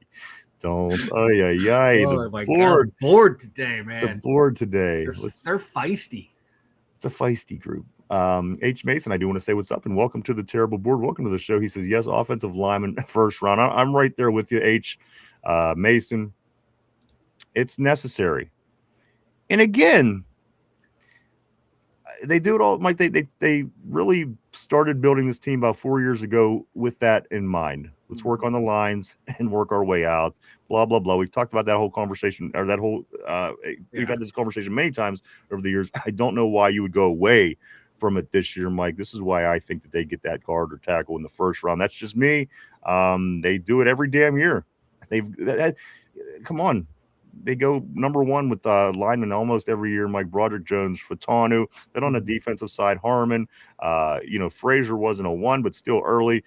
don't. Oh yeah. Oh my God, board today, man. The board today. They're feisty. It's a feisty group. H Mason, I do want to say what's up and welcome to the terrible board. Welcome to the show. He says, yes, offensive lineman first round. I'm right there with you, H Mason. It's necessary. And again, they do it all, Mike. They really started building this team about 4 years ago with that in mind. Let's work on the lines and work our way out. Blah blah blah. We've talked about that whole conversation, or that whole. We've had this conversation many times over the years. I don't know why you would go away from it this year, Mike. This is why I think that they get that guard or tackle in the first round. That's just me. They do it every damn year. Come on. They go number one with linemen almost every year. Mike Broderick Jones, Fatanu. Then on the defensive side, Harmon. Frazier wasn't a one, but still early.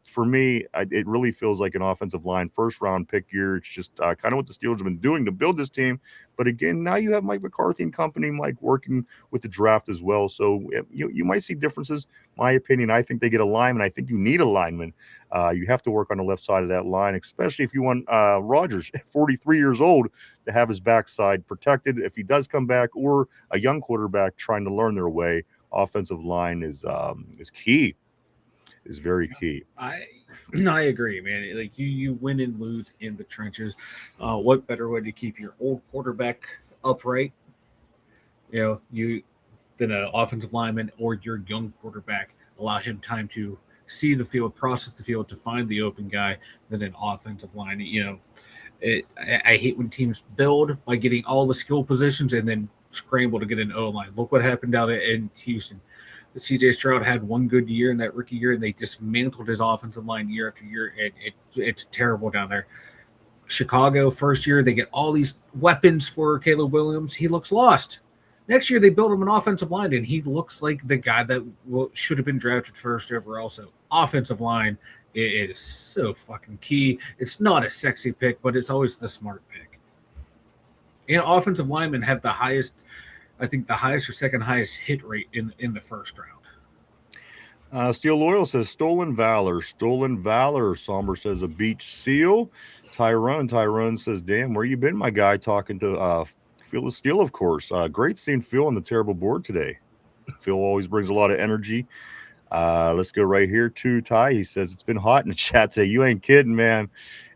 For me, it really feels like an offensive line first round pick year. It's just kind of what the Steelers have been doing to build this team. But again, now you have Mike McCarthy and company, Mike, working with the draft as well. So you might see differences. My opinion, I think they get a lineman. I think you need a lineman. You have to work on the left side of that line, especially if you want Rodgers, 43 years old, to have his backside protected if he does come back, or a young quarterback trying to learn their way. Offensive line is key. Is very key. I agree, man. Like you win and lose in the trenches. What better way to keep your old quarterback upright? Than an offensive lineman or your young quarterback. Allow him time to see the field, process the field, to find the open guy. Than an offensive line. I hate when teams build by getting all the skill positions and then scramble to get an O-line. Look what happened down in Houston. CJ Stroud had one good year in that rookie year, and they dismantled his offensive line year after year. It's terrible down there. Chicago, first year, they get all these weapons for Caleb Williams. He looks lost. Next year, they build him an offensive line, and he looks like the guy that should have been drafted first overall. So offensive line is so fucking key. It's not a sexy pick, but it's always the smart pick. And offensive linemen have the highest – I think the highest or second highest hit rate in the first round. Steel Loyal says Stolen Valor. Somber says a beach seal. Tyrone says, damn, where you been, my guy? Talking to Phil the Steel, of course. Great seeing Phil on the terrible board today. Phil always brings a lot of energy. Let's go right here to Ty. He says it's been hot in the chat today. You ain't kidding, man.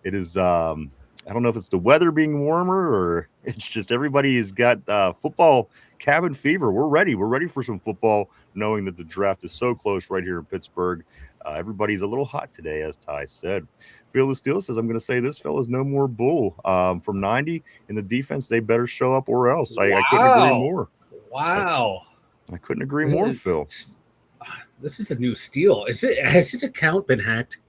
It is I don't know if it's the weather being warmer or it's just everybody has got football cabin fever. We're ready. We're ready for some football, knowing that the draft is so close right here in Pittsburgh. Everybody's a little hot today, as Ty said. Phil the Steel says, I'm going to say this, fellas, no more bull. From 90 in the defense, they better show up or else. Wow. I couldn't agree more. Wow. I couldn't agree more, Phil. This is a new steal. Has his account been hacked?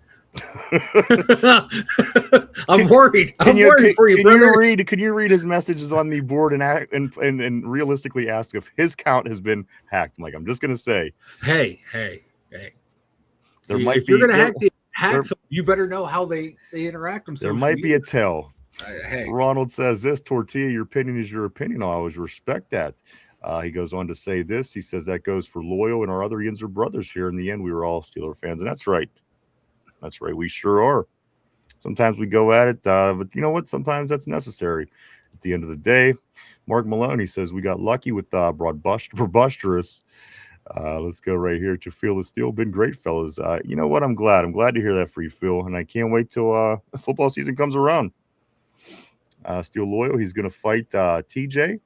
I'm worried. I'm worried for you, brother. Can you read his messages on the board and realistically ask if his count has been hacked? Mike, I'm just gonna say, Hey. there might If you're be gonna hack some, you better know how they interact on there social might media. be a tell. Hey, Ronald says this, Tortilla, your opinion is your opinion. I always respect that. He goes on to say this. He says that goes for Loyal and our other Yinzer brothers here. In the end, we were all Steeler fans, and that's right. That's right. We sure are. Sometimes we go at it, but you know what? Sometimes that's necessary. At the end of the day, Mark Maloney says we got lucky with Broadbusterous. Let's go right here to Phil is still been great, fellas. You know what? I'm glad to hear that for you, Phil, and I can't wait till football season comes around. Steel Loyal, he's going to fight TJ.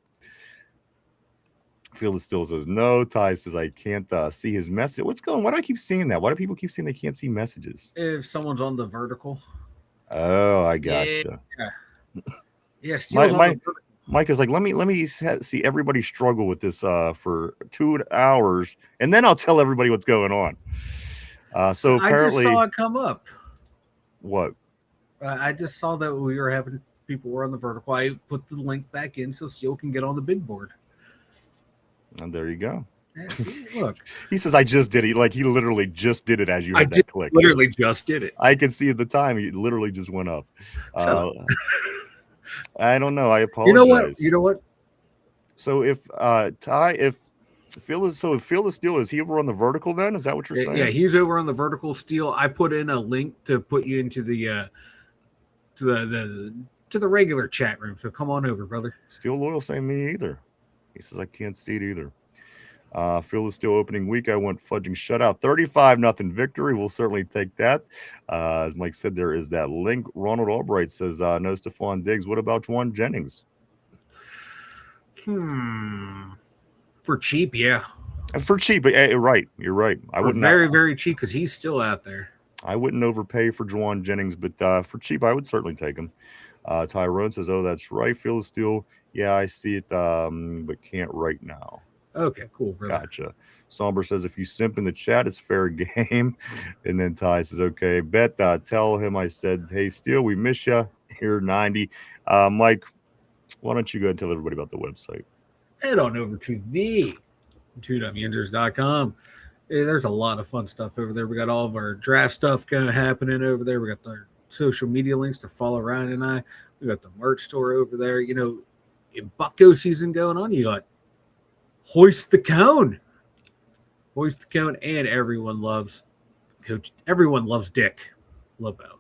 Phil still says no. Ty says I can't see his message. What's going on? Why do I keep seeing that? Why do people keep saying they can't see messages? if someone's on the vertical. Oh, I gotcha. Yeah, Steel's on the vertical. Mike is like, let me see everybody struggle with this for 2 hours, and then I'll tell everybody what's going on. So apparently, I just saw it come up. What? I just saw that we were having people were on the vertical. I put the link back in so Steel can get on the big board. And there you go. Yeah, see, look. He says, I just did it. Like he literally just did it as you had that click. Literally just did it. I could see at the time he literally just went up. I don't know. I apologize. You know what? So if Phil is Steel, is he over on the vertical then? Is that what you're saying? Yeah, he's over on the vertical. Steel. I put in a link to put you into the to the regular chat room. So come on over, brother. Steel Loyal saying me either. He says I can't see it either. Phil is still opening week. I went fudging shutout. 35-0 victory. We'll certainly take that. As Mike said, there is that link. Ronald Albright says, no Stephon Diggs. What about Juwan Jennings? For cheap, yeah. For cheap, right. You're right. I wouldn't very cheap because he's still out there. I wouldn't overpay for Juwan Jennings, but for cheap, I would certainly take him. Tyrone says, oh, that's right. Phil is still, yeah, I see it, but can't right now. Okay, cool, brother. Gotcha. Somber says, if you simp in the chat, it's fair game. And then Ty says, okay, bet, tell him I said, hey, Steel, we miss you. Here, 90. Mike, why don't you go and tell everybody about the website? Head on over to the Yinzers.com. There's a lot of fun stuff over there. We got all of our draft stuff happening over there. We got our social media links to follow Ryan and I. We got the merch store over there. You know, in Bucko season going on, you got Hoist the Cone. Hoist the Cone, and everyone loves Coach. Everyone loves Dick Lobo.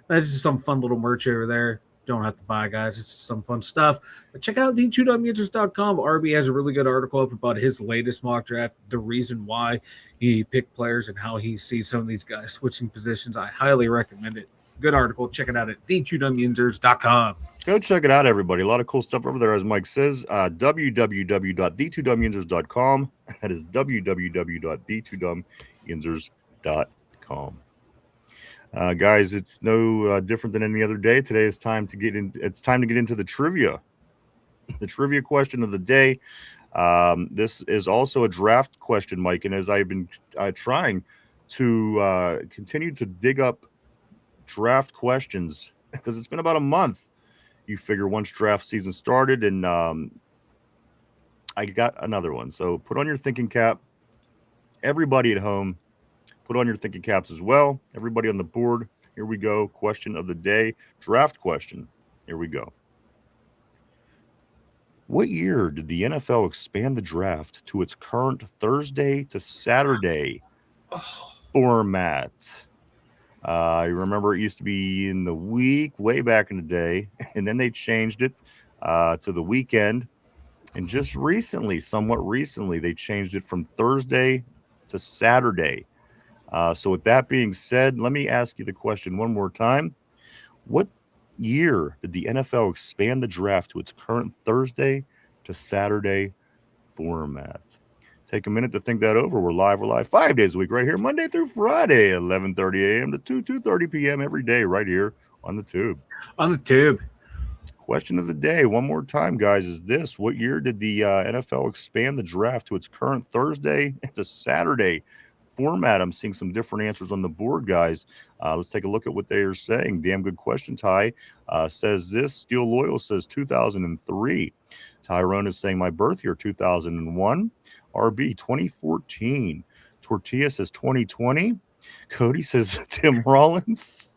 That's just some fun little merch over there. Don't have to buy, guys. It's just some fun stuff. But check out the Dumyinzers.com. RB has a really good article up about his latest mock draft, the reason why he picked players and how he sees some of these guys switching positions. I highly recommend it. Good article. Check it out at the2dumyinzers.com. Go check it out, everybody. A lot of cool stuff over there, as Mike says. www.the2dumyinzers.com. That is www.the2dumyinzers.com. Guys, it's no different than any other day. Today is time to get in. It's time to get into the trivia. The trivia question of the day. This is also a draft question, Mike. And as I've been trying to continue to dig up draft questions, because it's been about a month. You figure once draft season started, and I got another one. So put on your thinking cap. Everybody at home, put on your thinking caps as well. Everybody on the board. Here we go. Question of the day. Draft question. Here we go. What year did the NFL expand the draft to its current Thursday to Saturday format? I remember it used to be in the week way back in the day, and then they changed it to the weekend. And just recently, somewhat recently, they changed it from Thursday to Saturday. So with that being said, let me ask you the question one more time. What year did the NFL expand the draft to its current Thursday to Saturday format? Take a minute to think that over. We're live 5 days a week right here, Monday through Friday, 11:30 a.m. to 2:30 p.m. every day right here on the tube. On the tube. Question of the day, one more time, guys, is this. What year did the NFL expand the draft to its current Thursday to Saturday format. I'm seeing some different answers on the board, guys. Let's take a look at what they are saying. Damn good question, Ty. Says this. Steel Loyal says 2003. Tyrone is saying my birth year 2001. RB 2014. Tortilla says 2020. Cody says Tim Rollins.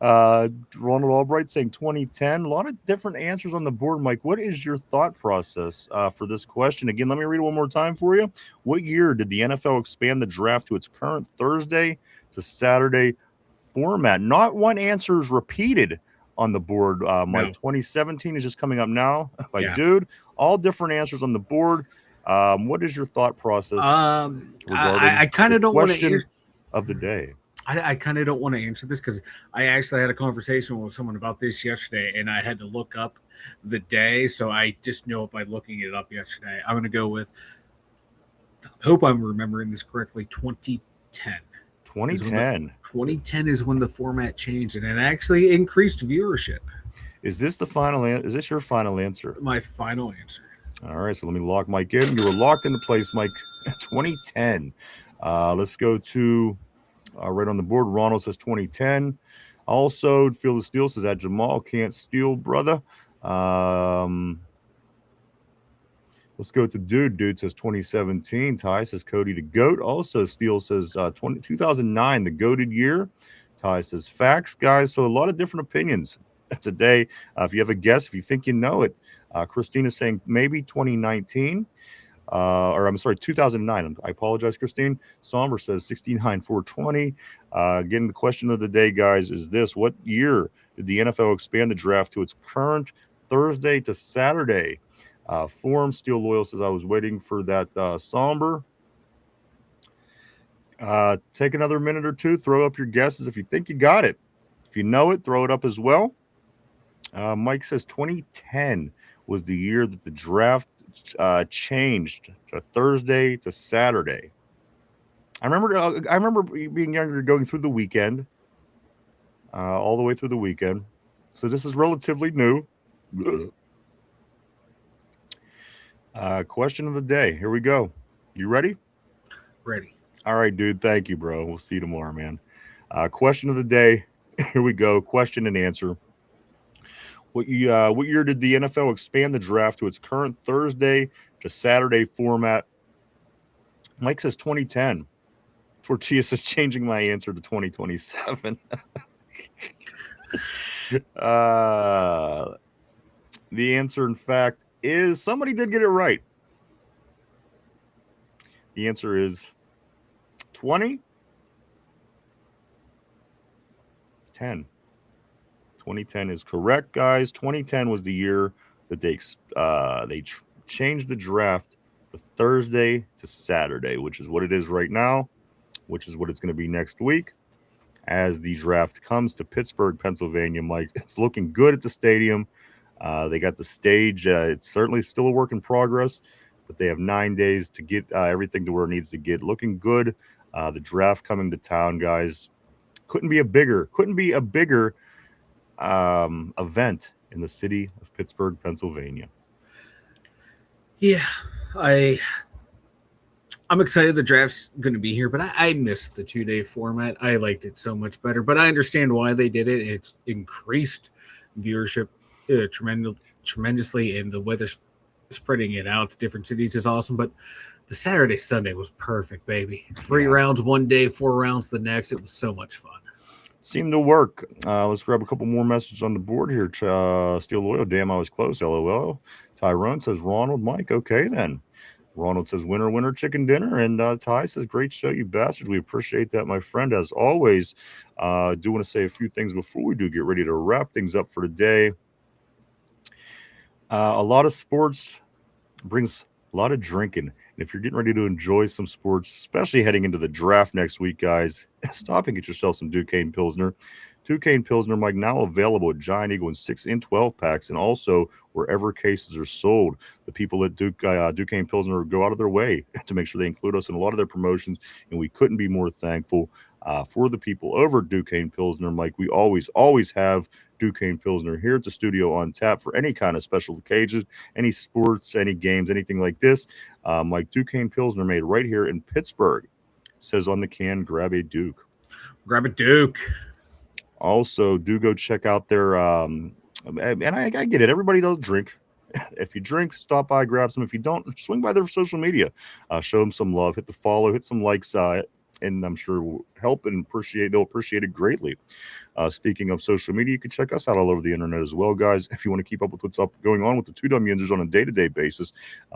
Ronald Albright saying 2010. A lot of different answers on the board. Mike, what is your thought process for this question? Again, let me read it one more time for you. What year did the NFL expand the draft to its current Thursday to Saturday format? Not one answer is repeated on the board. Mike, No. 2017 is just coming up now. My Yeah. dude, all different answers on the board. What is your thought process regarding I kind the of don't want to question of the day? I kind of don't want to answer this because I actually had a conversation with someone about this yesterday, and I had to look up the day, so I just know it by looking it up yesterday. I'm going to go with, I hope I'm remembering this correctly, 2010. 2010. 2010 is when the format changed, and it actually increased viewership. Is this the final answer? Is this your final answer? My final answer. All right, so let me lock Mike in. You were locked into place, Mike. 2010. Let's go to right on the board. Ronald says 2010. Also, Feel the Steel says that Jamal can't steal, brother. Let's go to Dude. Dude says 2017. Ty says Cody the GOAT. Also, Steel says 2009, the GOATed year. Ty says facts, guys. So a lot of different opinions today. If you have a guess, if you think you know it, Christine is saying maybe 2019. Or I'm sorry, 2009. I apologize, Christine. Somber says 69 420. Again, the question of the day, guys, is this: what year did the NFL expand the draft to its current Thursday to Saturday form? Steel Loyal says I was waiting for that Somber. Take another minute or two. Throw up your guesses if you think you got it. If you know it, throw it up as well. Mike says 2010 was the year that the draft changed to Thursday to Saturday. I remember being younger, going through the weekend, all the way through the weekend. So this is relatively new. Question of the day. Here we go. You ready? Ready. All right, dude. Thank you, bro. We'll see you tomorrow, man. Question of the day. Here we go. Question and answer. What year did the NFL expand the draft to its current Thursday to Saturday format? Mike says 2010. Tortilla says changing my answer to 2027. The answer, in fact, is somebody did get it right. The answer is 2010. 2010 is correct, guys. 2010 was the year that they changed the draft to Thursday to Saturday, which is what it is right now, which is what it's going to be next week as the draft comes to Pittsburgh, Pennsylvania. Mike, it's looking good at the stadium. They got the stage. It's certainly still a work in progress, but they have 9 days to get everything to where it needs to get. Looking good. The draft coming to town, guys. Couldn't be a bigger event in the city of Pittsburgh, Pennsylvania. Yeah, I'm excited the draft's going to be here, but I missed the 2-day format. I liked it so much better, but I understand why they did it. It's increased viewership tremendously, and the weather spreading it out to different cities is awesome. But the Saturday Sunday was perfect, baby. 3 rounds one day, 4 rounds the next. It was so much fun. Seemed to work. Let's grab a couple more messages on the board here. Steel Loyal, damn, I was close. LOL. Tyrone says Ronald, Mike. Okay, then. Ronald says winner, winner, chicken dinner. And Ty says great show, you bastards. We appreciate that, my friend, as always. Do want to say a few things before we do get ready to wrap things up for today. A lot of sports brings a lot of drinking. And if you're getting ready to enjoy some sports, especially heading into the draft next week, guys, stop and get yourself some Duquesne Pilsner. Duquesne Pilsner, Mike, now available at Giant Eagle in 6 and 12 packs, and also wherever cases are sold. The people at Duquesne Pilsner go out of their way to make sure they include us in a lot of their promotions, and we couldn't be more thankful for the people over at Duquesne Pilsner. Mike, we always have Duquesne Pilsner here at the studio on tap for any kind of special occasion, any sports, any games, anything like this. Mike, Duquesne Pilsner made right here in Pittsburgh. says on the can, grab a Duke. Grab a Duke. Also, do go check out their and I get it. Everybody does drink. If you drink, stop by, grab some. If you don't, swing by their social media. Show them some love. Hit the follow. Hit some likes. And I'm sure will help and appreciate. They'll appreciate it greatly. Speaking of social media, you can check us out all over the internet as well, guys. If you want to keep up with what's going on with the two Dum Yinzers on a day-to-day basis,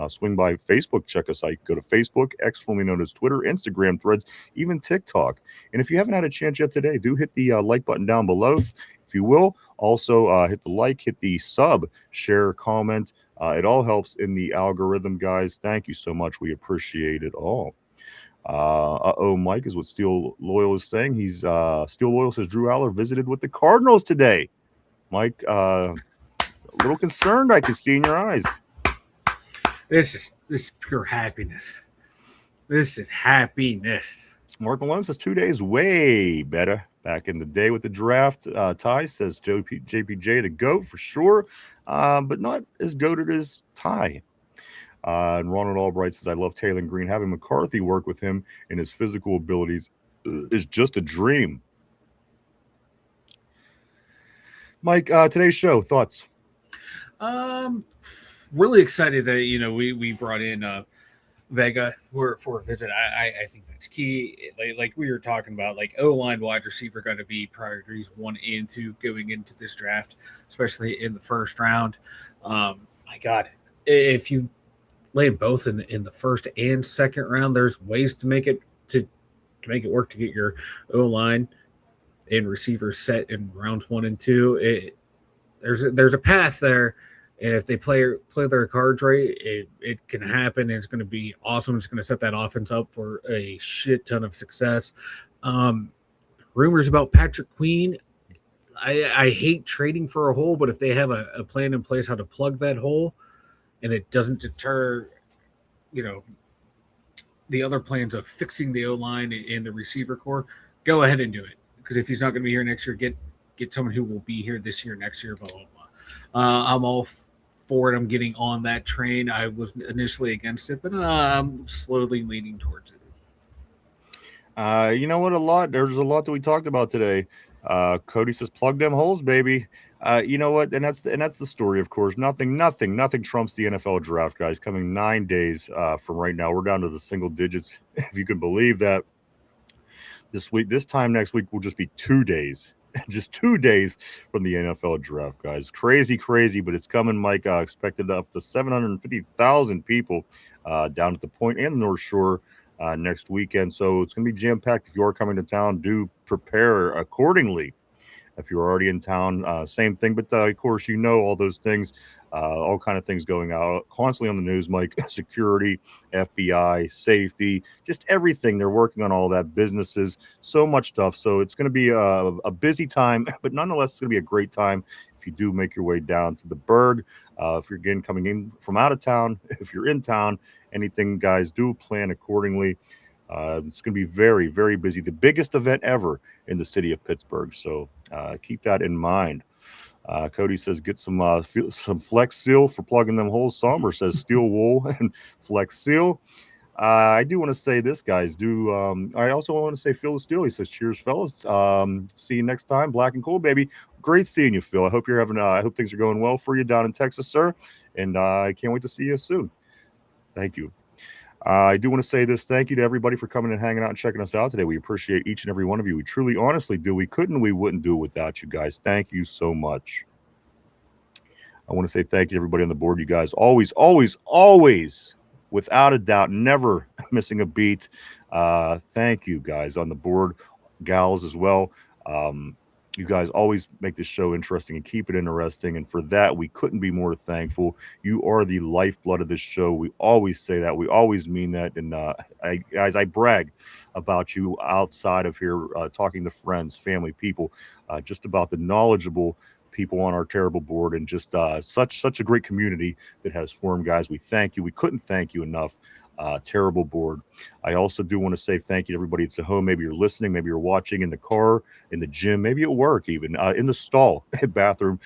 swing by Facebook. Check us out. You can go to Facebook, X, formerly known as Twitter, Instagram, Threads, even TikTok. And if you haven't had a chance yet today, do hit the like button down below, if you will. Also, hit the like, hit the sub, share, comment. It all helps in the algorithm, guys. Thank you so much. We appreciate it all. Mike is what Steel Loyal is saying. He's Steel Loyal says Drew Aller visited with the Cardinals today. Mike, a little concerned I can see in your eyes. This is pure happiness. This is happiness. Mark Malone says 2 days way better. Back in the day with the draft. Ty says JPJ to GOAT for sure, but not as goated as Ty. And Ronald Albright says, I love Taylor Green. Having McCarthy work with him and his physical abilities is just a dream. Mike, today's show, thoughts? Really excited that, we brought in Vega for a visit. I think that's key. Like we were talking about, like O-line, wide receiver got to be priorities 1 and 2 going into this draft, especially in the first round. My God, if you lay both in the first and second round, there's ways to make it work to get your O-line and receivers set in rounds 1 and 2. There's a path there. And if they play their cards right, it can happen. It's going to be awesome. It's going to set that offense up for a shit ton of success. Rumors about Patrick Queen. I hate trading for a hole, but if they have a plan in place how to plug that hole, and it doesn't deter, the other plans of fixing the O-line and the receiver core, go ahead and do it. Because if he's not going to be here next year, get someone who will be here this year, next year, blah, blah, blah. I'm all for it. I'm getting on that train. I was initially against it, but I'm slowly leaning towards it. You know what? There's a lot that we talked about today. Cody says, plug them holes, baby. You know what? And that's the story, of course. Nothing trumps the NFL draft, guys. Coming 9 days from right now. We're down to the single digits, if you can believe that. This time next week will just be 2 days. Just 2 days from the NFL draft, guys. Crazy, but it's coming, Mike. Expected up to 750,000 people down at the Point and the North Shore next weekend. So it's going to be jam-packed. If you are coming to town, do prepare accordingly. If you're already in town, same thing. But, of course, all those things, all kind of things going out constantly on the news, Mike. Security, FBI, safety, just everything. They're working on all that, businesses, so much stuff. So it's going to be a busy time, but nonetheless, it's going to be a great time if you do make your way down to the Berg. If you're again coming in from out of town, if you're in town, anything, guys, do plan accordingly. It's going to be very, very busy. The biggest event ever in the city of Pittsburgh. So keep that in mind. Cody says, get some Flex Seal for plugging them holes. Somber says steel wool and Flex Seal. I do want to say this, guys. I also want to say Phil the Steel. He says, cheers, fellas. See you next time. Black and cool, baby. Great seeing you, Phil. I hope you're I hope things are going well for you down in Texas, sir. And I can't wait to see you soon. Thank you. I do want to say this. Thank you to everybody for coming and hanging out and checking us out today. We appreciate each and every one of you. We truly, honestly do. We wouldn't do it without you guys. Thank you so much. I want to say thank you to everybody on the board. You guys always, without a doubt, never missing a beat. Thank you guys on the board, gals as well. You guys always make this show interesting and keep it interesting. And for that, we couldn't be more thankful. You are the lifeblood of this show. We always say that. We always mean that. And I brag about you outside of here, talking to friends, family, people, just about the knowledgeable people on our terrible board, and just such a great community that has formed, guys. We thank you. We couldn't thank you enough. Terrible board. I also do want to say thank you to everybody that's at home. Maybe you're listening, maybe you're watching in the car, in the gym, maybe at work, even in the stall, at the bathroom,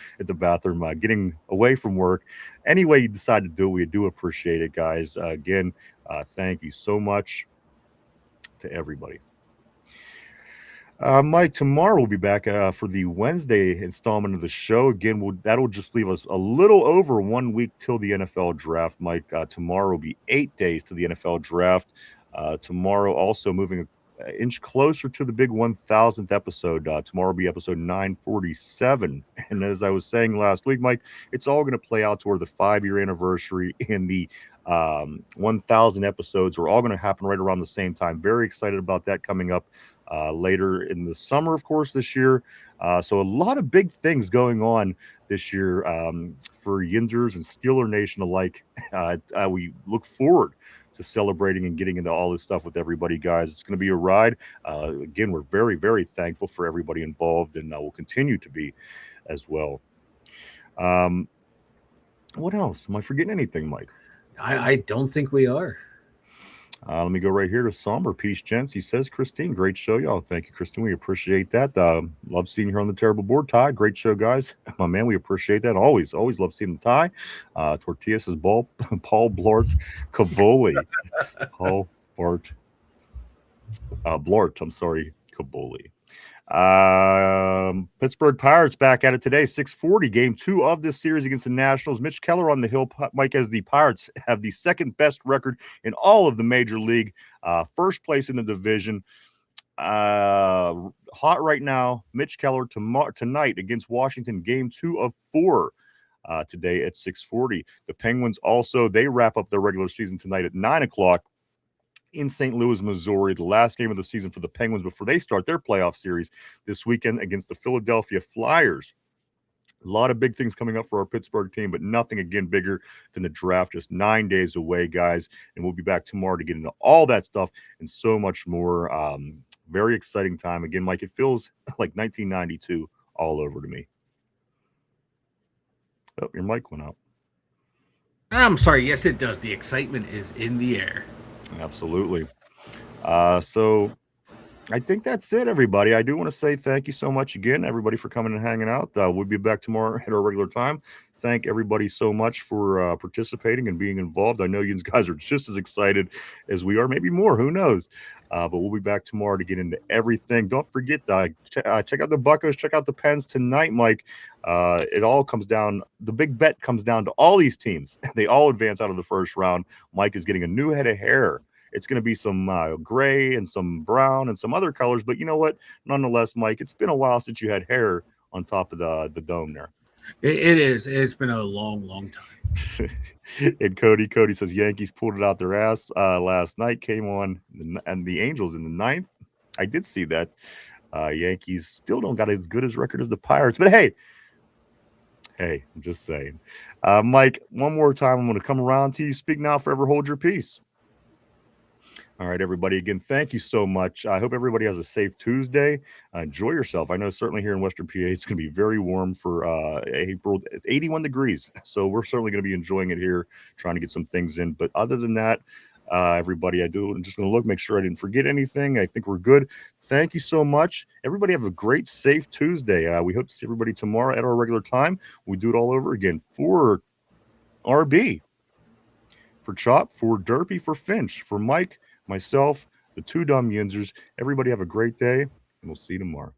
getting away from work. Any way you decide to do it, we do appreciate it, guys. Again, thank you so much. to everybody. Mike, tomorrow we'll be back for the Wednesday installment of the show. Again, that'll just leave us a little over 1 week till the NFL draft. Mike, tomorrow will be 8 days to the NFL draft. Tomorrow also moving an inch closer to the big 1000th episode. Tomorrow will be episode 947. And as I was saying last week, Mike, it's all going to play out toward the 5-year anniversary and the 1000 episodes are all going to happen right around the same time. Very excited about that coming up later in the summer, of course, this year. So a lot of big things going on this year for Yinzers and Steeler Nation alike. We look forward to celebrating and getting into all this stuff with everybody, guys. It's going to be a ride. Again, we're very, very thankful for everybody involved, and will continue to be as well. What else? Am I forgetting anything, Mike? I don't think we are. Let me go right here to Somber. Peace, gents. He says, Christine, great show, y'all. Thank you, Christine. We appreciate that. Love seeing you here on the Terrible Board. Ty, great show, guys. My man, we appreciate that. Always love seeing the Ty. Tortilla says, Paul Blart Cavoli. Paul Blart. I'm sorry, Cavoli. Pittsburgh Pirates back at it today, 6:40, game 2 of this series against the Nationals. Mitch Keller on the hill, Mike, as the Pirates have the second best record in all of the major league, first place in the division. Hot right now. Mitch Keller tonight against Washington, game 2 of 4 today at 6:40. The Penguins also, they wrap up their regular season tonight at 9 o'clock in St. Louis, Missouri, the last game of the season for the Penguins before they start their playoff series this weekend against the Philadelphia Flyers. A lot of big things coming up for our Pittsburgh team, but nothing, again, bigger than the draft. Just 9 days away, guys, and we'll be back tomorrow to get into all that stuff and so much more. Very exciting time. Again, Mike, it feels like 1992 all over to me. Oh, your mic went out. I'm sorry. Yes, it does. The excitement is in the air. Absolutely. So I think that's it, everybody. I do want to say thank you so much again, everybody, for coming and hanging out. We'll be back tomorrow at our regular time. Thank everybody so much for participating and being involved. I know you guys are just as excited as we are, maybe more, who knows. But we'll be back tomorrow to get into everything. Don't forget, check out the Buccos, check out the Pens tonight, Mike. It all comes down, the big bet comes down to all these teams. They all advance out of the first round. Mike is getting a new head of hair. It's going to be some gray and some brown and some other colors. But you know what? Nonetheless, Mike, it's been a while since you had hair on top of the dome there. It is. It's been a long, long time. And Cody says Yankees pulled it out their ass last night, came on, and the Angels in the 9th. I did see that. Yankees still don't got as good as record as the Pirates. But hey, I'm just saying. Mike, one more time, I'm going to come around to you. Speak now, forever hold your peace. All right, everybody. Again, thank you so much. I hope everybody has a safe Tuesday. Enjoy yourself. I know certainly here in Western PA, it's going to be very warm for April. It's 81 degrees. So we're certainly going to be enjoying it here, trying to get some things in. But other than that, everybody, I'm just going to make sure I didn't forget anything. I think we're good. Thank you so much. Everybody have a great, safe Tuesday. We hope to see everybody tomorrow at our regular time. We do it all over again for RB, for Chop, for Derpy, for Finch, for Mike, myself, the two Dum Yinzers. Everybody have a great day, and we'll see you tomorrow.